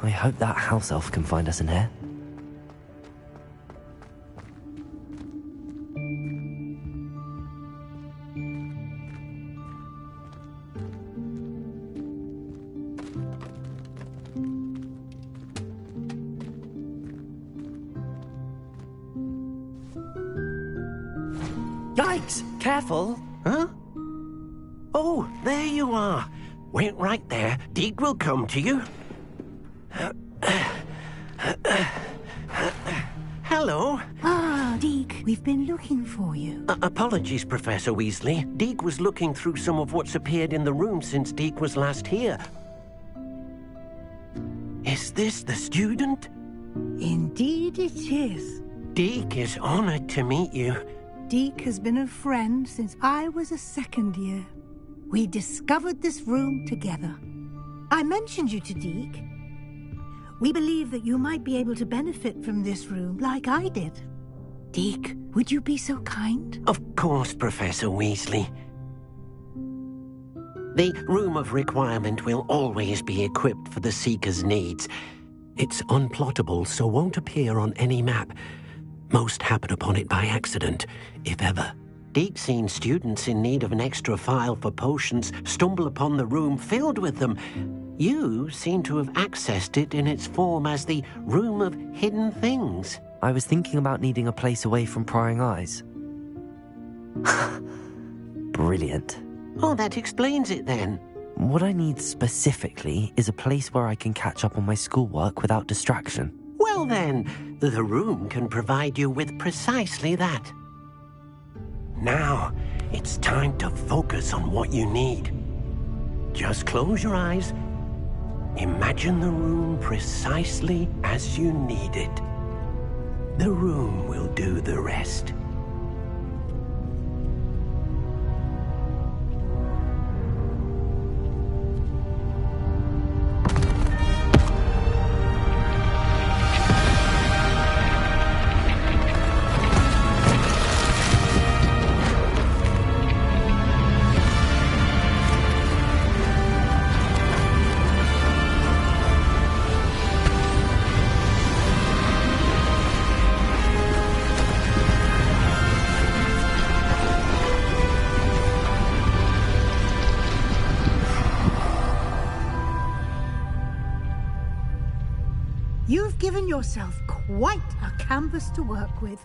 I hope that house elf can find us in here. Yikes! Careful! Huh? Oh, there you are. Wait right there. Deke will come to you. Hello. Ah, Deke, we've been looking for you. Apologies, Professor Weasley. Deke was looking through some of what's appeared in the room since Deke was last here. Is this the student? Indeed it is. Deke is honored to meet you. Deke has been a friend since I was a second year. We discovered this room together. I mentioned you to Deke. We believe that you might be able to benefit from this room like I did. Deke, would you be so kind? Of course, Professor Weasley. The Room of Requirement will always be equipped for the Seeker's needs. It's unplottable, so won't appear on any map. Most happen upon it by accident, if ever. Deke's seen students in need of an extra file for potions stumble upon the room filled with them. You seem to have accessed it in its form as the Room of Hidden Things. I was thinking about needing a place away from prying eyes. Brilliant. Oh, that explains it then. What I need specifically is a place where I can catch up on my schoolwork without distraction. Well then, the room can provide you with precisely that. Now, it's time to focus on what you need. Just close your eyes. Imagine the room precisely as you need it. The room will do the rest. You've given yourself quite a canvas to work with.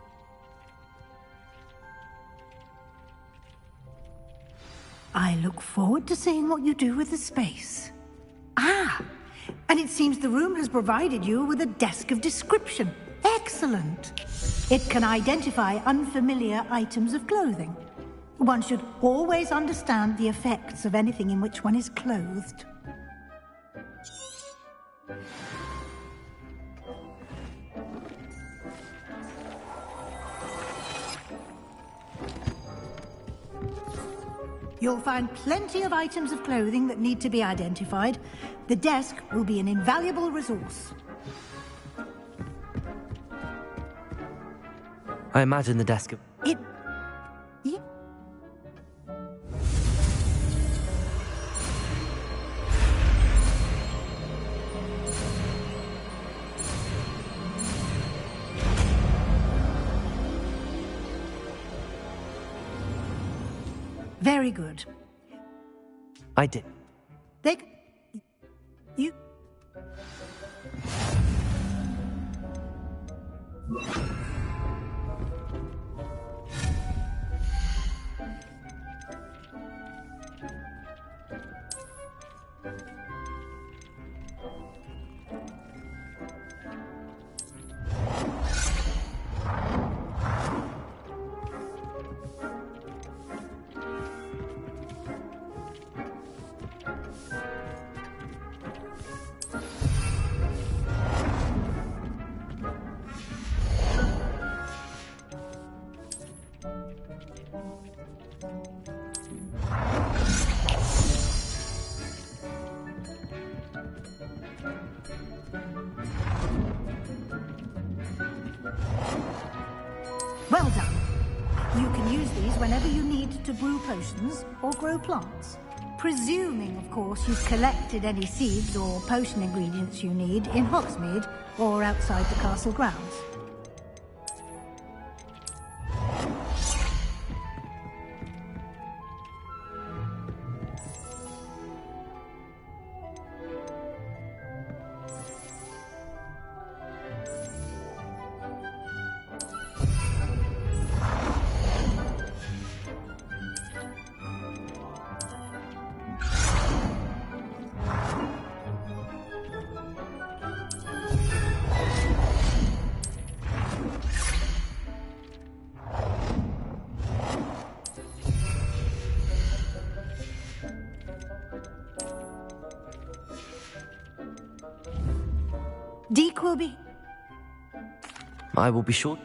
I look forward to seeing what you do with the space. Ah, and it seems the room has provided you with a desk of description. Excellent. It can identify unfamiliar items of clothing. One should always understand the effects of anything in which one is clothed. You'll find plenty of items of clothing that need to be identified. The desk will be an invaluable resource. I imagine the desk... It... Very good. I did. You... Well done. You can use these whenever you need to brew potions or grow plants. Presuming, of course, you've collected any seeds or potion ingredients you need in Hogsmeade or outside the castle grounds. We'll be... I will be sure.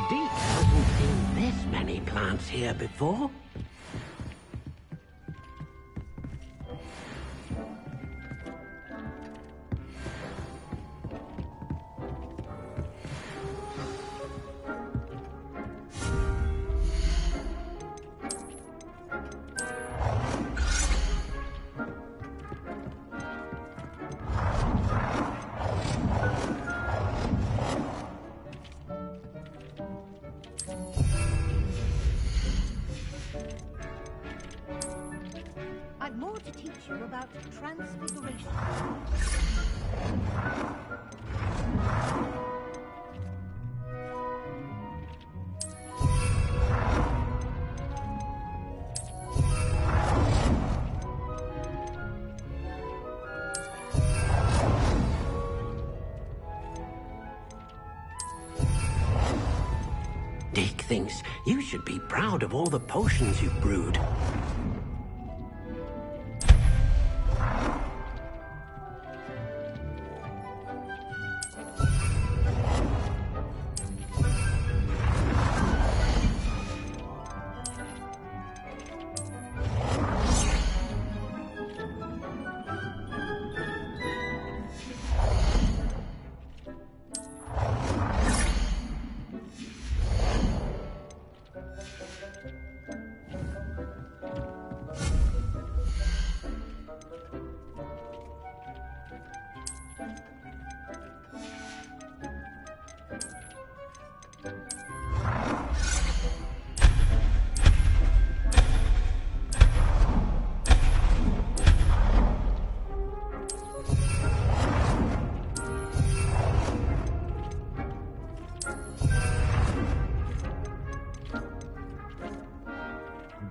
Deek hasn't seen this many plants here before. I've more to teach you about transfiguration. Deek thinks you should be proud of all the potions you've brewed.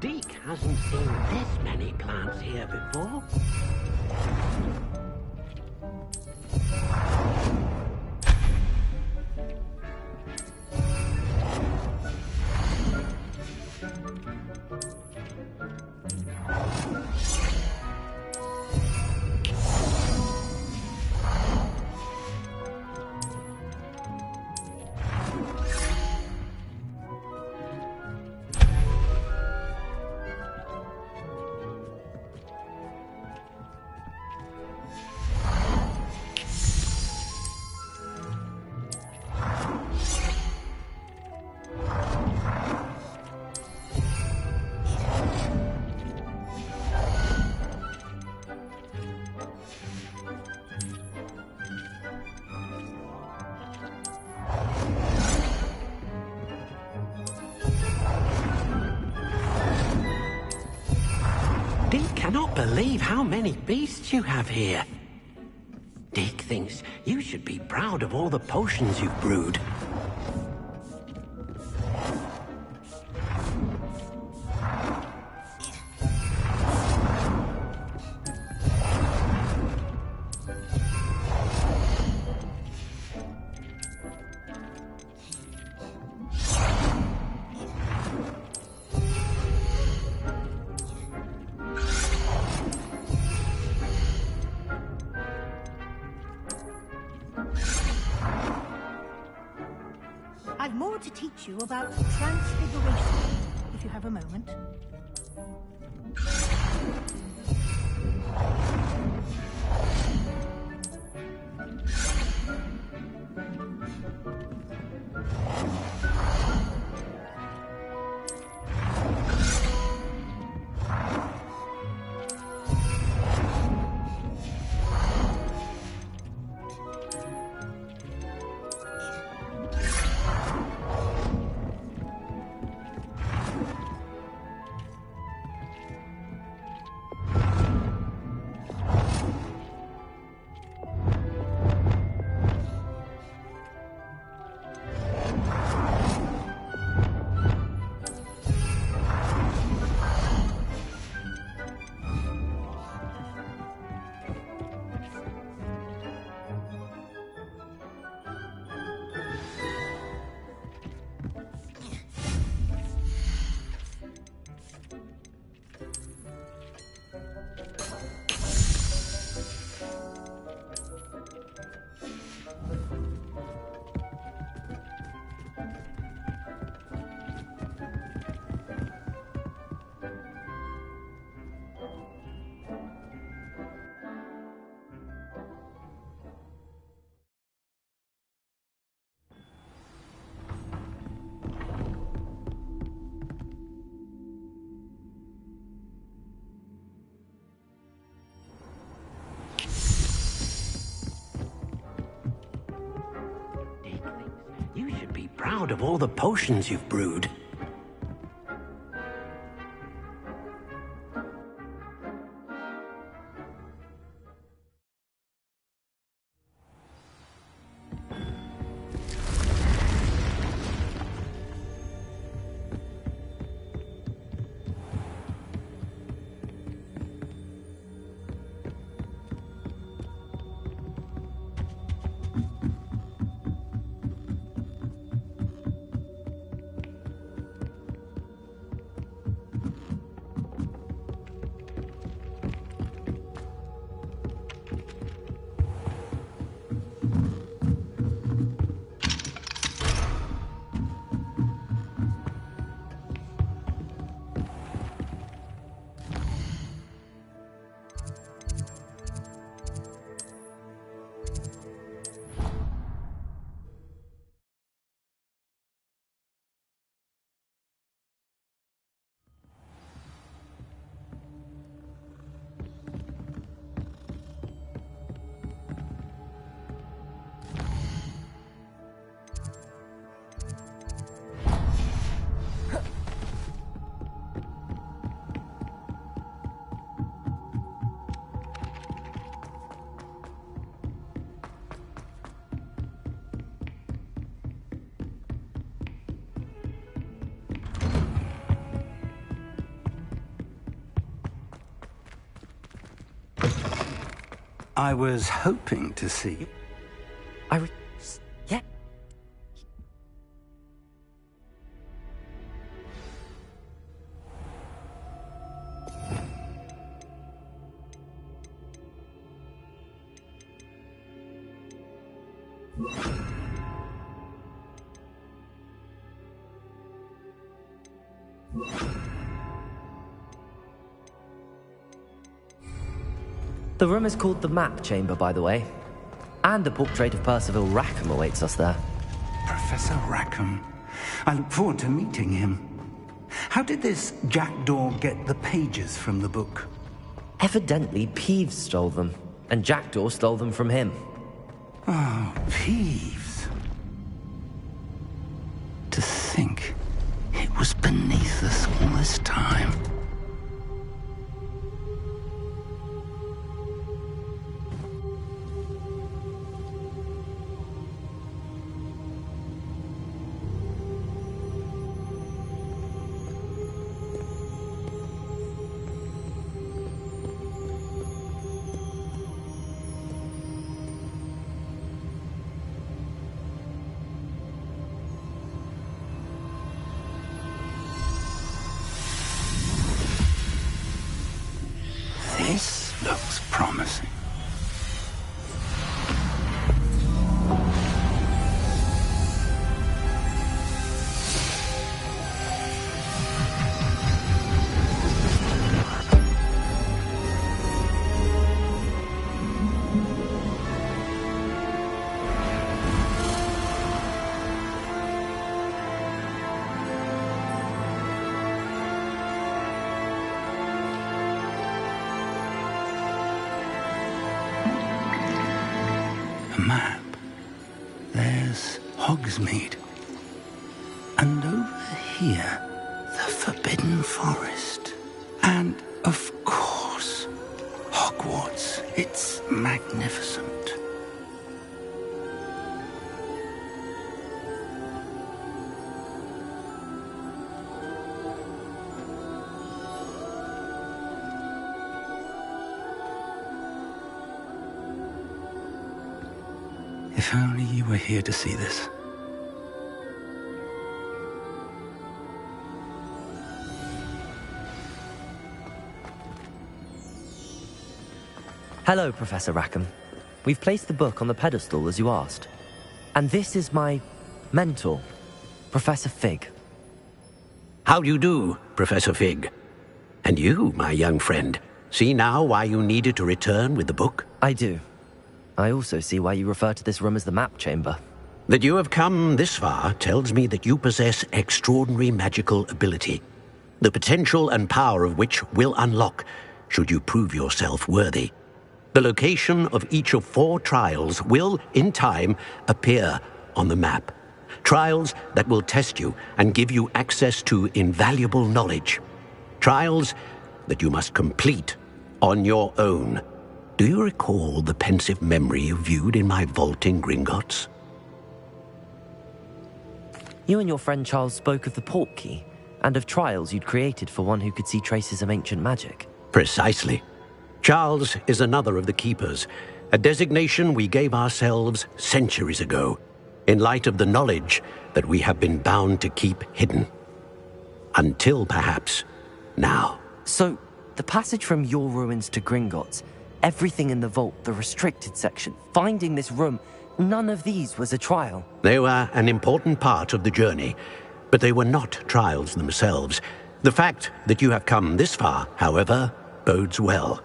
Deek hasn't seen this many plants here before. Deek cannot believe how many beasts you have here. Deek thinks you should be proud of all the potions you've brewed. I've more to teach you about transfiguration, if you have a moment. proud of all the potions you've brewed. I was hoping to see you. Yeah. The room is called the Map Chamber, by the way. And a portrait of Percival Rackham awaits us there. Professor Rackham. I look forward to meeting him. How did this Jackdaw get the pages from the book? Evidently, Peeves stole them, and Jackdaw stole them from him. Oh, Peeves. To think it was beneath us all this time. This looks promising. A map. There's Hogsmeade. And over here, the Forbidden Forest. And, of course, Hogwarts. It's magnificent. If only you were here to see this. Hello, Professor Rackham. We've placed the book on the pedestal as you asked. And this is my mentor, Professor Fig. How do you do, Professor Fig? And you, my young friend, see now why you needed to return with the book? I do. I also see why you refer to this room as the Map Chamber. That you have come this far tells me that you possess extraordinary magical ability, the potential and power of which will unlock should you prove yourself worthy. The location of each of 4 trials will, in time, appear on the map. Trials that will test you and give you access to invaluable knowledge. Trials that you must complete on your own. Do you recall the pensive memory you viewed in my vault in Gringotts? You and your friend Charles spoke of the Portkey, and of trials you'd created for one who could see traces of ancient magic. Precisely. Charles is another of the Keepers, a designation we gave ourselves centuries ago, in light of the knowledge that we have been bound to keep hidden. Until, perhaps, now. So, the passage from your ruins to Gringotts, everything in the vault, the restricted section, finding this room, none of these was a trial. They were an important part of the journey, but they were not trials themselves. The fact that you have come this far, however, bodes well.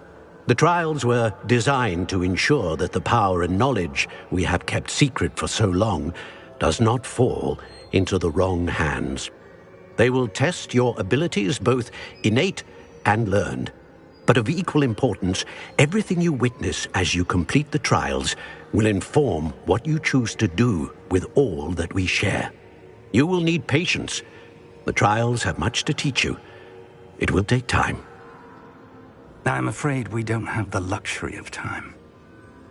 The trials were designed to ensure that the power and knowledge we have kept secret for so long does not fall into the wrong hands. They will test your abilities, both innate and learned. But of equal importance, everything you witness as you complete the trials will inform what you choose to do with all that we share. You will need patience. The trials have much to teach you. It will take time. I'm afraid we don't have the luxury of time.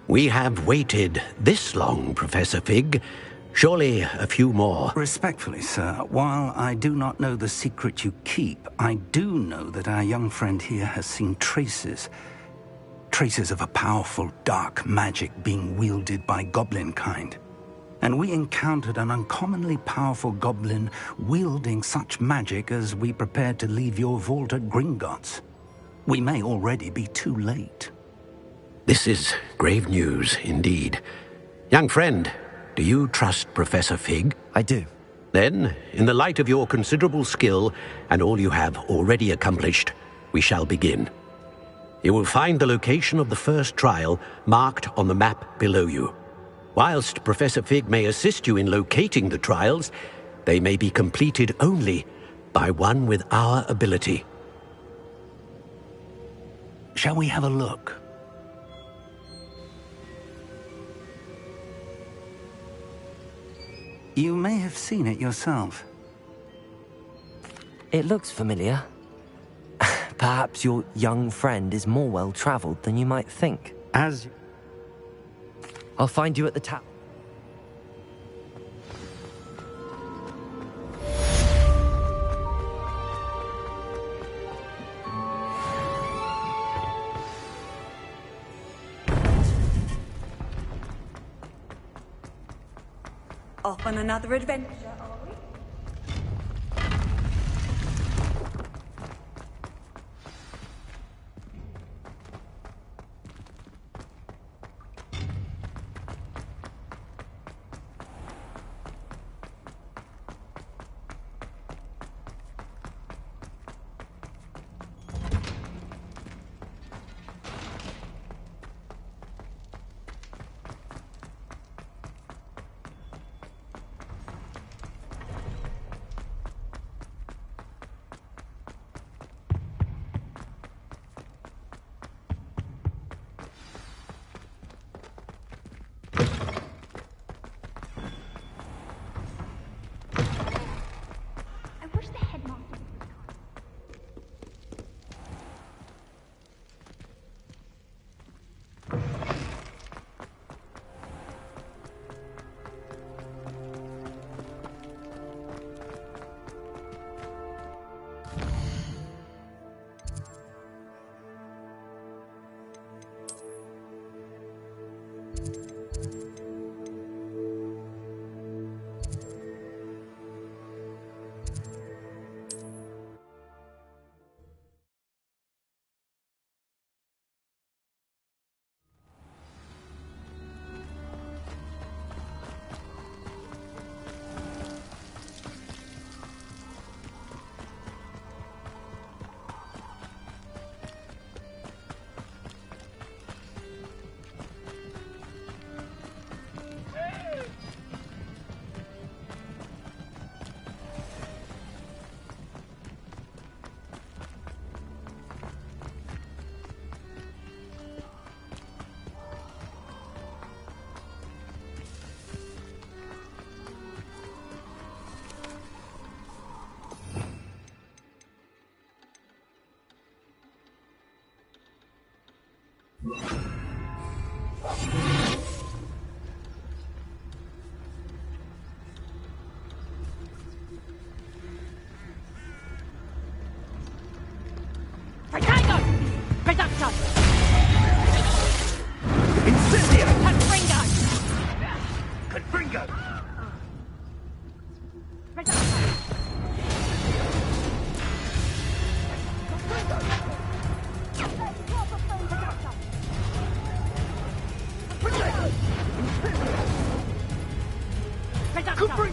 We have waited this long, Professor Fig. Surely a few more. Respectfully, sir, while I do not know the secret you keep, I do know that our young friend here has seen traces of a powerful dark magic being wielded by goblin kind. And we encountered an uncommonly powerful goblin wielding such magic as we prepared to leave your vault at Gringotts. We may already be too late. This is grave news indeed. Young friend, do you trust Professor Fig? I do. Then, in the light of your considerable skill and all you have already accomplished, we shall begin. You will find the location of the first trial marked on the map below you. Whilst Professor Fig may assist you in locating the trials, they may be completed only by one with our ability. Shall we have a look? You may have seen it yourself. It looks familiar. Perhaps your young friend is more well-traveled than you might think. I'll find you at the tap. Off on another adventure, are we?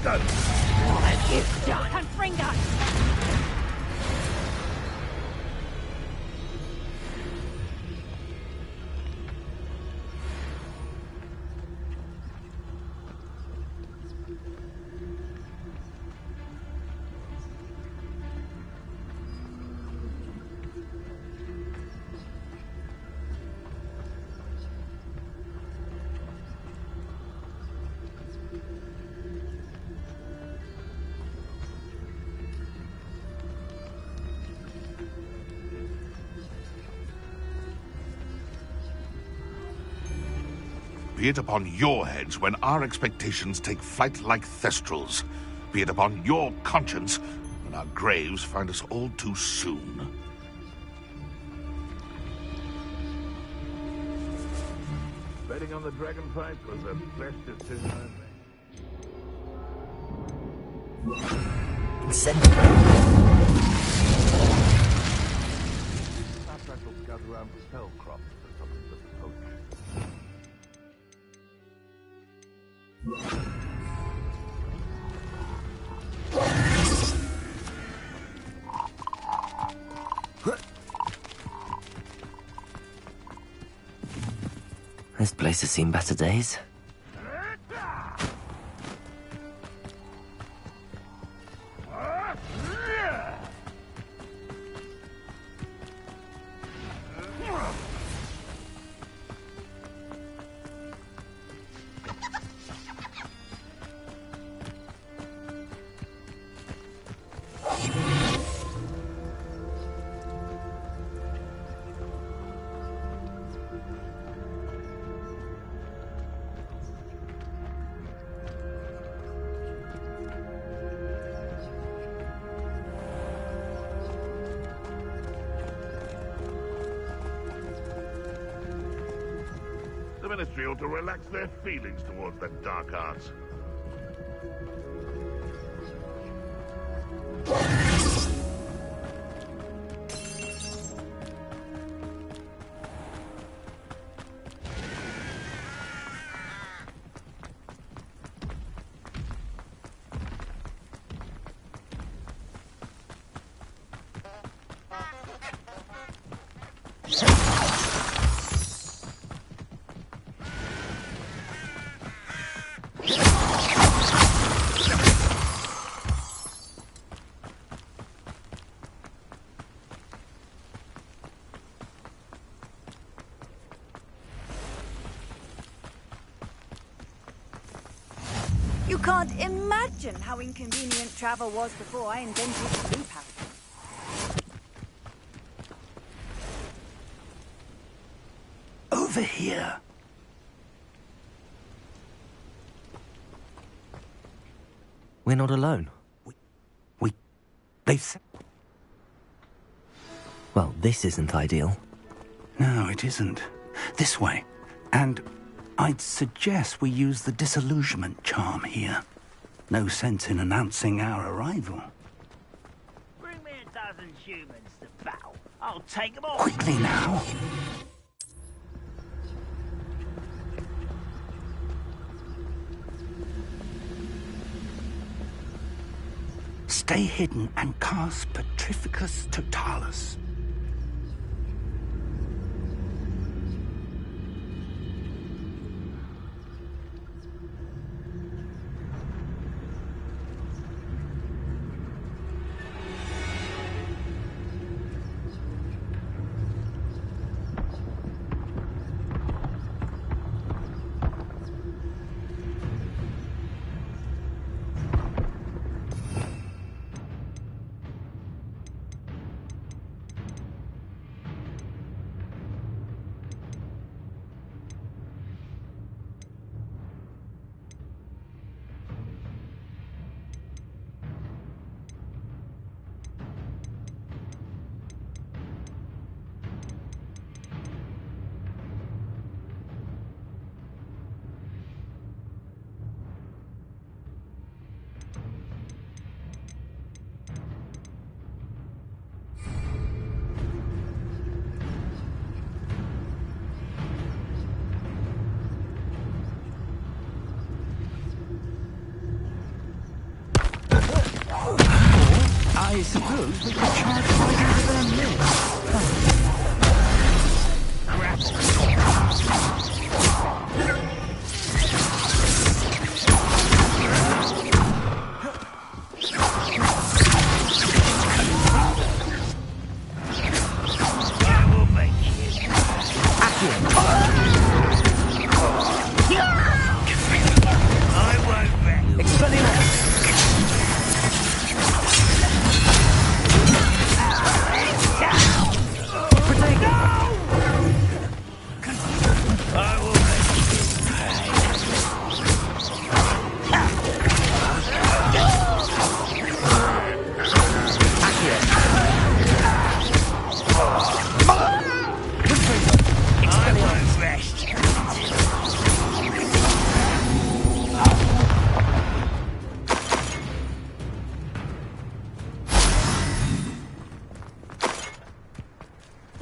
done? What have you done? Confringo! Be it upon your heads when our expectations take flight like thestrals. Be it upon your conscience when our graves find us all too soon. Betting on the dragonfight was the best decision I made. Perhaps I shall scout around Spellcroft for something to poach. This place has seen better days. The Ministry ought to relax their feelings towards the dark arts. You can't imagine how inconvenient travel was before I invented the loop house. Over here. We're not alone. They've said... Well, this isn't ideal. No, it isn't. This way. And I'd suggest we use the disillusionment charm here. No sense in announcing our arrival. Bring me a dozen humans to battle. I'll take them all. Quickly now. Stay hidden and cast Petrificus Totalis. I suppose we could charge right into their midst.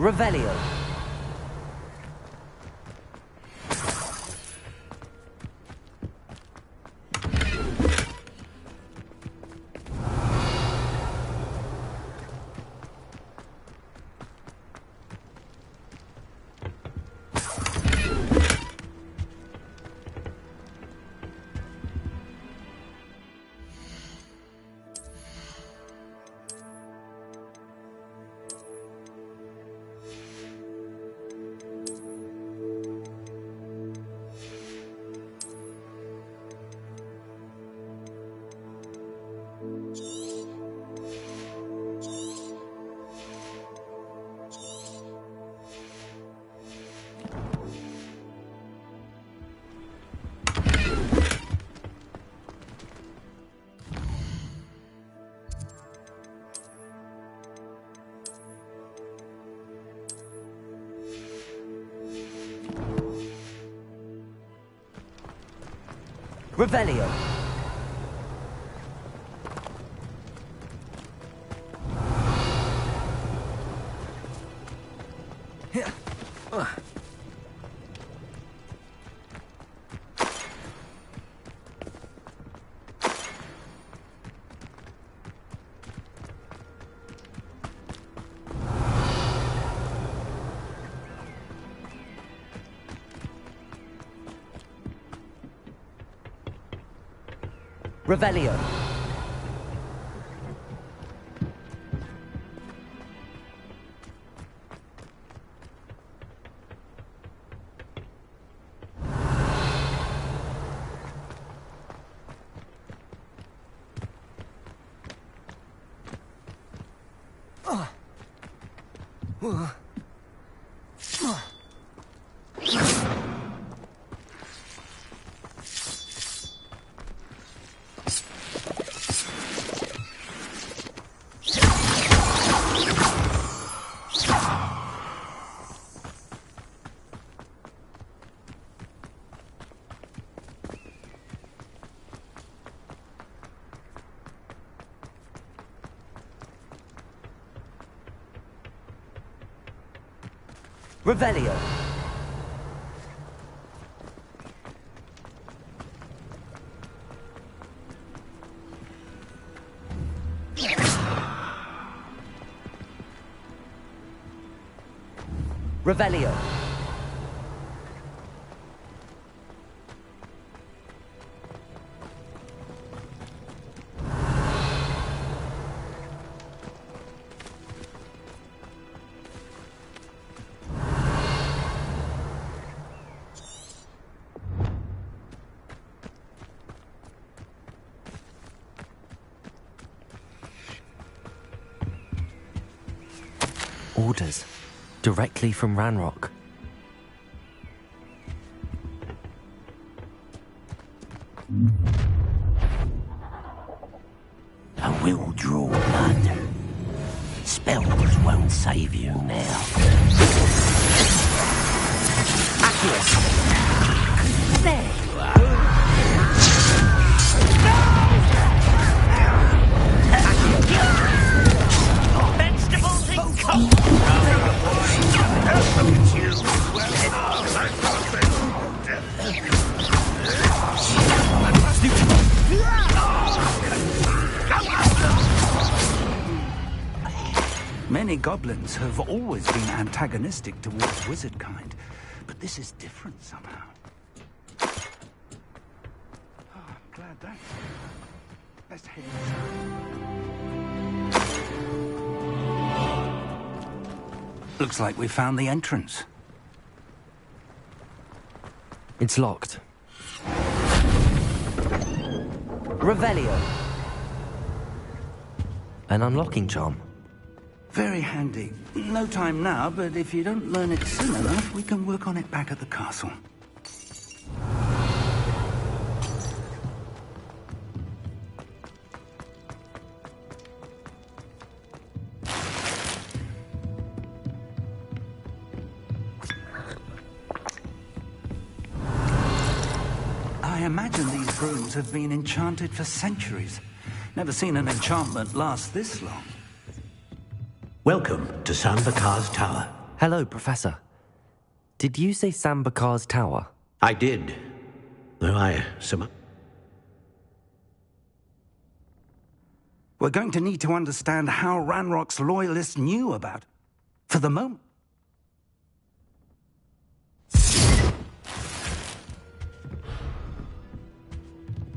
Revelio. Revelio. Revelio. Revelio. Revelio. Orders. Directly from Ranrock. I will draw blood. Spells won't save you now. Accio. There you are. Vegetables in cold. Look at you. Many goblins have always been antagonistic towards wizard kind, but this is different somehow. Oh, I'm glad that's over. Let's head inside. Looks like we found the entrance. It's locked. Revelio. An unlocking charm. Very handy. No time now, but if you don't learn it soon enough, we can work on it back at the castle. I imagine these rooms have been enchanted for centuries. Never seen an enchantment last this long. Welcome to Sambakar's Tower. Hello, Professor. Did you say Sambakar's Tower? I did. Though We're going to need to understand how Ranrock's loyalists knew about it. For the moment.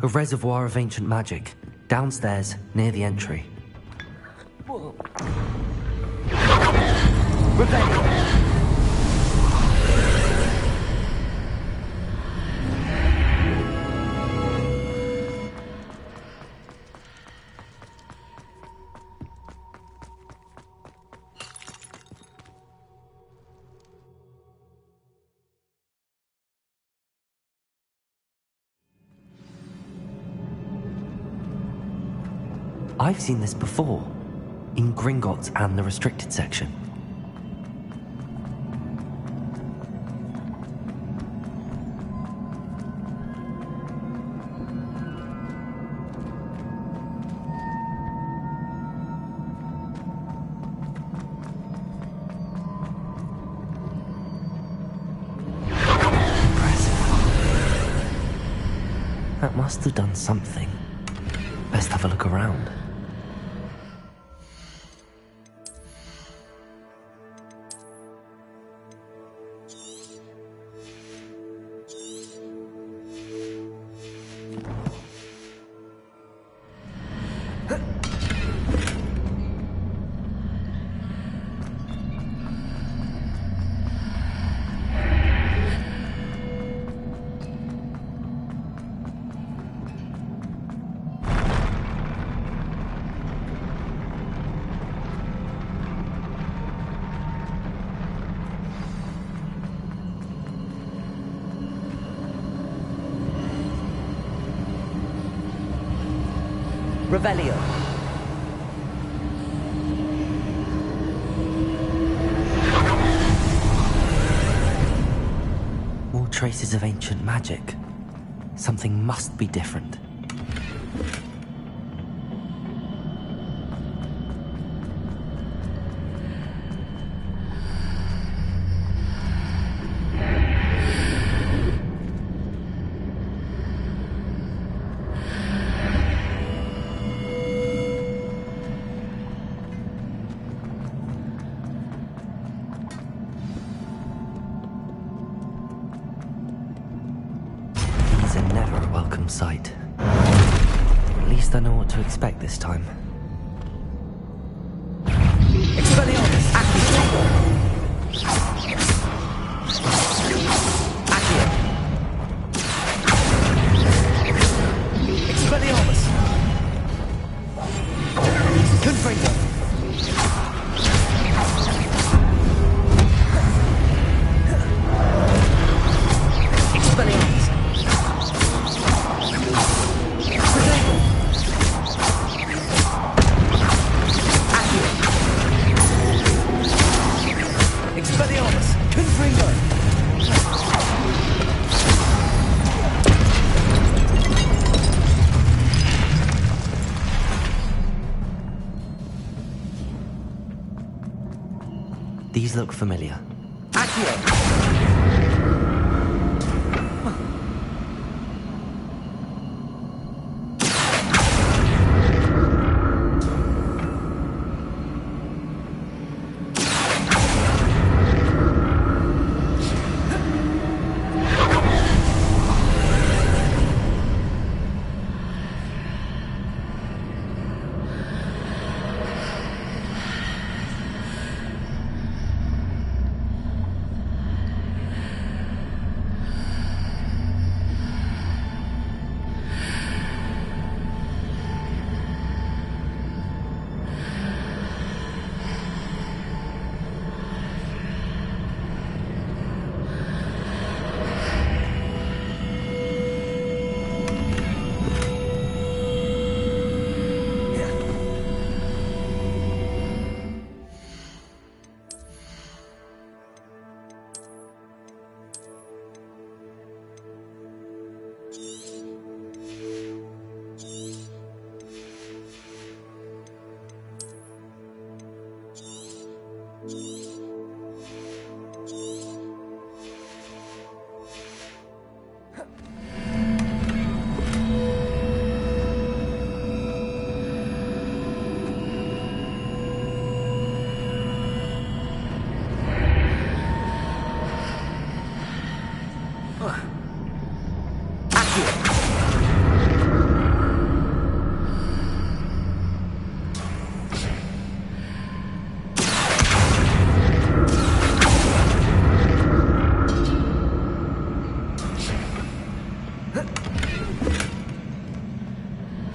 A reservoir of ancient magic. Downstairs, near the entry. Whoa. I've seen this before, in Gringotts and the restricted section. That must have done something. Best have a look around. Revelio. More traces of ancient magic. Something must be different. Sight. At least I know what to expect this time. Expelliarmus! Accio! Expelliarmus! Confringo! Expelliarmus! Expelliarmus! Confringo! These look familiar. Accio!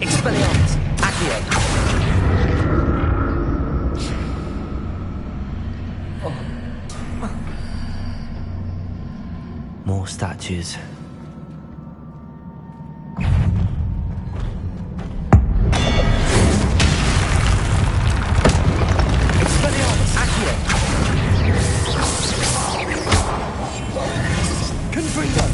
Expelliarmus, Accio. More statues. Expelliarmus, Accio. Confringo.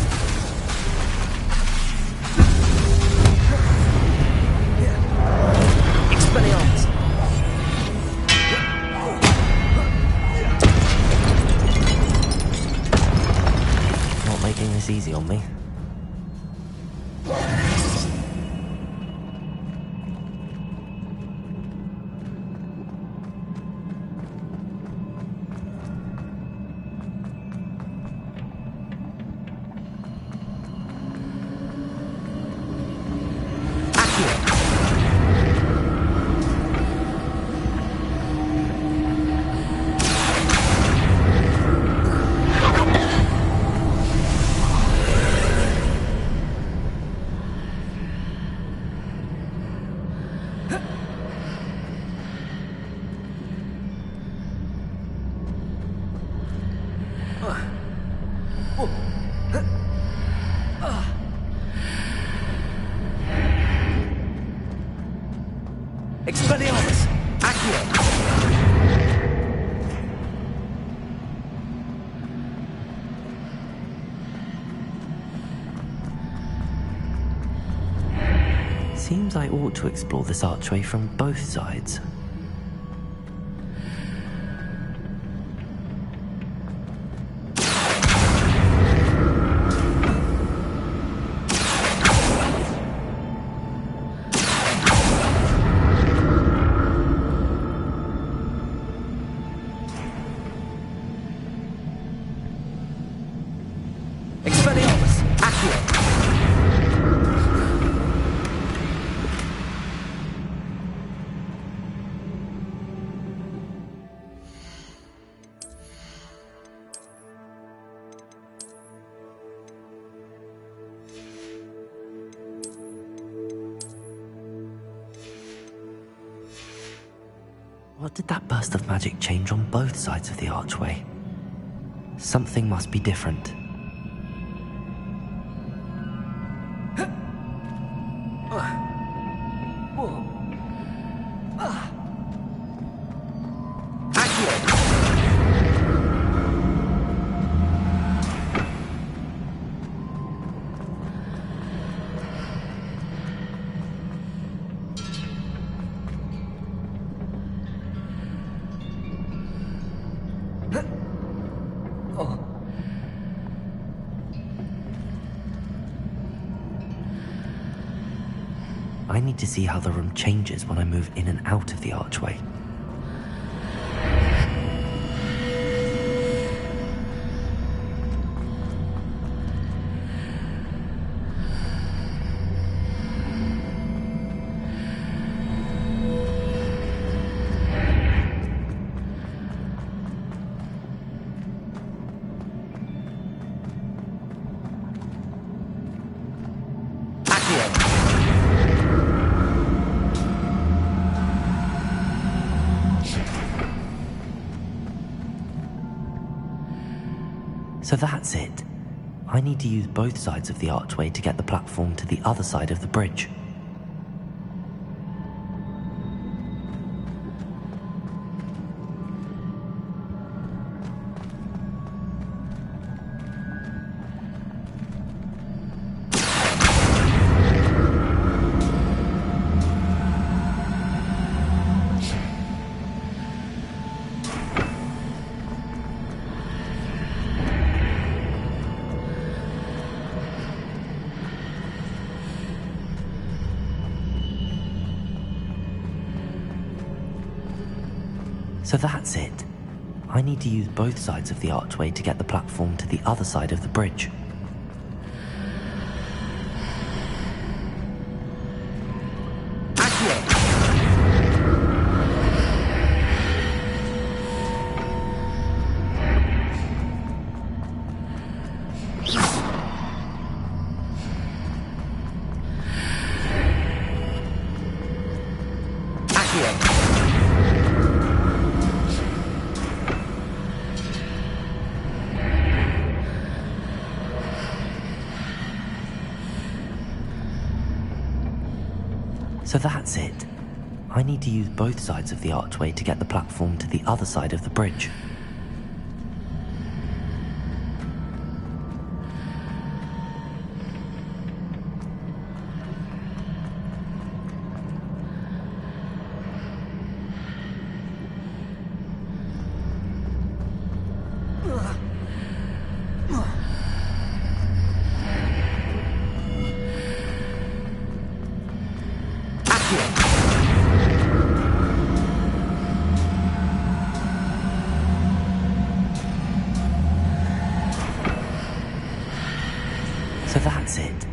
Expelliarmus. Not making this easy on me. Expelliarmus, Accio. Seems I ought to explore this archway from both sides. Expelliarmus, Accio. What did that burst of magic change on both sides of the archway? Something must be different. I need to see how the room changes when I move in and out of the archway. So that's it. I need to use both sides of the archway to get the platform to the other side of the bridge. So that's it. I need to use both sides of the archway to get the platform to the other side of the bridge. So that's it. I need to use both sides of the archway to get the platform to the other side of the bridge. So that's it.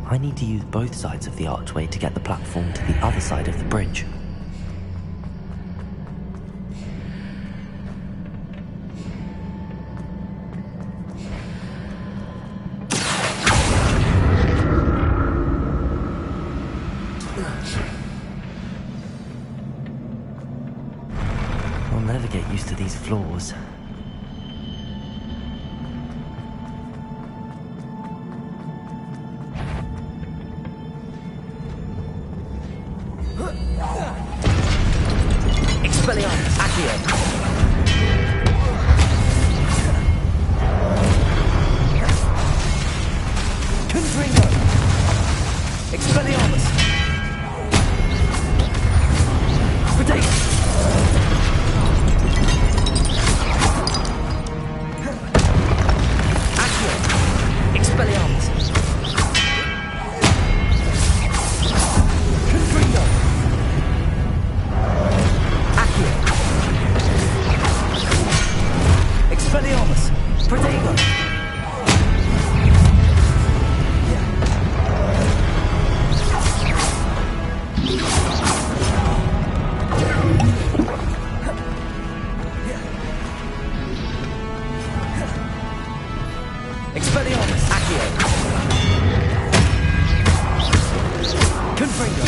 I need to use both sides of the archway to get the platform to the other side of the bridge. I'll never get used to these floors. Expelliarmus, Accio. Confringo. Expelliarmus. Protego. Accio. Expelliarmus. Confringo. Expelliarmus! Protego! Expelliarmus! Accio! Confringo!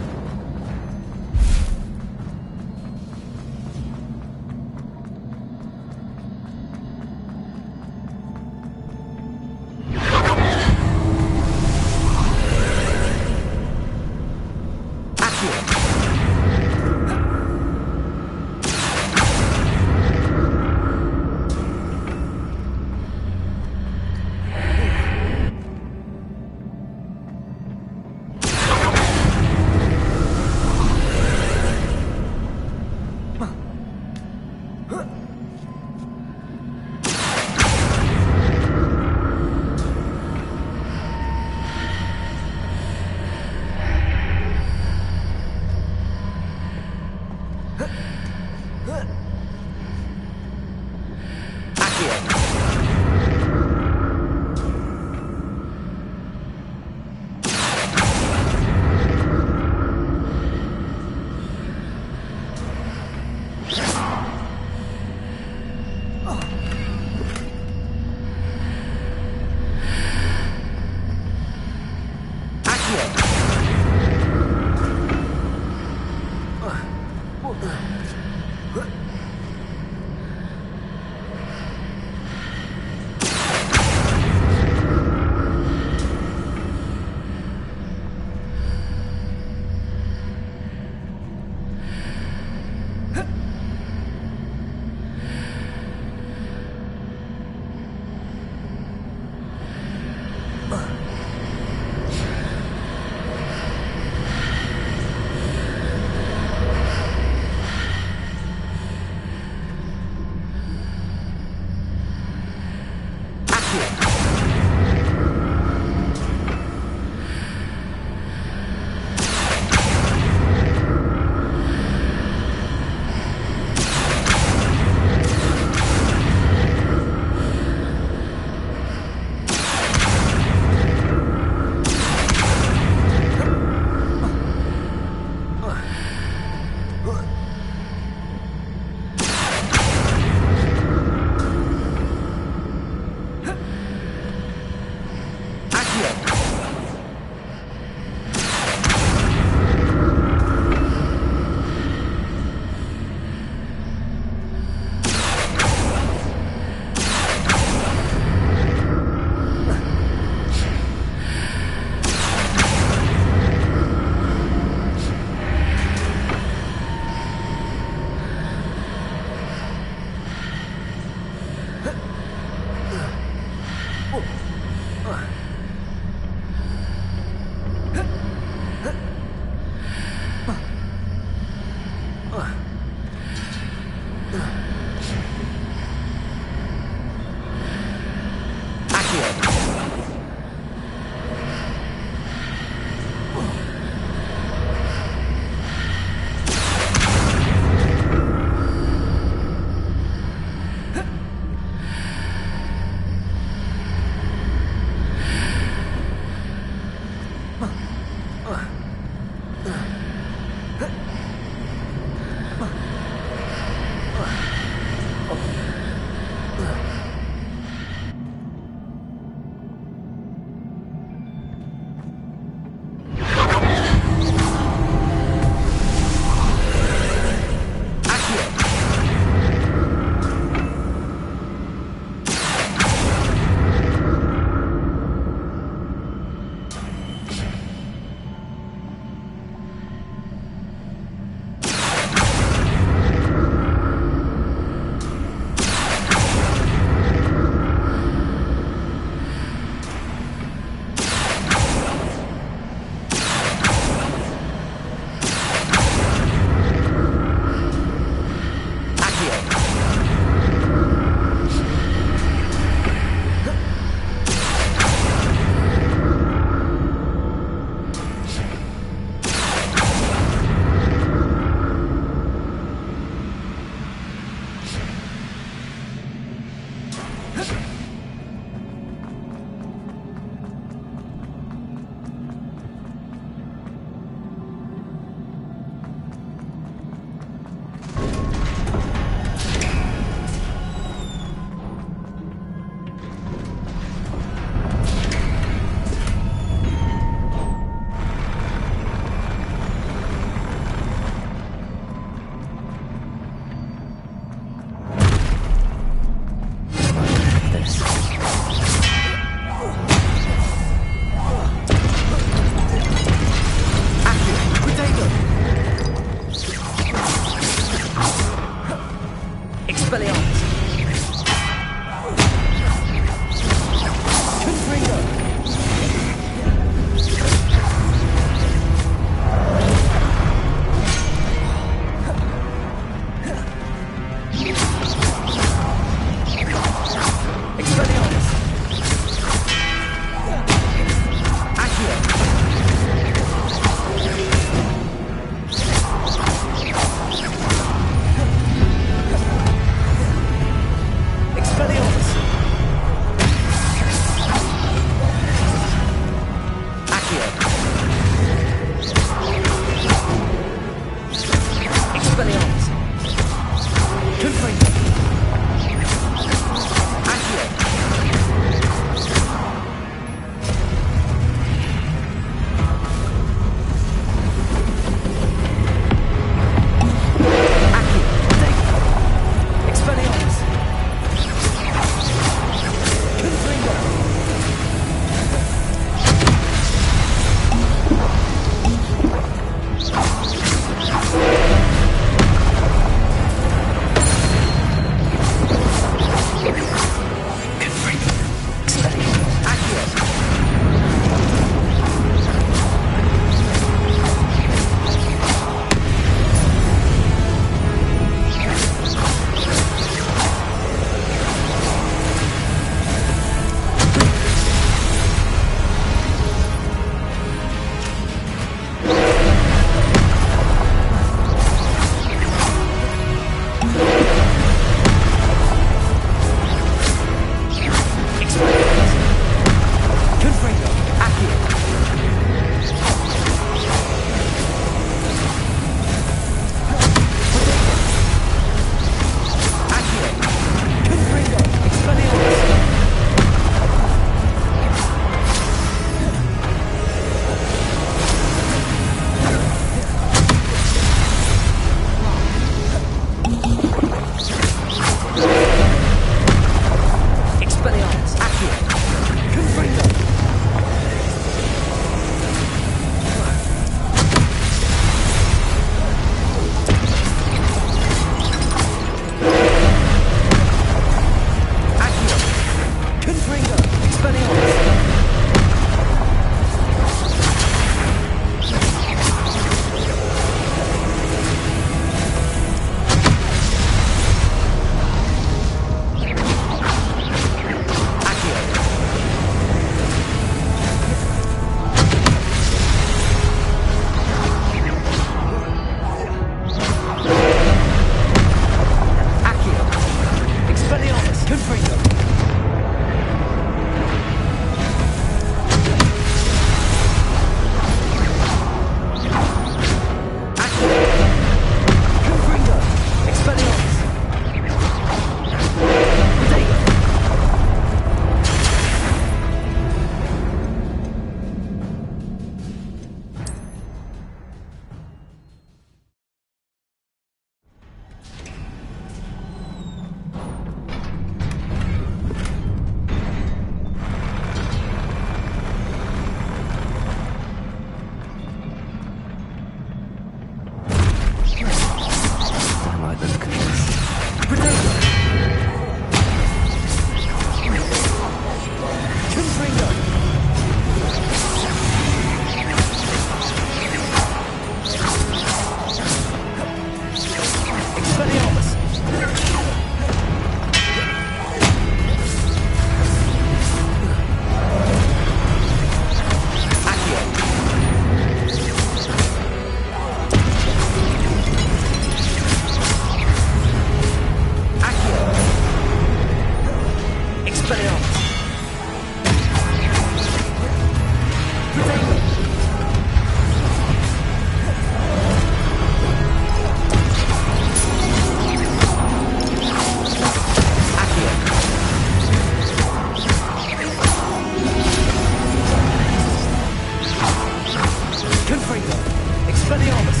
Expelliarmus!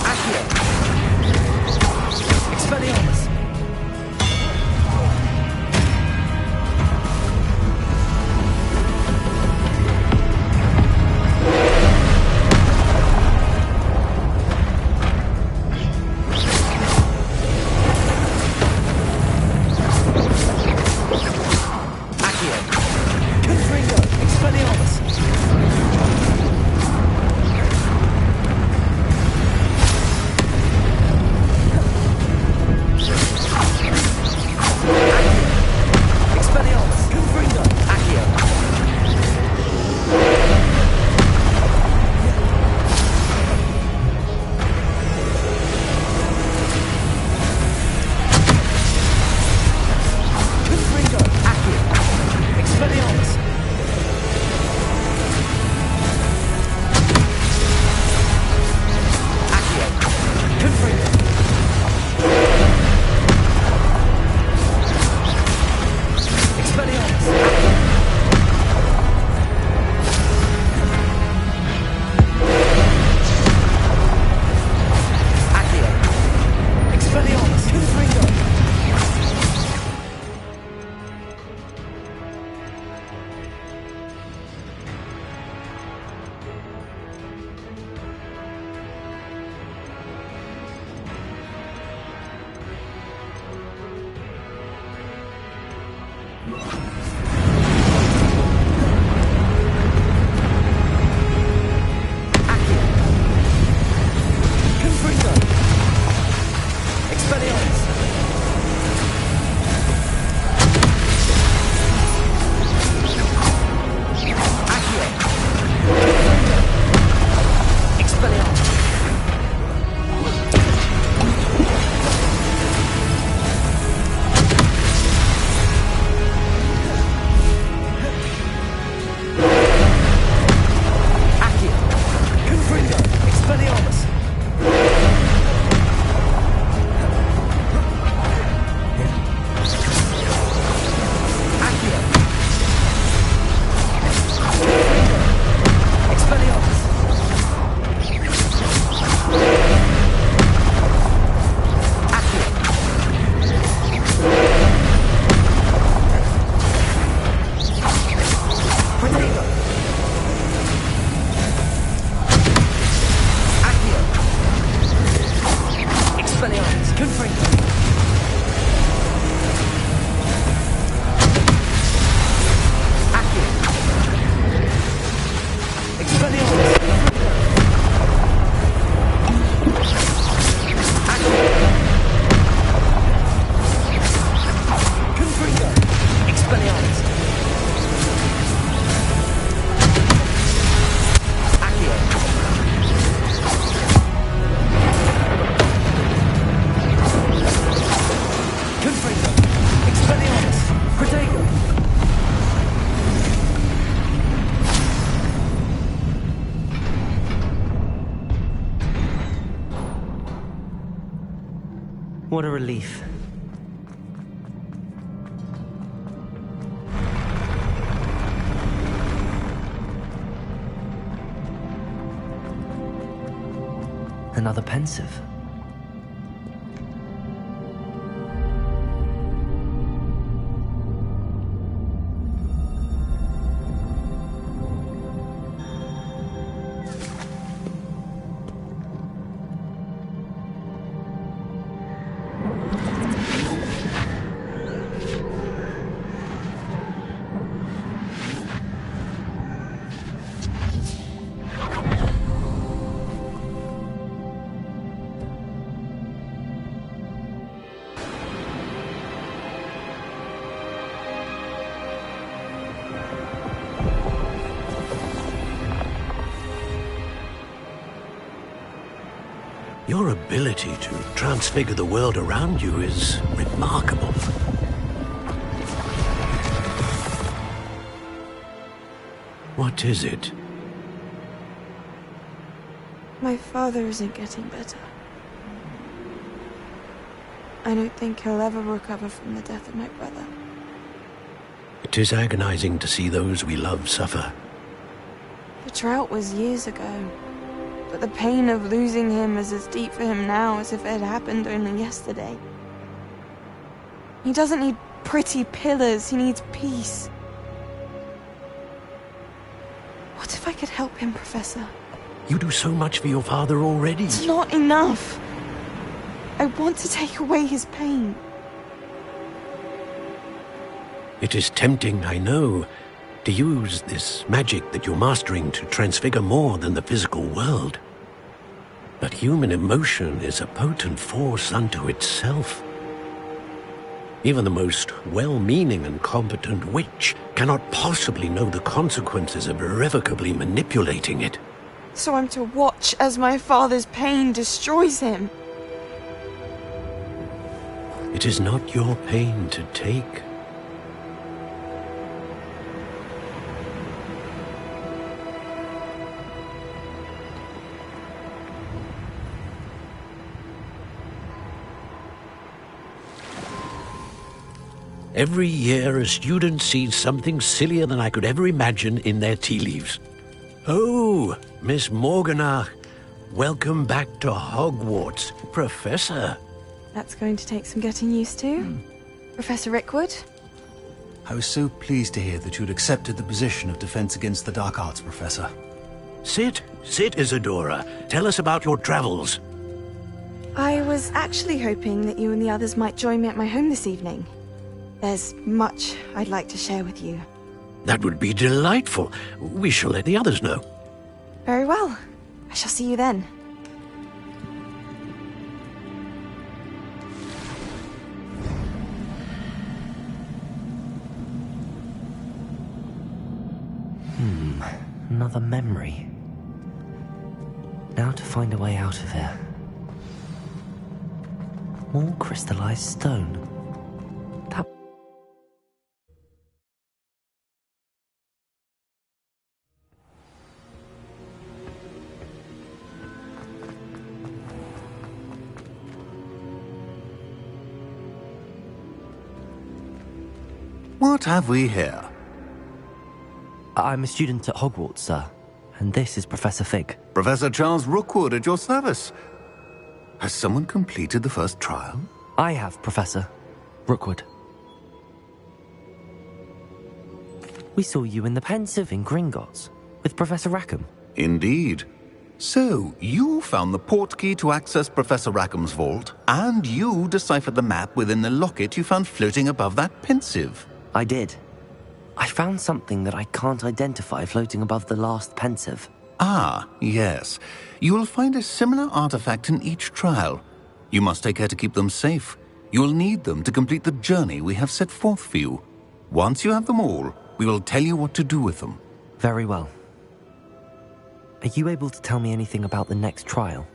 Accio! Expelliarmus! What a relief. Another pensive. Your ability to transfigure the world around you is remarkable. What is it? My father isn't getting better. I don't think he'll ever recover from the death of my brother. It is agonizing to see those we love suffer. The drought was years ago, but the pain of losing him is as deep for him now as if it had happened only yesterday. He doesn't need pretty pillars, he needs peace. What if I could help him, Professor? You do so much for your father already. It's not enough. I want to take away his pain. It is tempting, I know, to use this magic that you're mastering to transfigure more than the physical world. But human emotion is a potent force unto itself. Even the most well-meaning and competent witch cannot possibly know the consequences of irrevocably manipulating it. So I'm to watch as my father's pain destroys him. It is not your pain to take. Every year, a student sees something sillier than I could ever imagine in their tea leaves. Oh, Miss Morganach, welcome back to Hogwarts, Professor. That's going to take some getting used to. Professor Rickwood? I was so pleased to hear that you'd accepted the position of Defense Against the Dark Arts, Professor. Sit, Isadora. Tell us about your travels. I was actually hoping that you and the others might join me at my home this evening. There's much I'd like to share with you. That would be delightful. We shall let the others know. Very well. I shall see you then. Another memory. Now to find a way out of here. More crystallized stone. That... What have we here? I'm a student at Hogwarts, sir. And this is Professor Fig. Professor Charles Rookwood at your service. Has someone completed the first trial? I have, Professor Rookwood. We saw you in the Pensive in Gringotts with Professor Rackham. Indeed. So, you found the portkey to access Professor Rackham's vault, and you deciphered the map within the locket you found floating above that Pensive. I did. I found something that I can't identify floating above the last Pensive. Ah, yes. You will find a similar artifact in each trial. You must take care to keep them safe. You will need them to complete the journey we have set forth for you. Once you have them all, we will tell you what to do with them. Very well. Are you able to tell me anything about the next trial?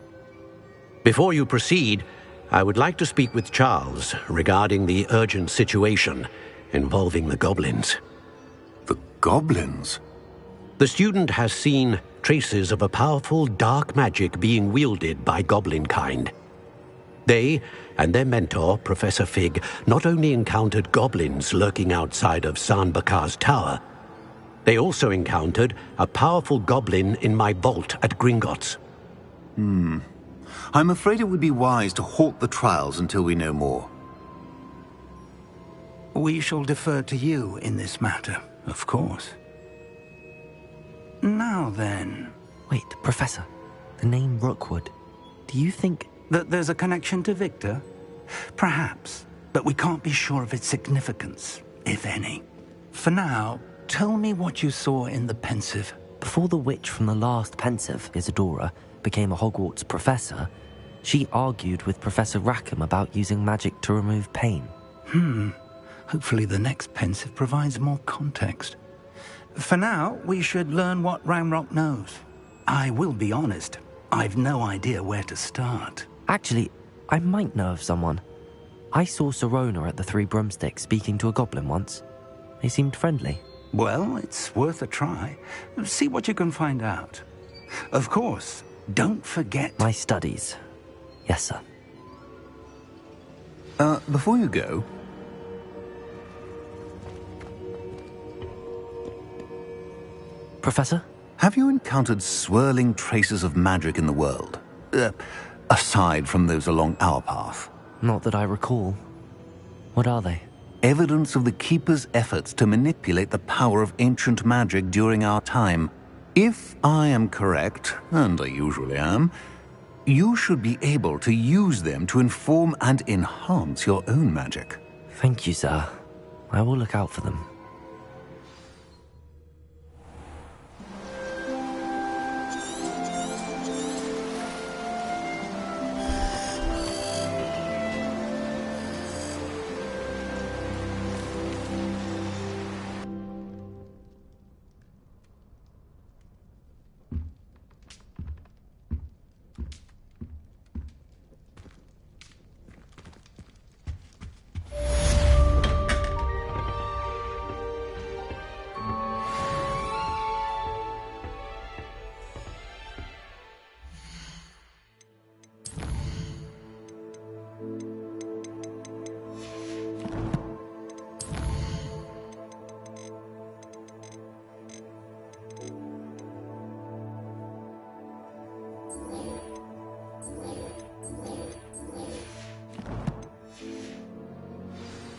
Before you proceed, I would like to speak with Charles regarding the urgent situation involving the goblins. The goblins? The student has seen traces of a powerful dark magic being wielded by goblin kind. They and their mentor, Professor Fig, not only encountered goblins lurking outside of San Bakar's tower, they also encountered a powerful goblin in my vault at Gringotts. I'm afraid it would be wise to halt the trials until we know more. We shall defer to you in this matter, of course. Now then... Wait, Professor. The name Rookwood. Do you think... that there's a connection to Victor? Perhaps, but we can't be sure of its significance, if any. For now, tell me what you saw in the Pensive. Before the witch from the last Pensive, Isadora, became a Hogwarts professor, she argued with Professor Rackham about using magic to remove pain. Hopefully the next Pensive provides more context. For now, we should learn what Ranrock knows. I will be honest, I've no idea where to start. Actually, I might know of someone. I saw Sirona at the Three Broomsticks speaking to a goblin once. They seemed friendly. Well, it's worth a try. See what you can find out. Of course, don't forget... my studies. Yes, sir. Before you go... Professor? Have you encountered swirling traces of magic in the world? Aside from those along our path? Not that I recall. What are they? Evidence of the Keeper's efforts to manipulate the power of ancient magic during our time. If I am correct, and I usually am, you should be able to use them to inform and enhance your own magic. Thank you, sir. I will look out for them.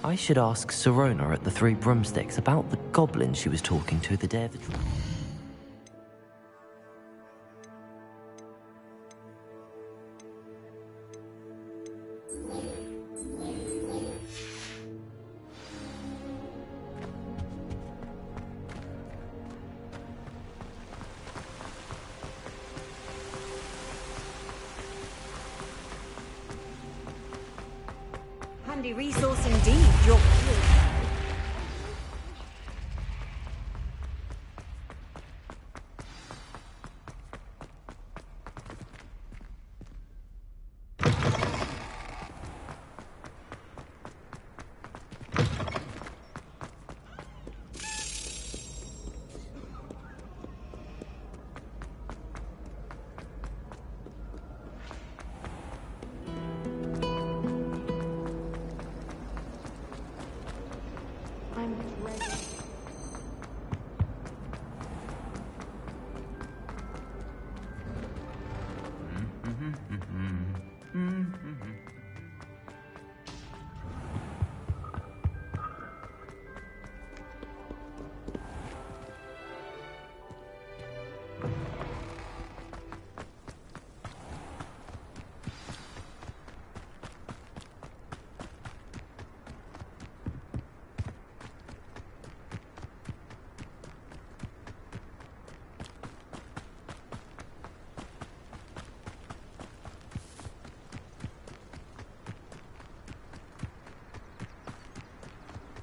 I should ask Sirona at the Three Broomsticks about the goblin she was talking to the day of the trial. Handy resource indeed, your kid.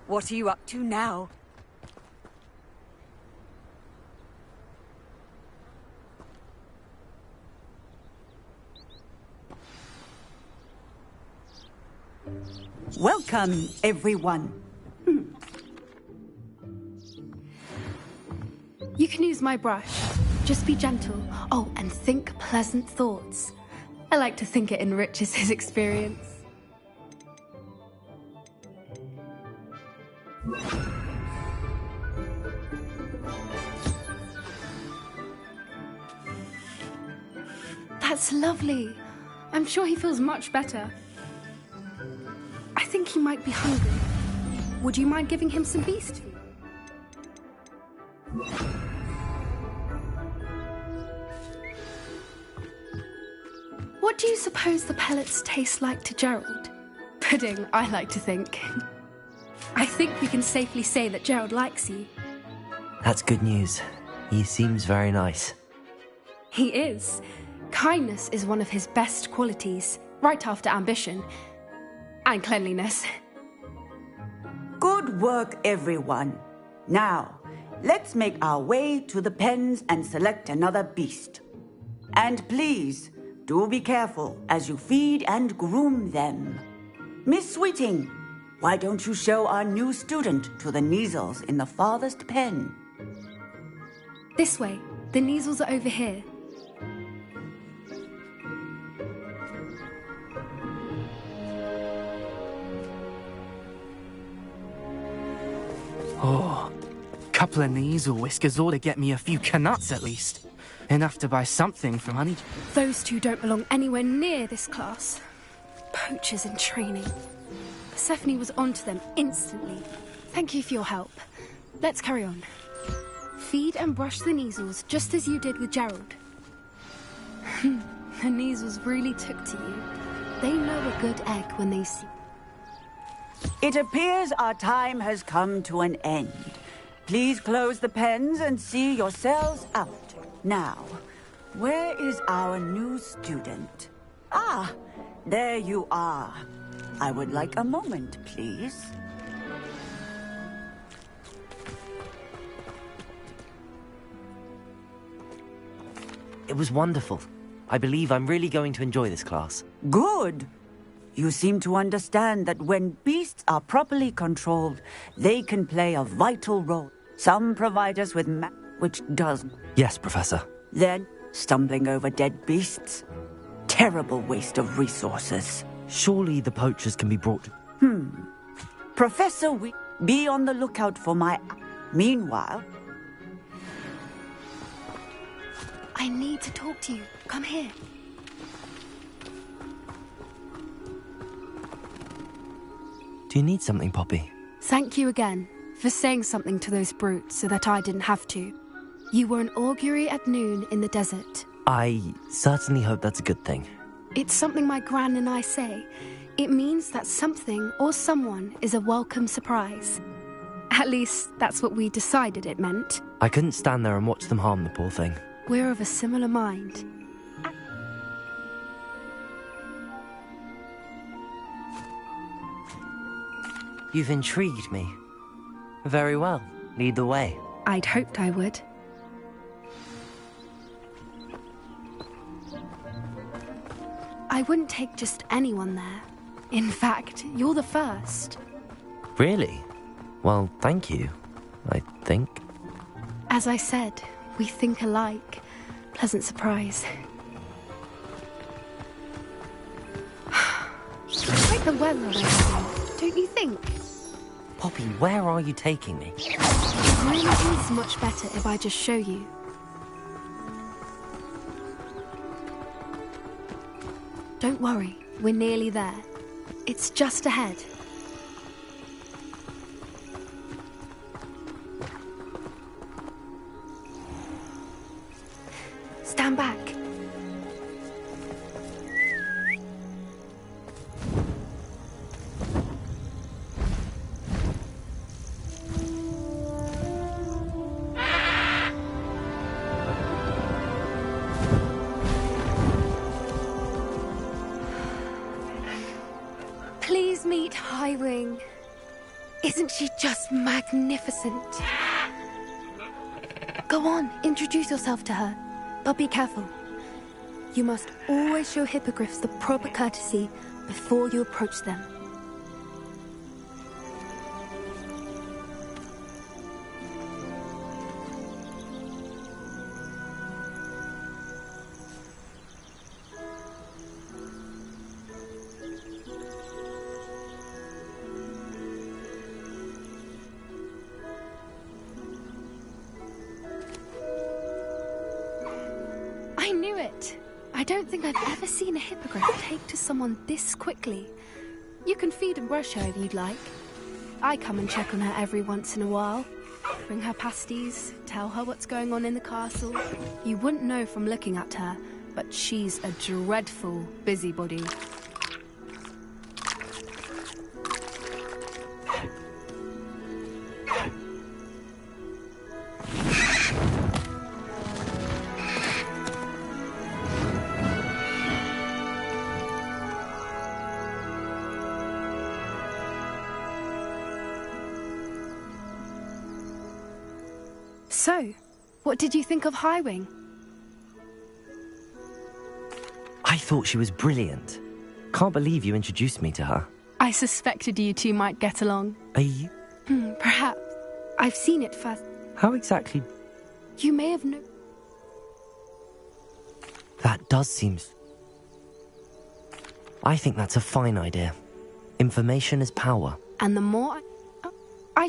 What are you up to now? Welcome, everyone. You can use my brush. Just be gentle. Oh, and think pleasant thoughts. I like to think it enriches his experience. That's lovely. I'm sure he feels much better. I think he might be hungry. Would you mind giving him some beast food? What do you suppose the pellets taste like to Gerald? Pudding, I like to think. I think we can safely say that Gerald likes you. That's good news. He seems very nice. He is. Kindness is one of his best qualities, right after ambition. And cleanliness. Good work, everyone. Now, let's make our way to the pens and select another beast. And please, do be careful as you feed and groom them. Miss Sweeting, why don't you show our new student to the Kneazles in the farthest pen? This way. The Kneazles are over here. Oh, Couple of knees or whiskers ought to get me a few canuts at least. Enough to buy something from Honey. Those two don't belong anywhere near this class. Poachers in training. Persephone was onto them instantly. Thank you for your help. Let's carry on. Feed and brush the Kneasels just as you did with Gerald. The Kneasels really took to you. They know a good egg when they see. It appears our time has come to an end. Please close the pens and see yourselves out. Now, where is our new student? Ah, there you are. I would like a moment, please. It was wonderful. I believe I'm really going to enjoy this class. Good. You seem to understand that when beasts are properly controlled, they can play a vital role. Some provide us with which does. Yes, Professor. Then, stumbling over dead beasts. Terrible waste of resources. Surely the poachers can be brought... Professor, be on the lookout for my... Meanwhile... I need to talk to you. Come here. Do you need something, Poppy? Thank you again for saying something to those brutes so that I didn't have to. You were an augury at noon in the desert. I certainly hope that's a good thing. It's something my gran and I say. It means that something or someone is a welcome surprise. At least, that's what we decided it meant. I couldn't stand there and watch them harm the poor thing. We're of a similar mind. You've intrigued me. Very well. Lead the way. I'd hoped I would. I wouldn't take just anyone there. In fact, you're the first. Really? Well, thank you, I think. As I said, we think alike. Pleasant surprise. Quite the weather we're having, don't you think? Poppy, where are you taking me? It really is much better if I just show you. Don't worry, we're nearly there. It's just ahead. Stand back. Please meet Highwing. Isn't she just magnificent? Go on, introduce yourself to her. But be careful. You must always show hippogriffs the proper courtesy before you approach them. I knew it! I don't think I've ever seen a hippogriff take to someone this quickly. You can feed and brush her if you'd like. I come and check on her every once in a while. Bring her pasties, tell her what's going on in the castle. You wouldn't know from looking at her, but she's a dreadful busybody. So, what did you think of Highwing? I thought she was brilliant. Can't believe you introduced me to her. I suspected you two might get along. Are you? Perhaps. I've seen it first. How exactly? You may have known. That does seem... I think that's a fine idea. Information is power. And the more I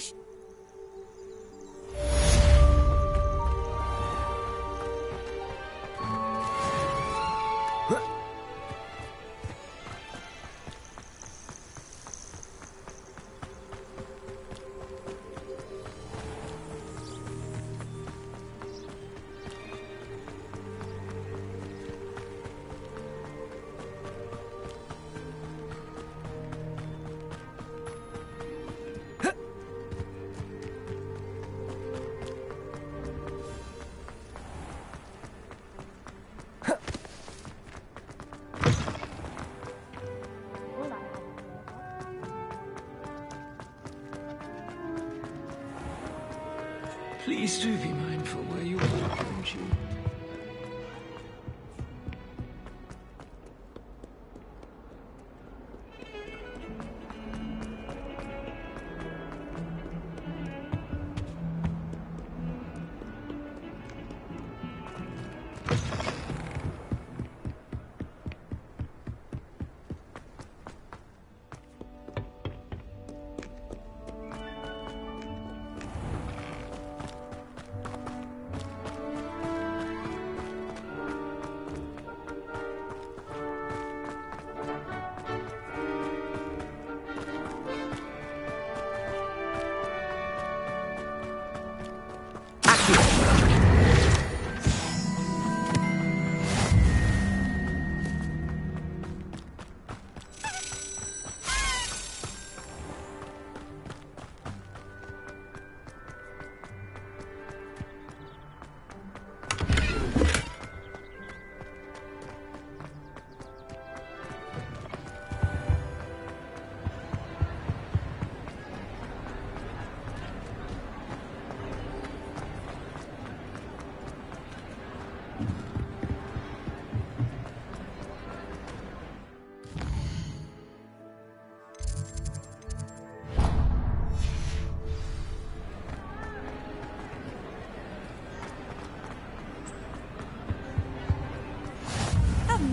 Please do be mindful where you walk, won't you?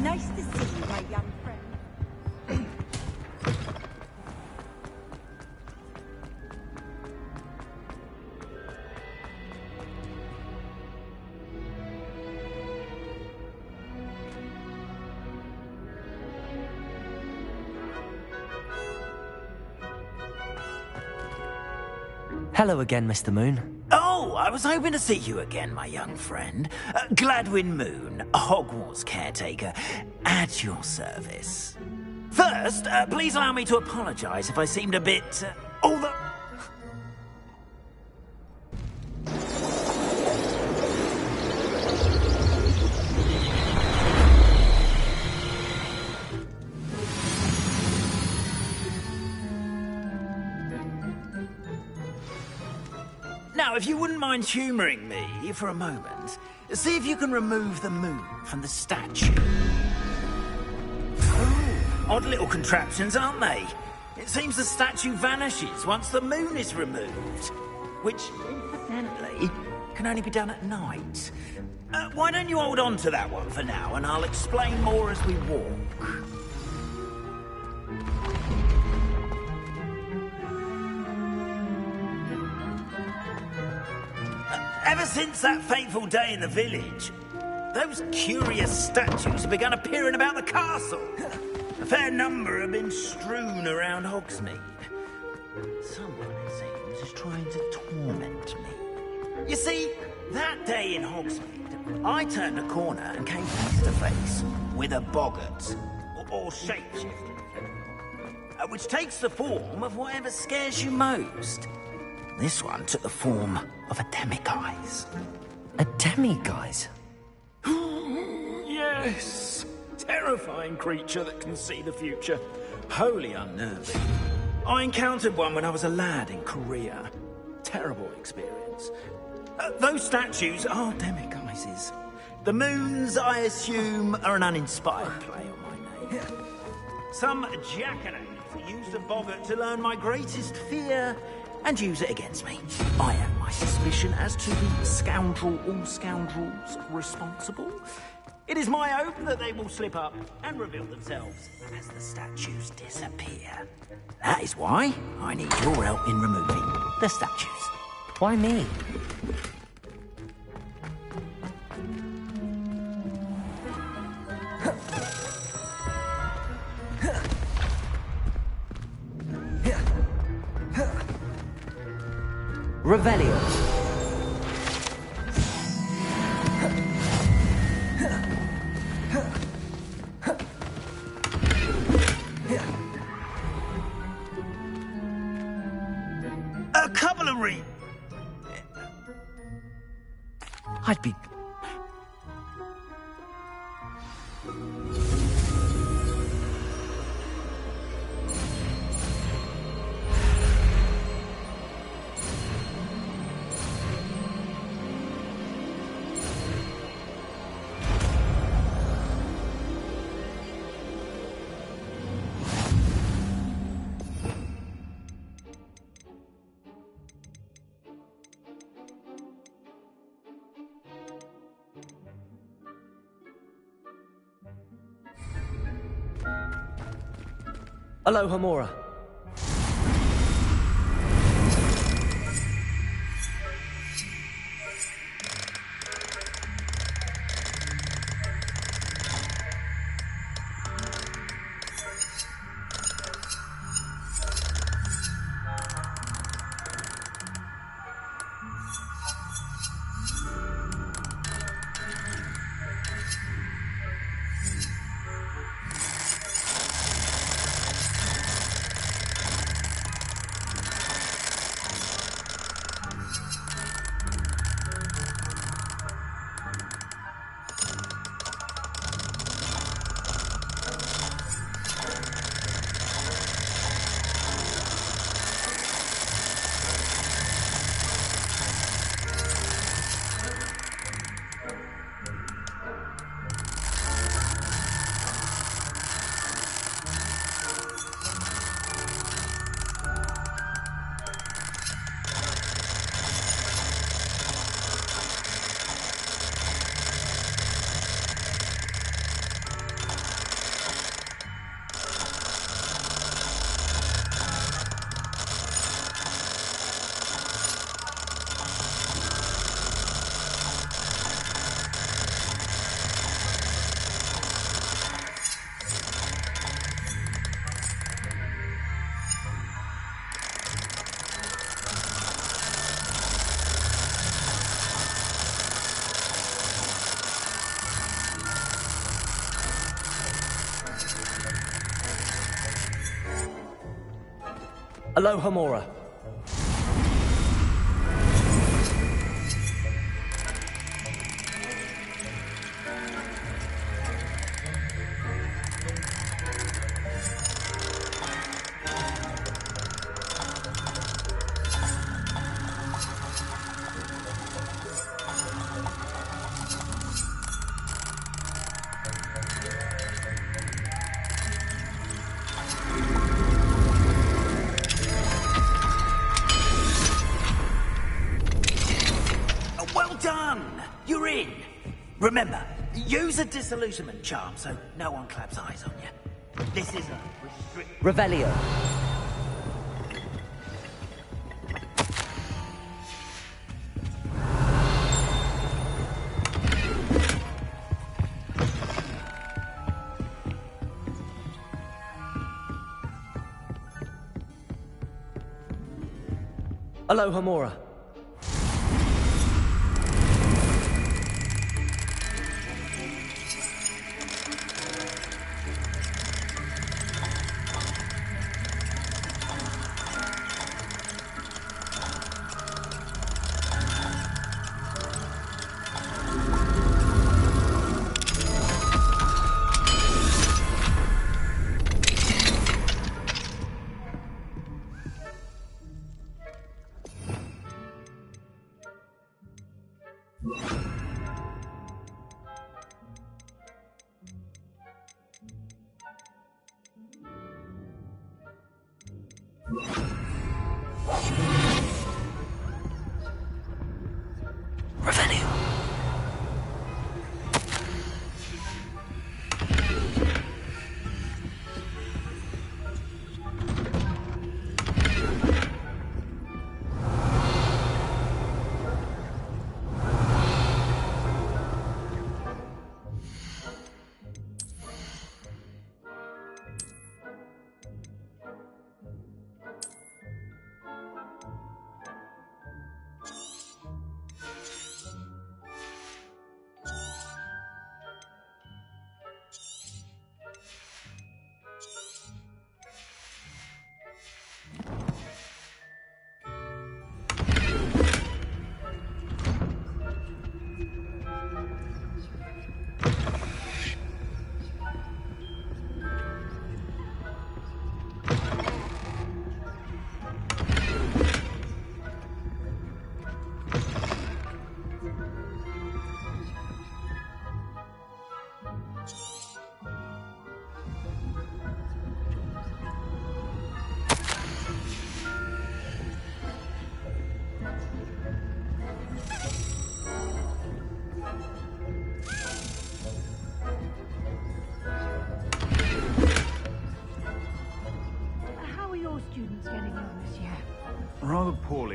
Nice to see you, my young friend. Hello again, Mr. Moon. Oh, I was hoping to see you again, my young friend. Gladwin Moon, Hogwarts caretaker, at your service. First, please allow me to apologize if I seemed a bit... although... Now, if you wouldn't mind humouring me for a moment, see if you can remove the moon from the statue. Oh, odd little contraptions, aren't they? It seems the statue vanishes once the moon is removed, which, incidentally, can only be done at night. Why don't you hold on to that one for now, and I'll explain more as we walk. Ever since that fateful day in the village, those curious statues have begun appearing about the castle. A fair number have been strewn around Hogsmeade. Someone, it seems, is trying to torment me. You see, that day in Hogsmeade, I turned a corner and came face to face with a boggart, or shapeshifter, which takes the form of whatever scares you most. This one took the form of a demiguise. A demiguise? Yes! Terrifying creature that can see the future. Wholly unnerving. I encountered one when I was a lad in Korea. Terrible experience. Those statues are demiguises. The moons, I assume, are an uninspired play on my name. Some jackanapes used a boggart to learn my greatest fear and use it against me. I have my suspicion as to the scoundrel or scoundrels responsible. It is my hope that they will slip up and reveal themselves as the statues disappear. That is why I need your help in removing the statues. Why me? Revelio. A couple of I'd be... Alohomora. Alohomora. Remember, use a disillusionment charm so no one claps eyes on you. This is a restrict... Revelio. Alohomora.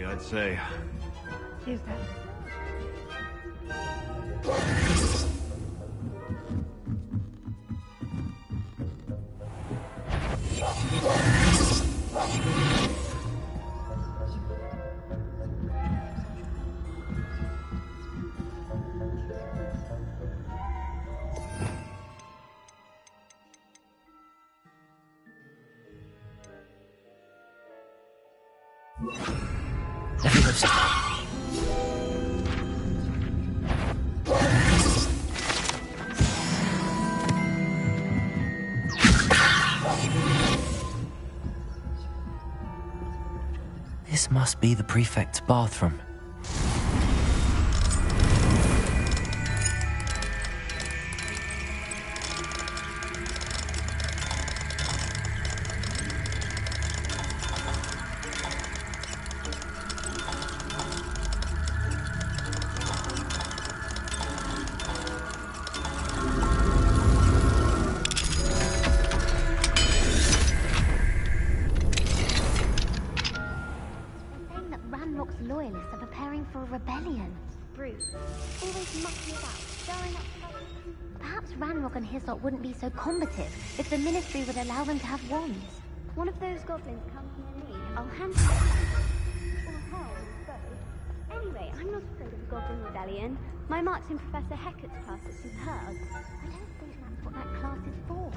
I'd say. Is that? This must be the prefect's bathroom. Loyalists are preparing for a rebellion. Brute. Always mucking about, stirring up trouble. Perhaps Ranrock and Hislop wouldn't be so combative if the Ministry would allow them to have wands. One of those goblins comes near me, I'll hand him or hell, both. Anyway, I'm not afraid of a goblin rebellion. My mark's in Professor Hecat's class, as you've heard. I don't think that's what that class is for.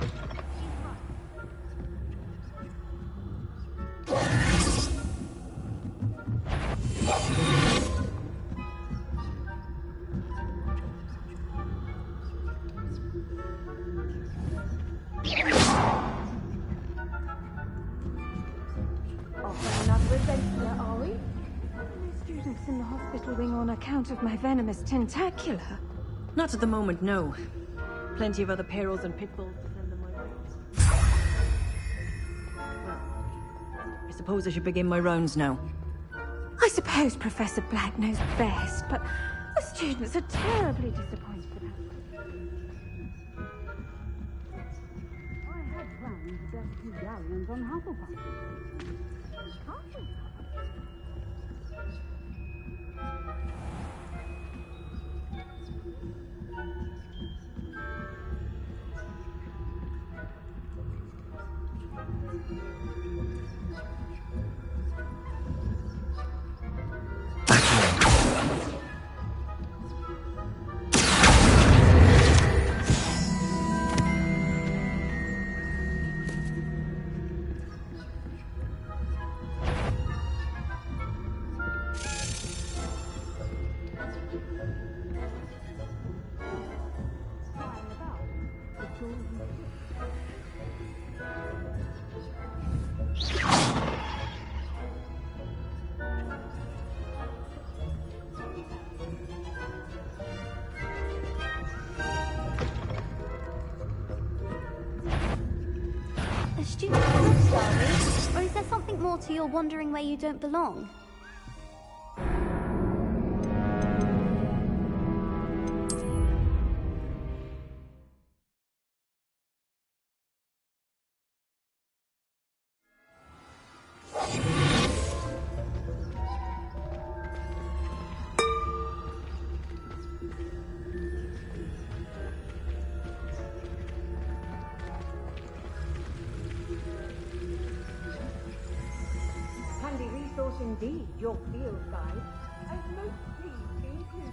Another adventure, are we? No students in the hospital wing on account of my venomous tentacula. Not at the moment, no. Plenty of other perils and pitfalls to send them my way. Well, I suppose I should begin my rounds now. I suppose Professor Black knows best, but the students are terribly disappointed about it. I had planned to get 2 galleons on Hufflepuff. A student club, are we? Or is there something more to your wandering where you don't belong? Handy resource indeed, your field guide. I was most pleased to be included.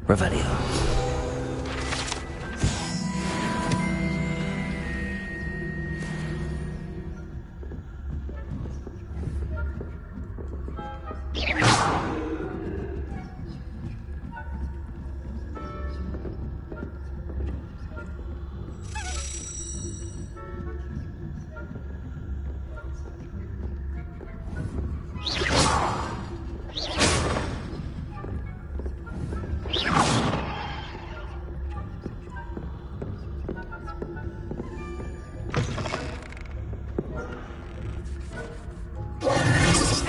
Revelio.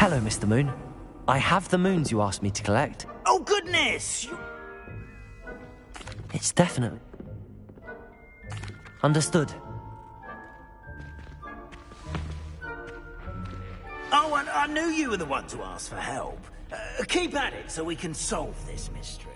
Hello, Mr. Moon. I have the moons you asked me to collect. Oh, goodness! It's definitely... Understood. Oh, and I knew you were the one to ask for help. Keep at it so we can solve this mystery.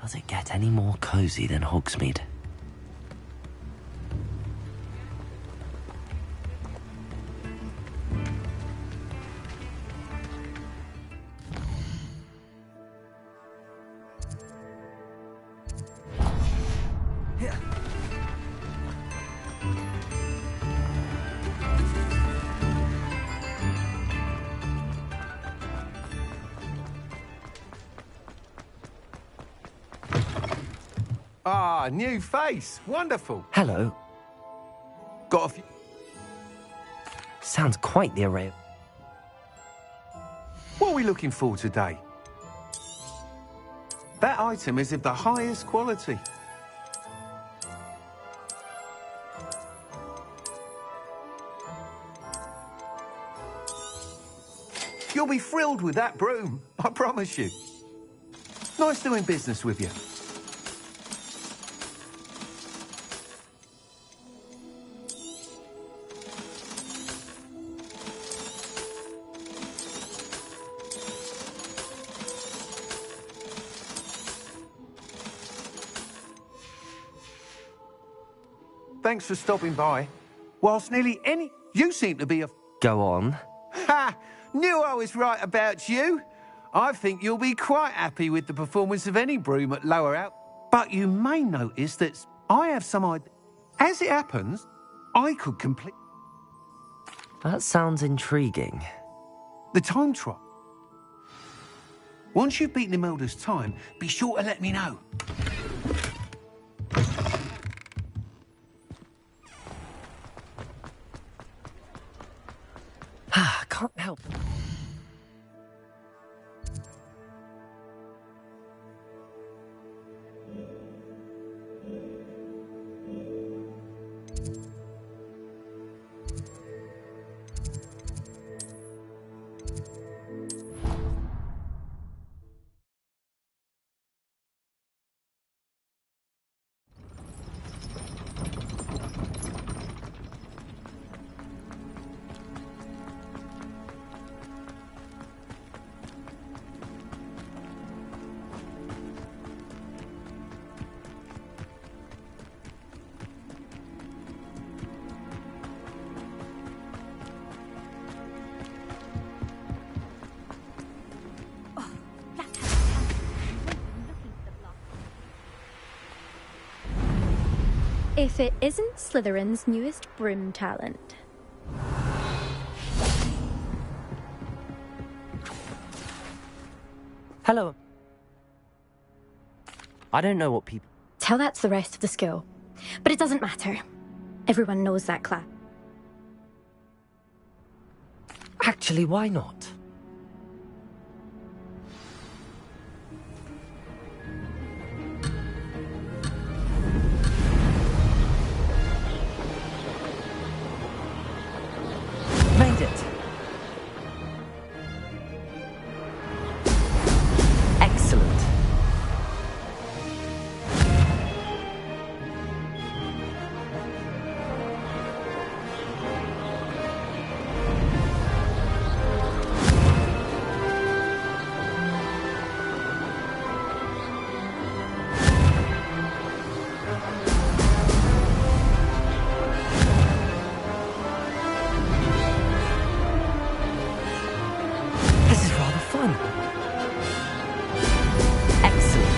Does it get any more cozy than Hogsmeade? Ah, new face. Wonderful. Hello. Got a few... Sounds quite the array. What are we looking for today? That item is of the highest quality. You'll be thrilled with that broom, I promise you. Nice doing business with you. Thanks for stopping by. Whilst nearly any... You seem to be a... Go on. Ha! Knew I was right about you. I think you'll be quite happy with the performance of any broom at lower out. But you may notice that I have some idea. As it happens, I could complete... That sounds intriguing. The time trial. Once you've beaten Imelda's time, be sure to let me know. Can't help. If it isn't Slytherin's newest broom talent. Hello. I don't know what people... Tell that to the rest of the school. But it doesn't matter. Everyone knows that class. Actually, why not? Made it. Excellent. This is rather fun. Excellent.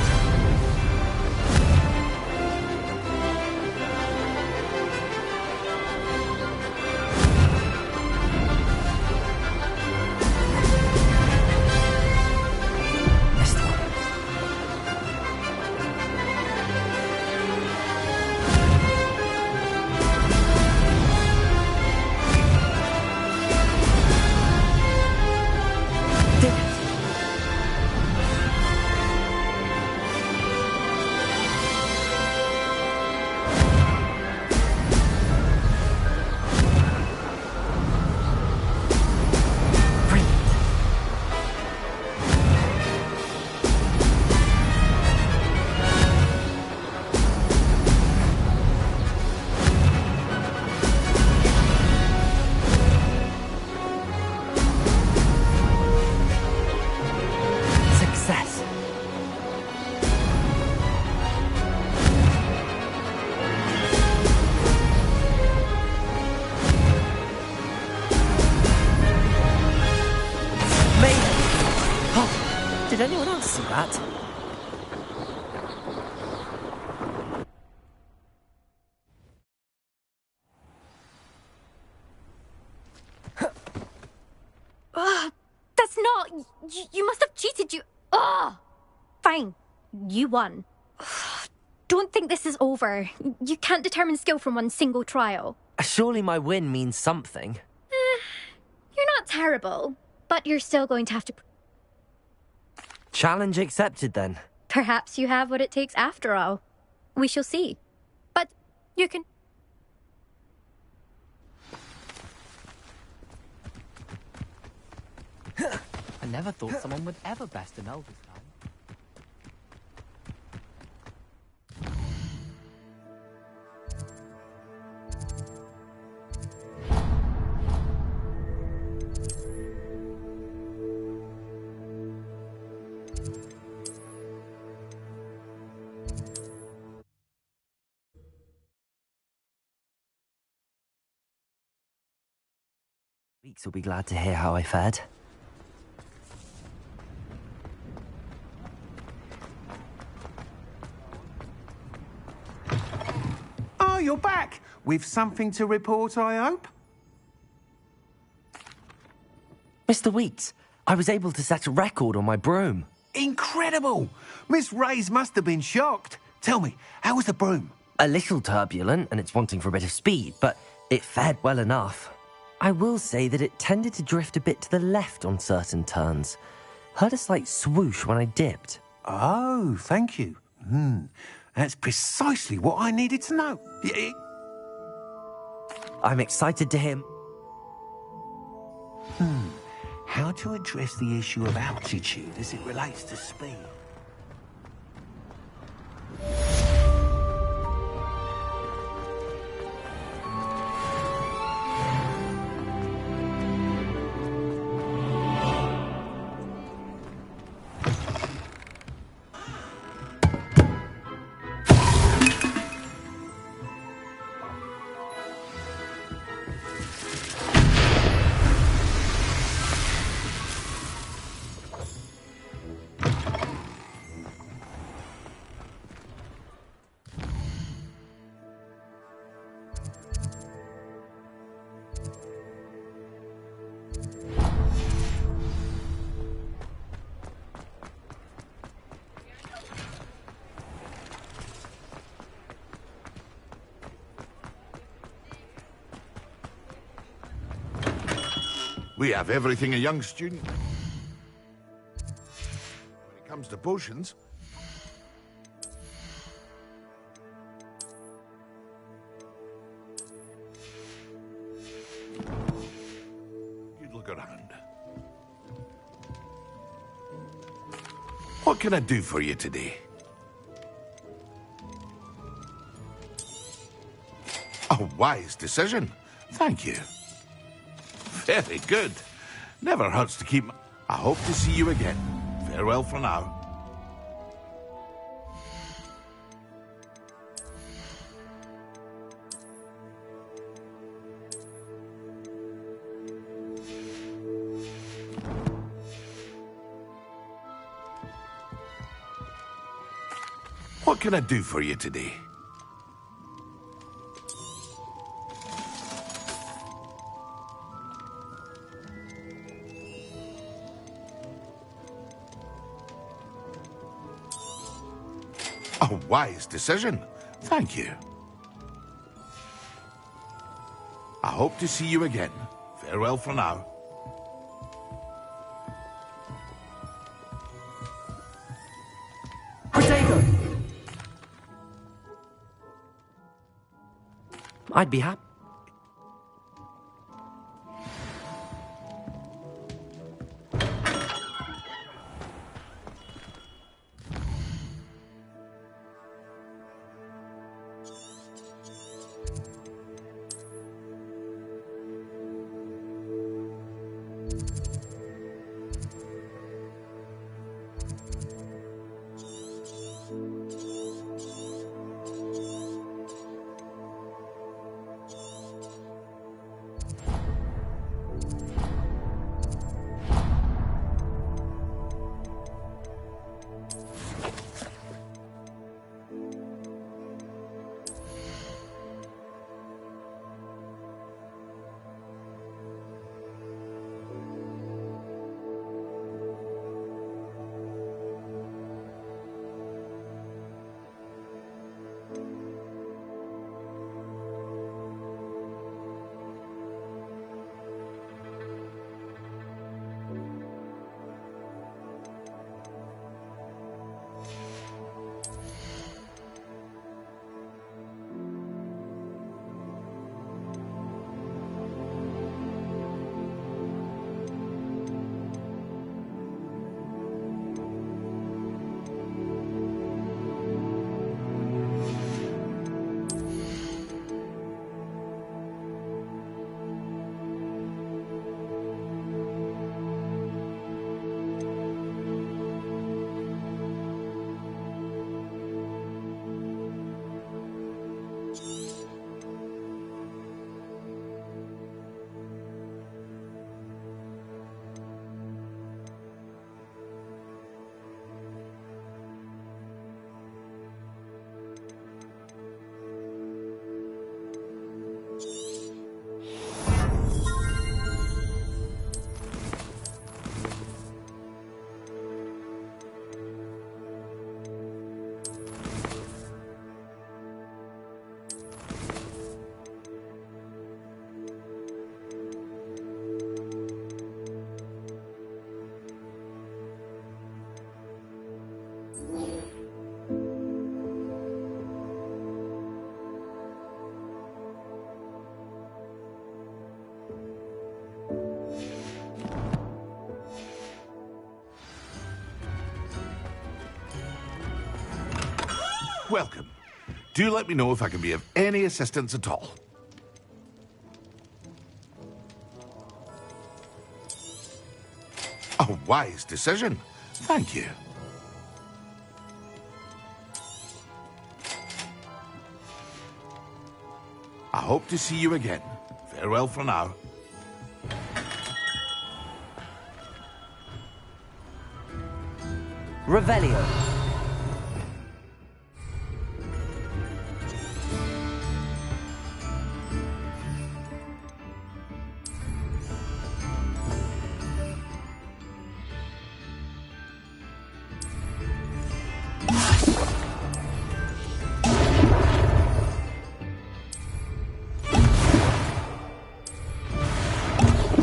Missed one. Did it. Success. Made it. Oh, did anyone else see that? Ugh, that's not... You must have cheated, you... Ugh! Fine. You won. Ugh, don't think this is over. You can't determine skill from one single trial. Surely my win means something. You're not terrible, but you're still going to have to... Challenge accepted then. Perhaps you have what it takes after all. We shall see. But you can... I never thought someone would ever best Imelda's time. Weeks will be glad to hear how I fared. Oh, you're back! With something to report, I hope? Mr. Weeks, I was able to set a record on my broom. Incredible! Miss Reyes must have been shocked. Tell me, how was the broom? A little turbulent, and it's wanting for a bit of speed, but it fared well enough. I will say that it tended to drift a bit to the left on certain turns. Heard a slight swoosh when I dipped. Oh, thank you. That's precisely what I needed to know. I'm excited to hear... How to address the issue of altitude as it relates to speed? We have everything a young student... When it comes to potions... You'd look around. What can I do for you today? A wise decision. Thank you. Very good. Never hurts to keep... I hope to see you again. Farewell for now. What can I do for you today? A wise decision. Thank you. I hope to see you again. Farewell for now. Protego! I'd be happy. welcome. Do let me know if I can be of any assistance at all. A wise decision. Thank you. I hope to see you again. Farewell for now. Revelio.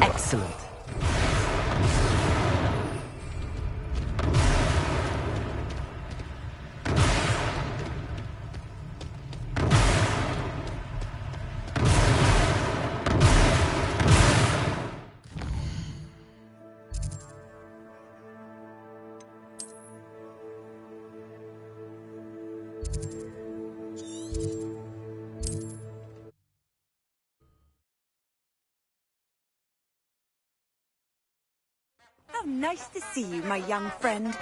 Excellent. How nice to see you, my young friend.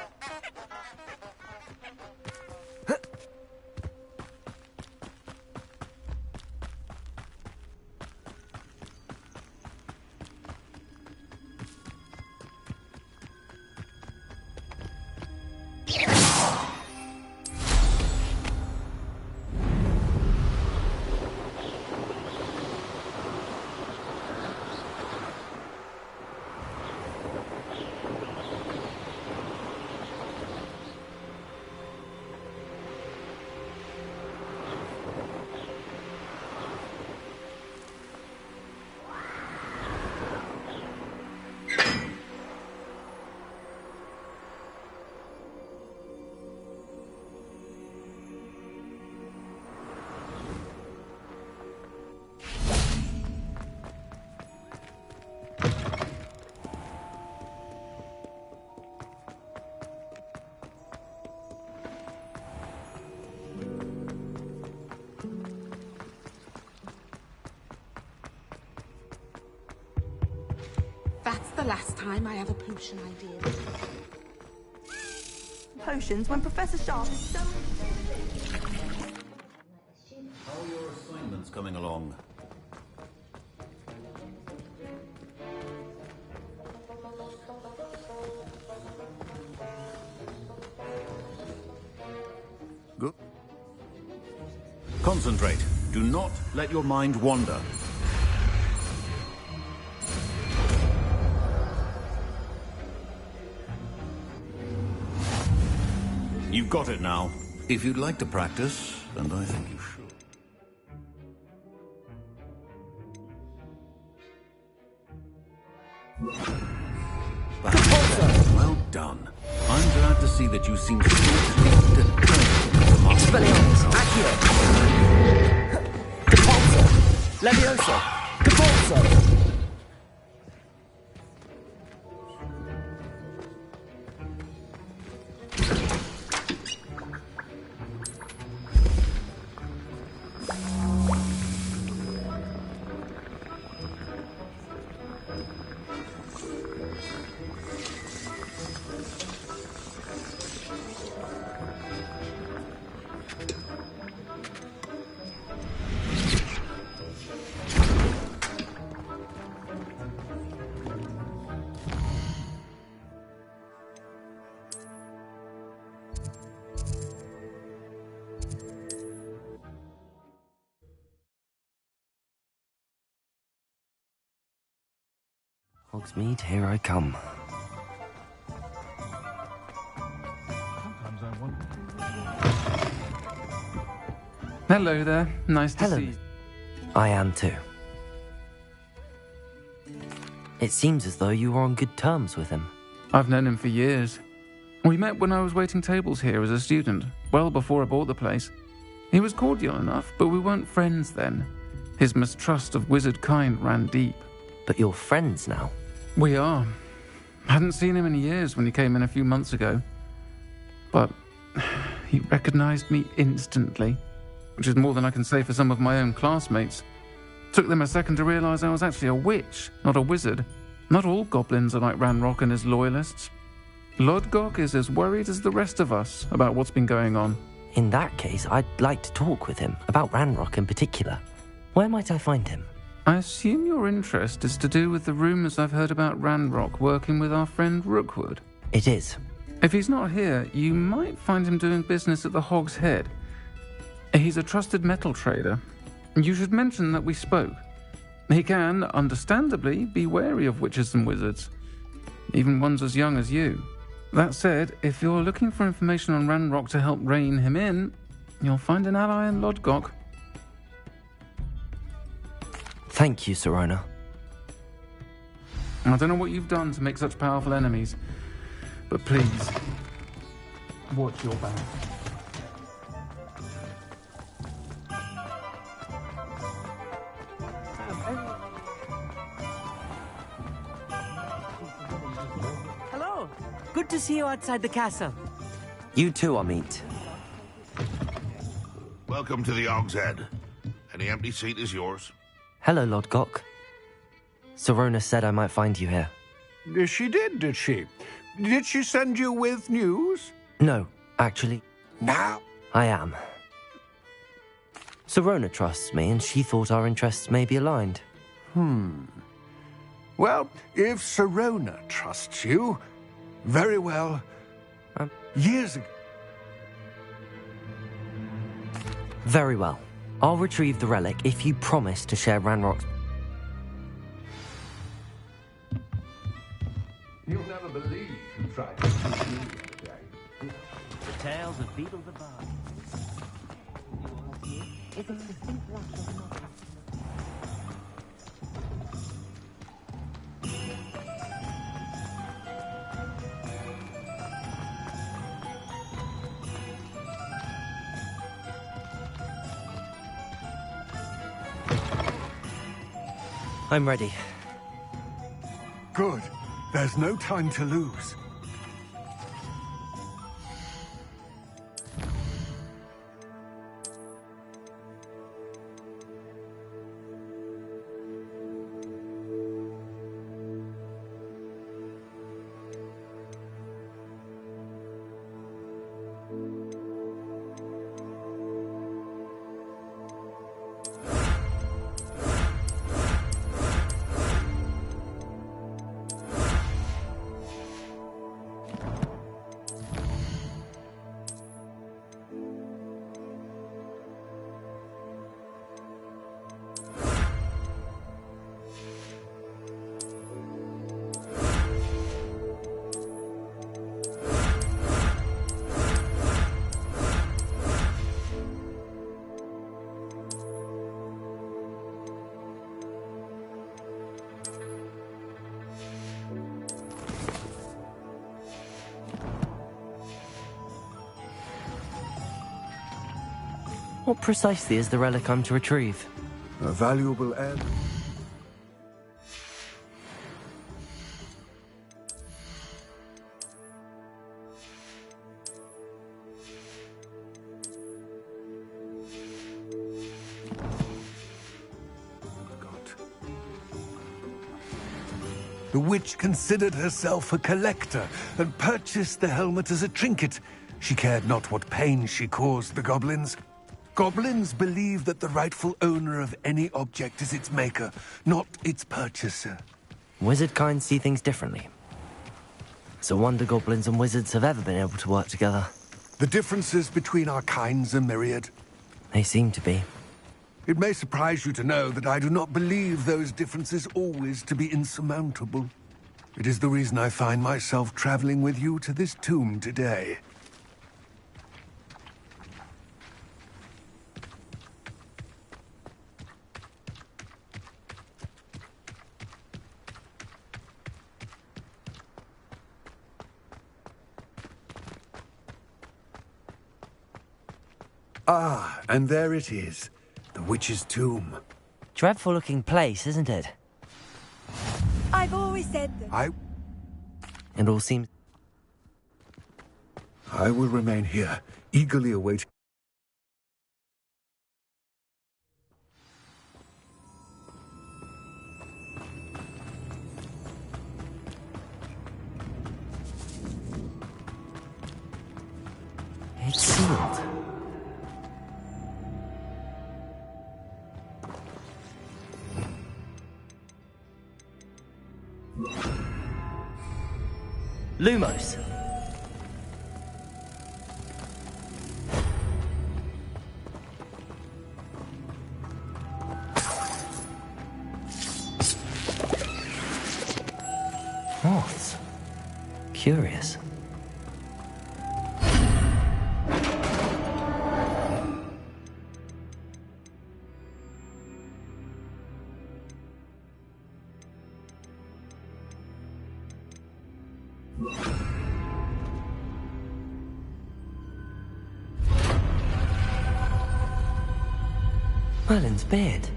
That's the last time I have a potion idea. Potions when Professor Sharp is so... How are your assignments coming along? Good. Concentrate. Do not let your mind wander. You've got it now. If you'd like to practice, and I think you should. Well done. I'm glad to see that you seem determined to master. Expelliarmus, Accio. Depulso. Levioso. Capulso. Hogsmeade, here I come. Sometimes I wonder. Hello there. Nice to see you. I am too. It seems as though you were on good terms with him. I've known him for years. We met when I was waiting tables here as a student, well before I bought the place. He was cordial enough, but we weren't friends then. His mistrust of wizard kind ran deep. But you're friends now? We are. Hadn't seen him in years when he came in a few months ago. But He recognized me instantly, which is more than I can say for some of my own classmates. Took them a second to realize I was actually a witch, not a wizard. Not all goblins are like Ranrock and his loyalists. Lodgok is as worried as the rest of us about what's been going on. In that case, I'd like to talk with him, about Ranrock in particular. Where might I find him? I assume your interest is to do with the rumors I've heard about Ranrock working with our friend Rookwood. It is. If he's not here, you might find him doing business at the Hog's Head. He's a trusted metal trader. You should mention that we spoke. He can, understandably, be wary of witches and wizards, even ones as young as you. That said, if you're looking for information on Ranrock to help rein him in, you'll find an ally in Lodgok. Thank you, Sirona. I don't know what you've done to make such powerful enemies, but please, watch your back. Hello. Good to see you outside the castle. You too, Amit. Welcome to the Hog's Head. Any empty seat is yours. Hello, Lodgok. Sirona said I might find you here. She did she? Did she send you with news? No, actually. Now? I am. Sirona trusts me, and she thought our interests may be aligned. Well, if Sirona trusts you, very well. Years ago. Very well. I'll retrieve the relic if you promise to share Ranrock's... You'll never believe who tried to shoot you the other day. The tales of Beetle the Bard. Is a distinct lack of knowledge. I'm ready. Good. There's no time to lose. What precisely is the relic I'm to retrieve? A valuable heirloom. The witch considered herself a collector and purchased the helmet as a trinket. She cared not what pain she caused the goblins. Goblins believe that the rightful owner of any object is its maker, not its purchaser. Wizard kind see things differently. It's a wonder goblins and wizards have ever been able to work together. The differences between our kinds are myriad. They seem to be. It may surprise you to know that I do not believe those differences always to be insurmountable. It is the reason I find myself traveling with you to this tomb today. Ah, and there it is. The witch's tomb. Dreadful looking place, isn't it? I've always said that. It all seems... I will remain here, eagerly awaiting. It's sealed. Lumos. Moths. Curious. Merlin's beard.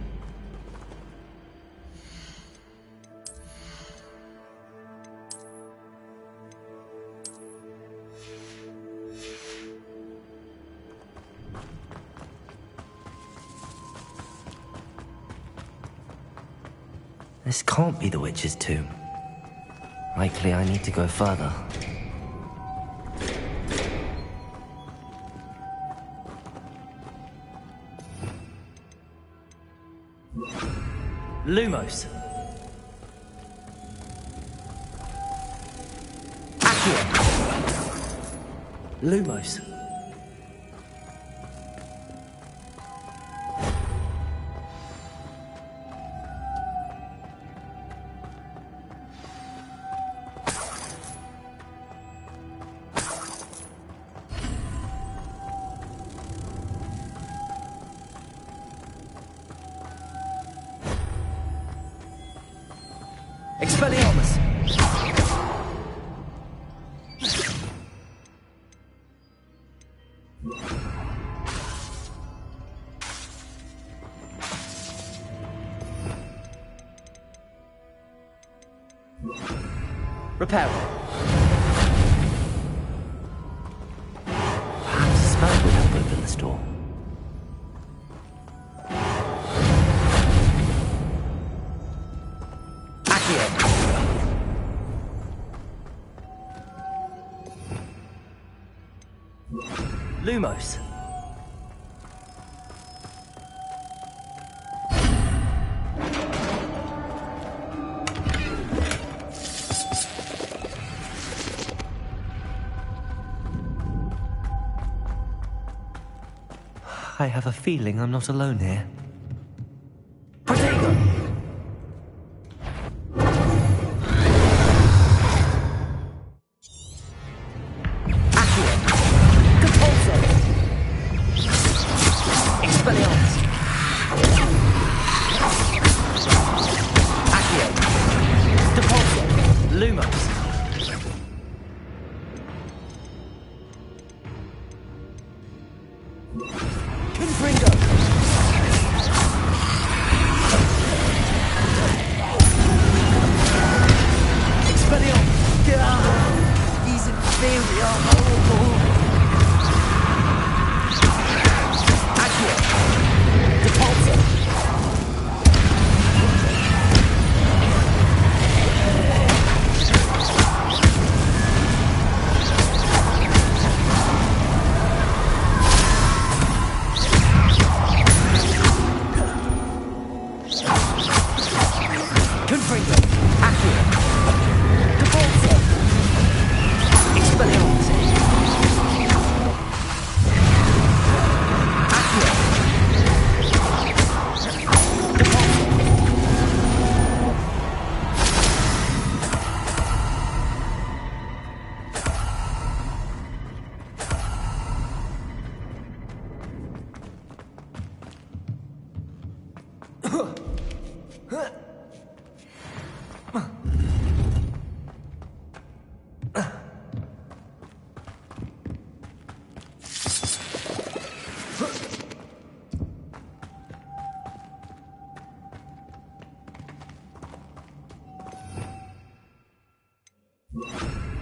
This can't be the witch's tomb. Likely I need to go further. Lumos. Accio. Lumos. Expelliarmus! Repair. Perhaps a spell would help open this door. Lumos. I have a feeling I'm not alone here. Protego!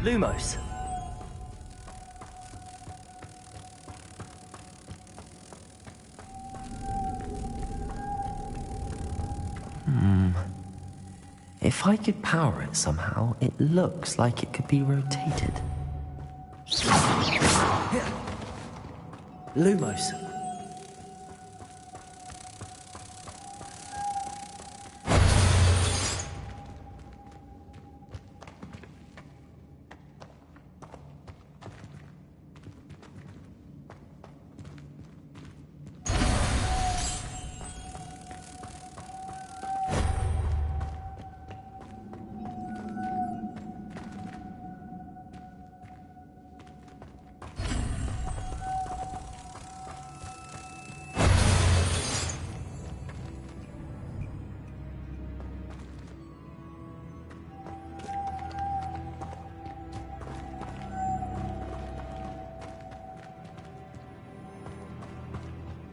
Lumos. If I could power it somehow, it looks like it could be rotated. Lumos.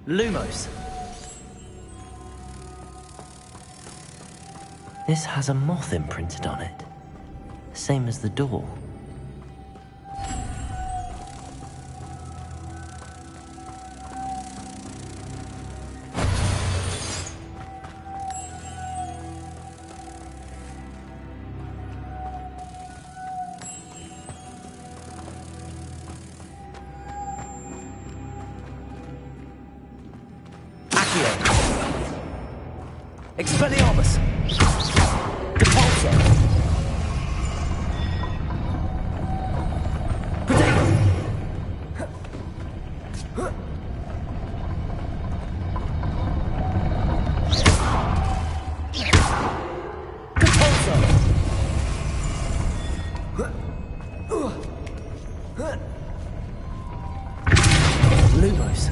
Lumos. This has a moth imprinted on it. Same as the door. Expelliarmus! Depulso! Lumos.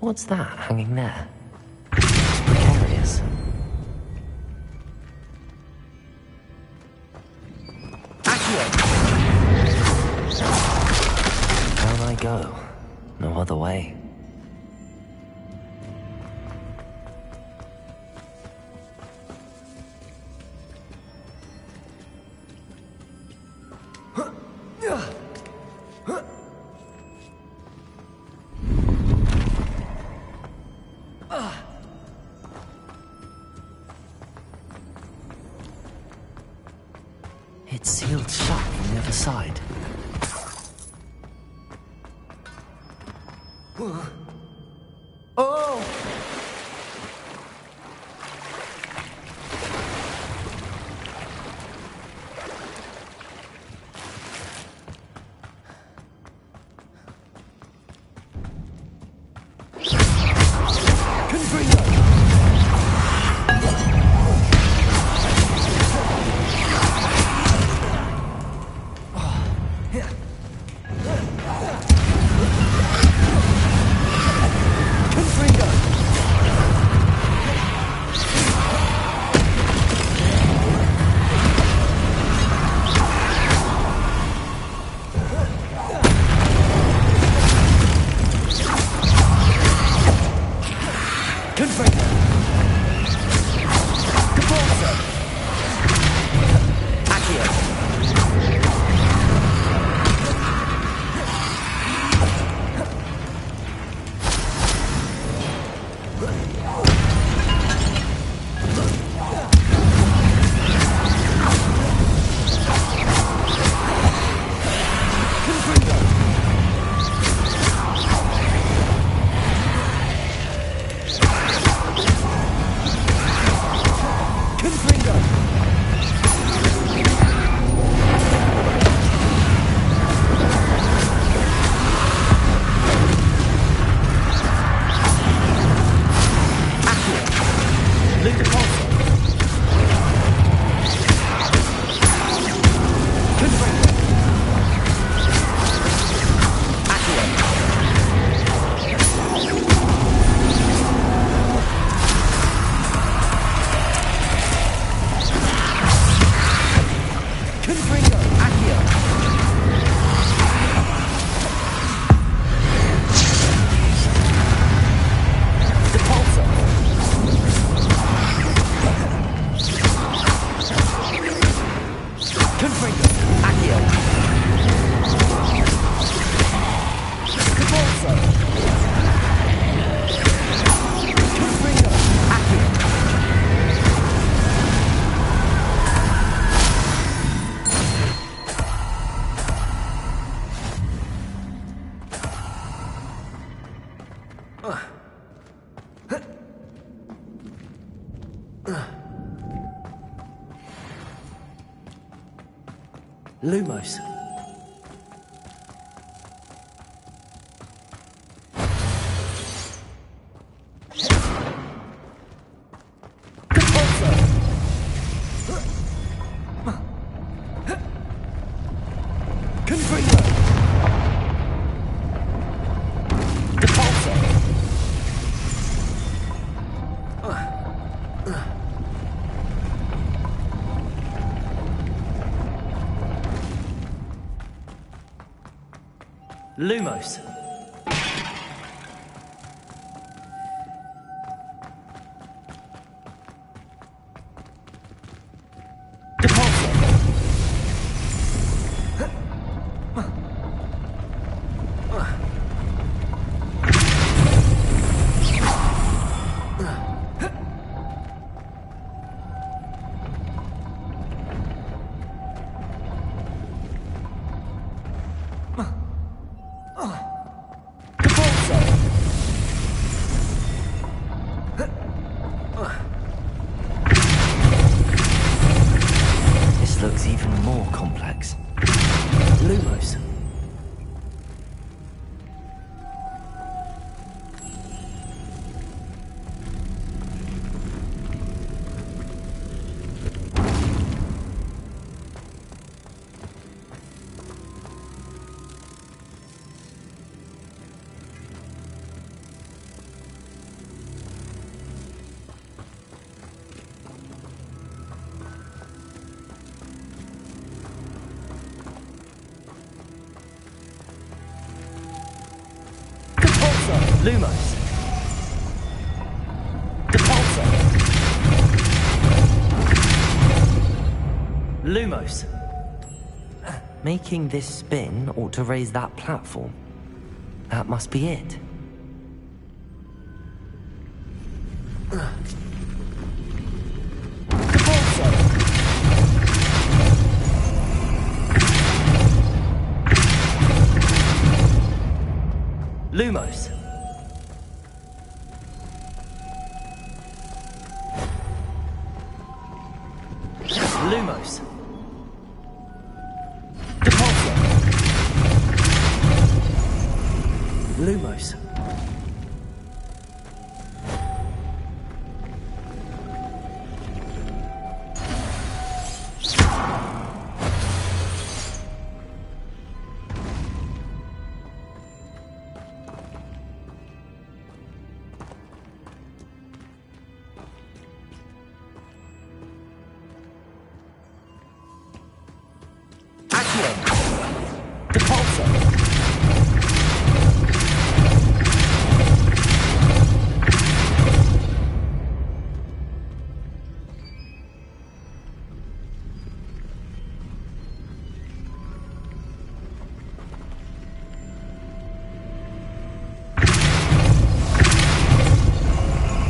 What's that hanging there? It's precarious. Down I go. No other way. It's sealed shut from the other side. Oh! Confringo! Lumos. Lumos. This looks even more complex. Lumos. Lumos. Depulsor. Lumos. Making this spin ought to raise that platform. That must be it. Lumos. Lumos. Depulsor. Lumos.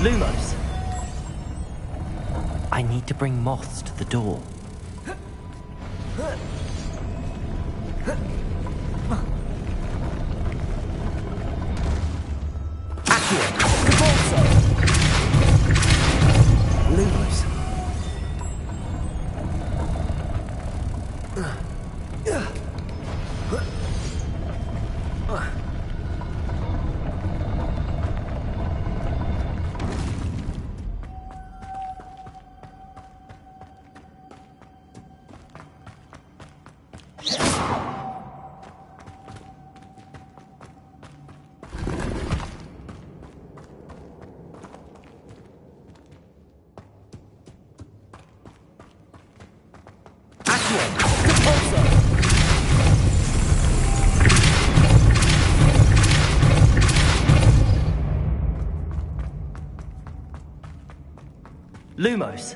Lumos. I need to bring moths to the door. Lumos. Lumos.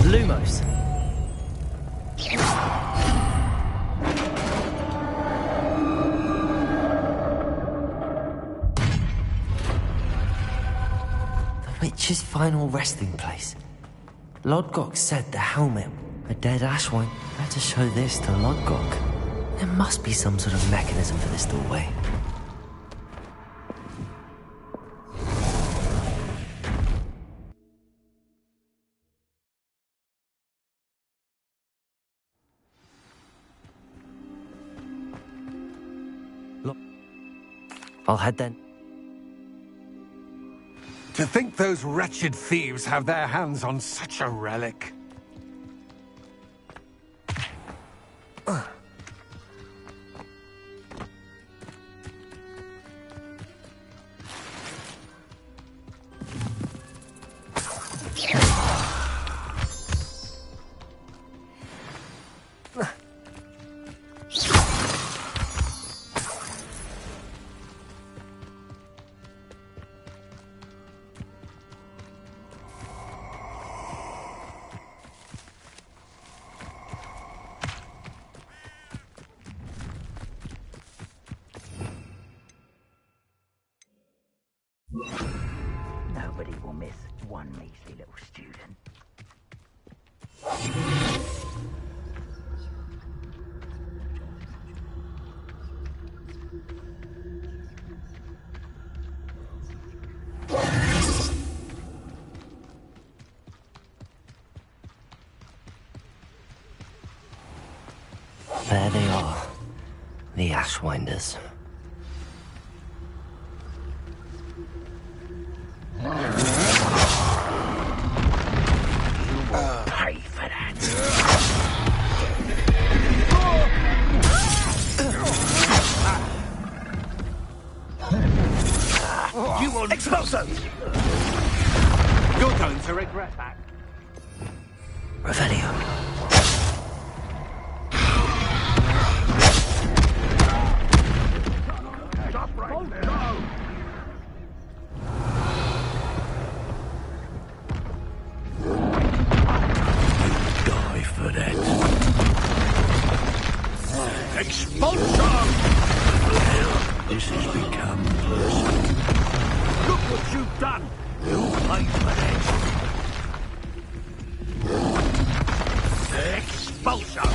Lumos. witch's final resting place. Lodgok said the helmet, a dead Ashwine, had to show this to Lodgok. There must be some sort of mechanism for this doorway. I'll head then. To think those wretched thieves have their hands on such a relic. Nobody will miss one measly little student. There they are, the Ashwinders. Pay for that. You will Expulso! You're going to regret that. Revelio. Stop right there. No. Die for that. Expulso! This has become personal. Look what you've done! You'll pay for that. Expulso!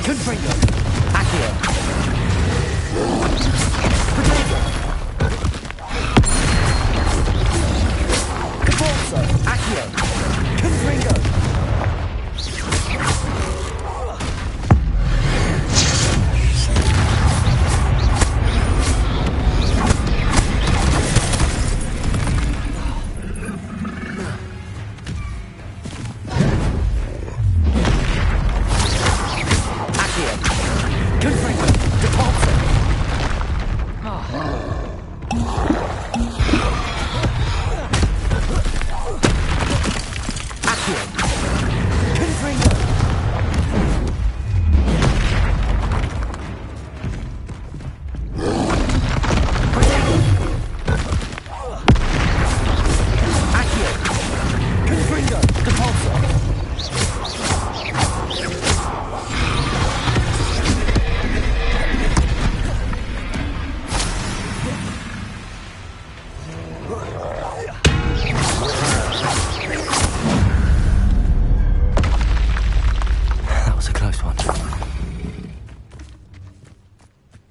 Confringo. Accio. Cabalso. Accio. Confringo.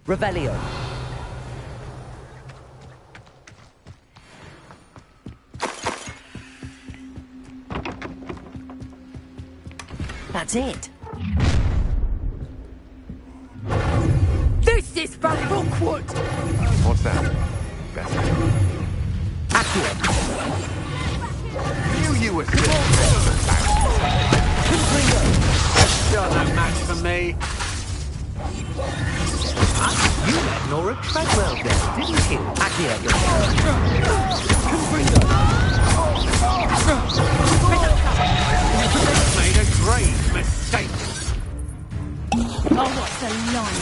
Revelio. That's it. This is for Rookwood! What's that? Accio. You were still. You're no match for me. You let Nora Treadwell down, didn't you? Accio. Made a grave mistake. Oh, what's the line?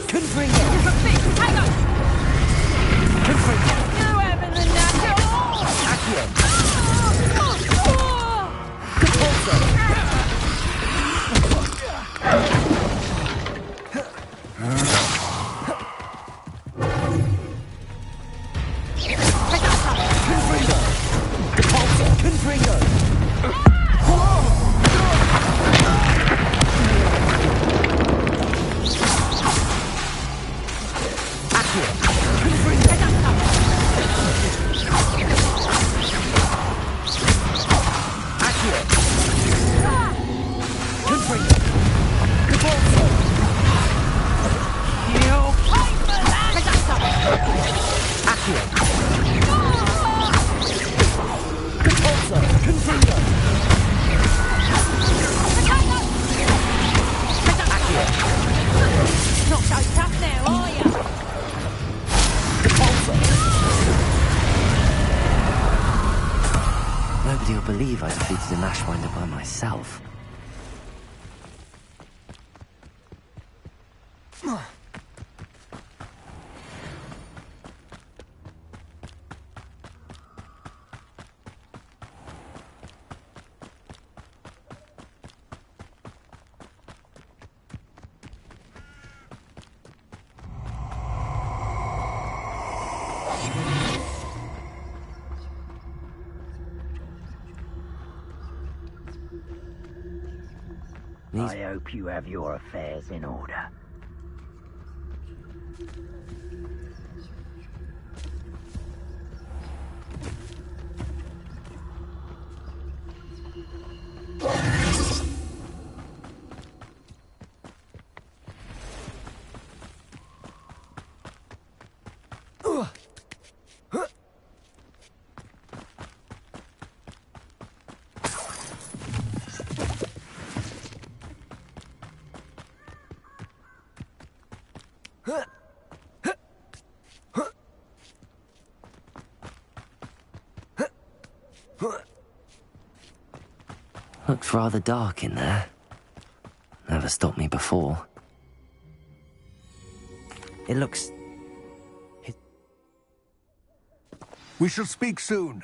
Confringo. Hang on! defeated an Ashwinder by myself. I hope you have your affairs in order. Looks rather dark in there. Never stopped me before. It looks... We shall speak soon.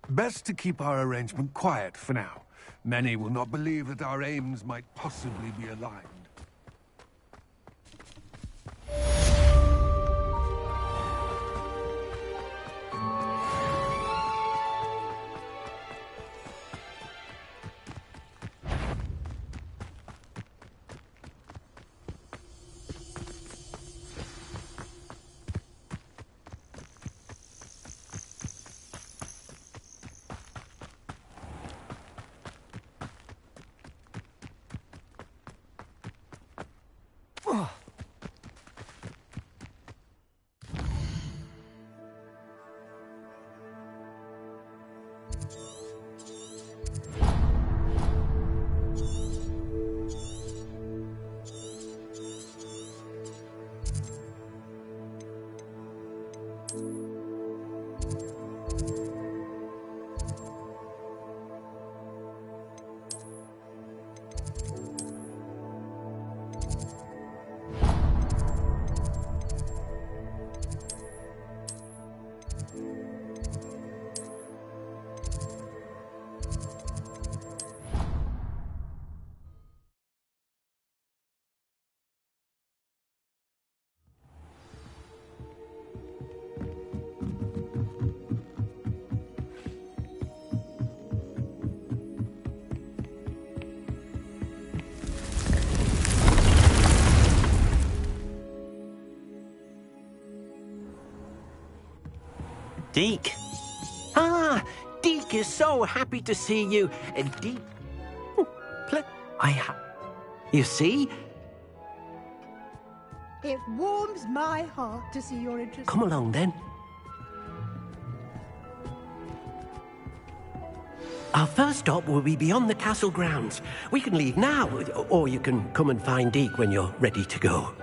Best to keep our arrangement quiet for now. Many will not believe that our aims might possibly be aligned. Deek. Ah, Deek is so happy to see you. Deek. You see? It warms my heart to see your interest. Come along then. Our first stop will be beyond the castle grounds. We can leave now, or you can come and find Deek when you're ready to go.